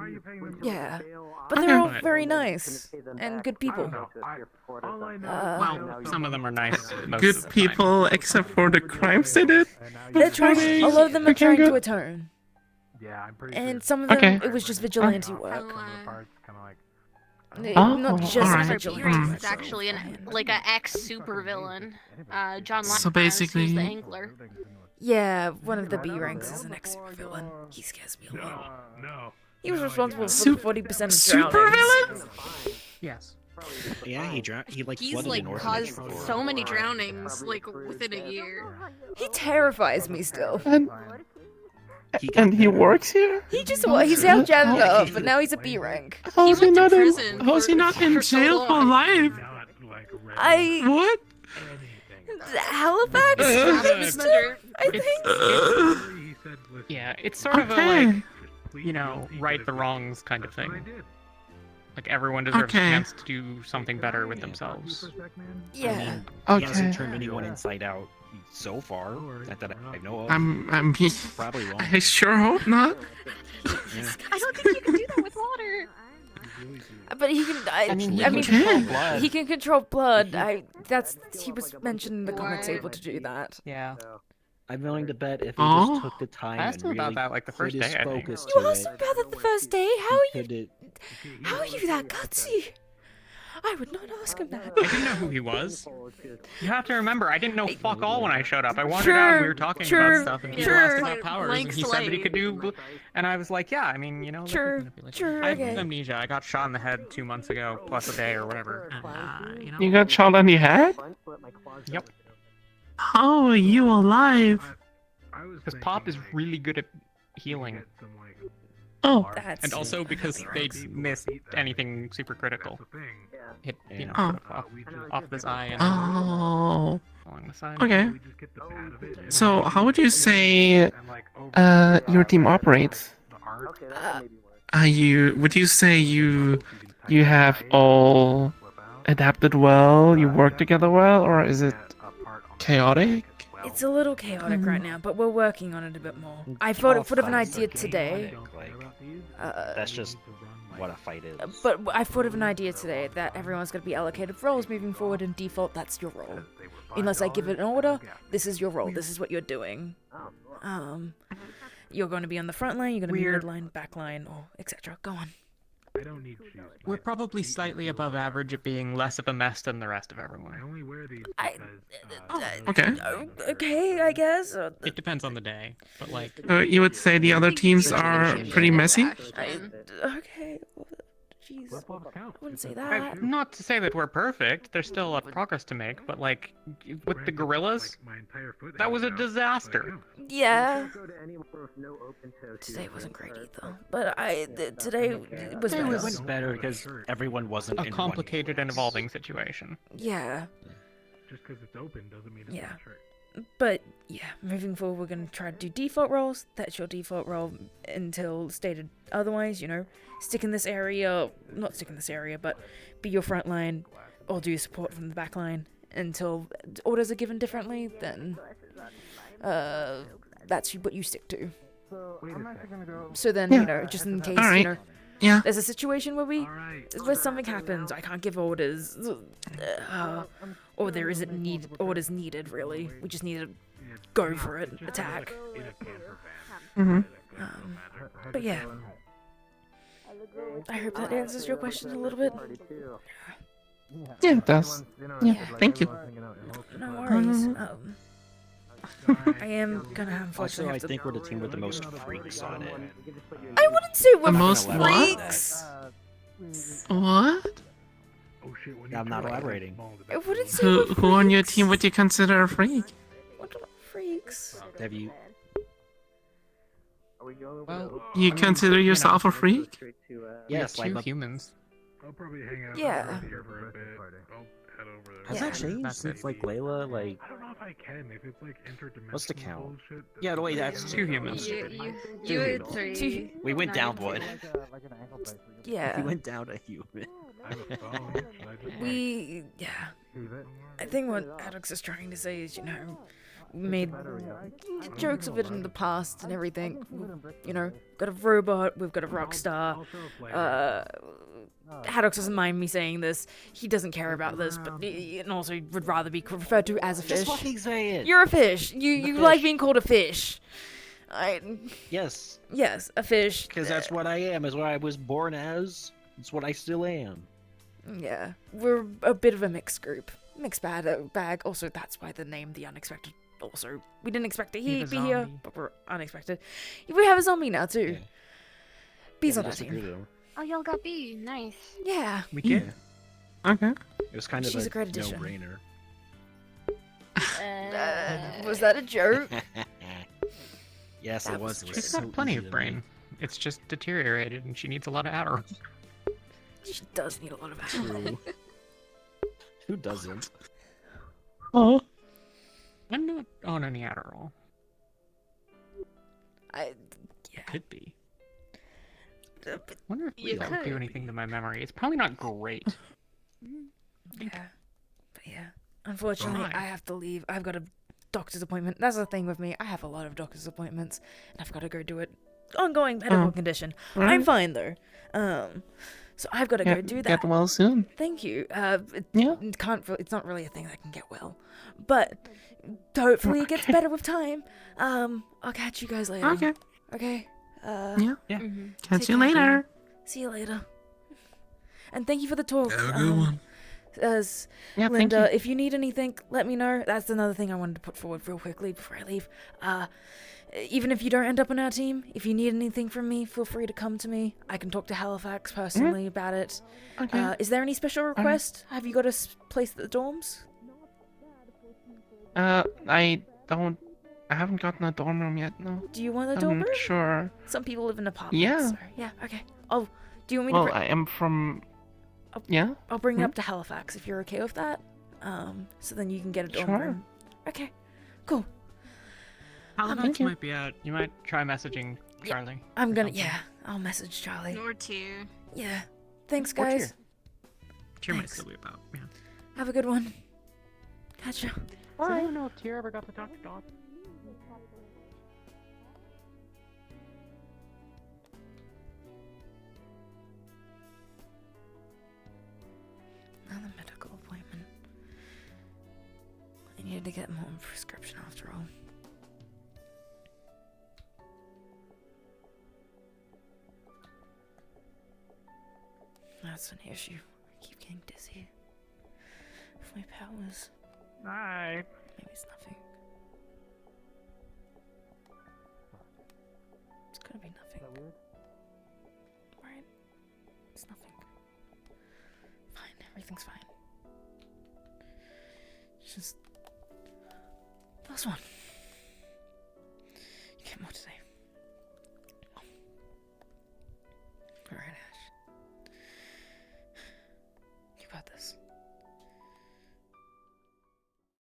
Yeah, but they're all very nice and good people. Well, some of them are nice. Most Good of the people, except for the crimes they did. They're trying. A lot of them are trying to good. atone. And some of them, it was just vigilante work. Not just vigilante. It's actually an ex-super villain. John So Lachlan, basically- who's the angler. Yeah, one of the B ranks is an ex-super villain. He scares me a lot. He was responsible for 40% of drownings. Yes. Yeah, he flooded He's an orphanage caused before. so many drownings within a year. He terrifies me still. And he works here? He's our janitor, but now he's a B rank. How's he not in prison jail for life? What? Halifax? Mister, I think. Yeah, it's sort of a like, right the wrongs kind of thing. Like everyone deserves a chance to do something better with themselves. Yeah. He hasn't turned anyone inside out so far. Not that I know of. Probably won't. I sure hope not. I don't think you can do that with water. But he can. I mean, control blood. he can control blood. He was mentioned in the comics able to do that. Yeah. I'm willing to bet if he Oh? just took the time I asked and him about really that, like, the put first his day, I think. focus You to asked it, him about that the first day. How are you that gutsy? I would not ask him that. I didn't know who he was. You have to remember, I didn't know fuck all when I showed up. I wandered out and we were talking about stuff, and people asked about powers, and he said that he could do. And I was like, yeah, I mean, I have amnesia. I got shot in the head 2 months ago, plus a day or whatever. And, You got shot on the head? Yep. How are you alive? Because Pop is really good at healing. Oh. And also because they missed anything super critical. Hit, Oh. off this eye and along the side. Okay. So, how would you say your team operates? Would you say you have all adapted well? You work together well, or is it chaotic? It's a little chaotic right now, but we're working on it a bit more. I thought of an idea today. That's just what a fight is. But I thought of an idea today that everyone's going to be allocated roles moving forward, and default, that's your role. Unless I give it an order, this is your role, this is what you're doing. You're going to be on the front line, you're going to be midline, back line, or etc. Go on. We're probably slightly above average at being less of a mess than the rest of everyone. Okay. Okay, I guess. It depends on the day, but like... You would say the other teams are pretty messy? Okay. Jeez. I wouldn't say that. Not to say that we're perfect, there's still a lot of progress to make, but like, with the gorillas, that was a disaster. Yeah. Today wasn't great either, but today was better. It was better because everyone wasn't a complicated and evolving situation. Yeah. Just because it's open doesn't mean it's Yeah. not true. But yeah, moving forward, we're going to try to do default roles. That's your default role until stated otherwise, stick in this area, not stick in this area, but be your front line or do support from the back line until orders are given differently, then that's what you stick to. So then, just in case, Yeah. there's a situation where something happens, I can't give orders, or there isn't orders needed, really. We just need to go for it, attack. But yeah. I hope that answers your question a little bit. Yeah, it does. Yeah, thank you. No worries. I am gonna Also, unfortunately I have to. think we're the team with the most freaks on it. I wouldn't say we're The most freaks. What? I'm not elaborating. I wouldn't say we're Who on your freaks. team would you consider a freak? What are freaks? Have you? Well, You consider yourself a freak? Yes, two like humans. I'll probably hang out Yeah. here for a bit. I'll head over there. Has that changed since like Layla? Like, I don't know if I can. If it's like interdimensional what's the count? bullshit. Yeah, wait, that's Two humans. You had three. We went Now down you have one. two. Yeah. We went down a human. I have a phone. Should I just, We, yeah. I think what Alex is trying to say is, we made jokes of it in the past and everything. Got a robot, we've got a rock star. Haddox doesn't mind me saying this. He doesn't care about this, but and also would rather be referred to as a fish. Just fucking say it. You're a fish. You like being called a fish. Yes. Yes, a fish. Because that's what I am. Is what I was born as. It's what I still am. Yeah, we're a bit of a mixed group. Mixed bag. Also, that's why the name The Unexpected. Also, we didn't expect to be here, but we're unexpected. We have a zombie now, too. Yeah. Bees Yeah, on our disagree, team. though. Oh, y'all got B. Nice. Yeah. We can. Okay. It was kind of She's a great addition. no-brainer. Was that a joke? Yes, it was. It was She's so got plenty easy of to brain. make. It's just deteriorated, and she needs a lot of Adderall. She does need a lot of True. Who doesn't? Oh. I'm not on any Adderall. Yeah. Could be. I wonder if You that would do could. anything to my memory. It's probably not great. Yeah. But yeah. Unfortunately, Why? I have to leave. I've got a doctor's appointment. That's the thing with me. I have a lot of doctor's appointments, and I've got to go do it. Ongoing medical condition. Right. I'm fine though. So I've got to go do that. Get well soon. Thank you. Yeah. It's not really a thing that can get well, but hopefully it gets better with time. I'll catch you guys later. Okay. Okay. Yeah. Mhm. Catch Take you care. later. See you later. And thank you for the talk. Have a good one. As Yeah, thank Linda, you. if you need anything, let me know. That's another thing I wanted to put forward real quickly before I leave. Even if you don't end up on our team, if you need anything from me, feel free to come to me. I can talk to Halifax personally about it. Okay. Is there any special request? Have you got a place at the dorms? I haven't gotten a dorm room yet, no. Do you want a dorm room? Sure. Some people live in apartments. Yeah. So, yeah, okay. Oh, do you want me Well, to I am from... Yeah? I'll bring it up to Halifax if you're okay with that. So then you can get a dorm room. Okay, cool. Halifax might be out. You might try messaging Charlie. I'm gonna, I'll message Charlie. Or two. Yeah. Thanks, Or guys. Tier might Thanks. still be about, yeah. Have a good one. Catch ya. I don't know if Tier ever got to talk to Dot. Another medical appointment. I needed to get more prescription after all. That's an issue. I keep getting dizzy. With my powers. Hi. Maybe it's nothing. It's gonna be nothing. Right? It's nothing. Fine, everything's fine. It's just... Last one.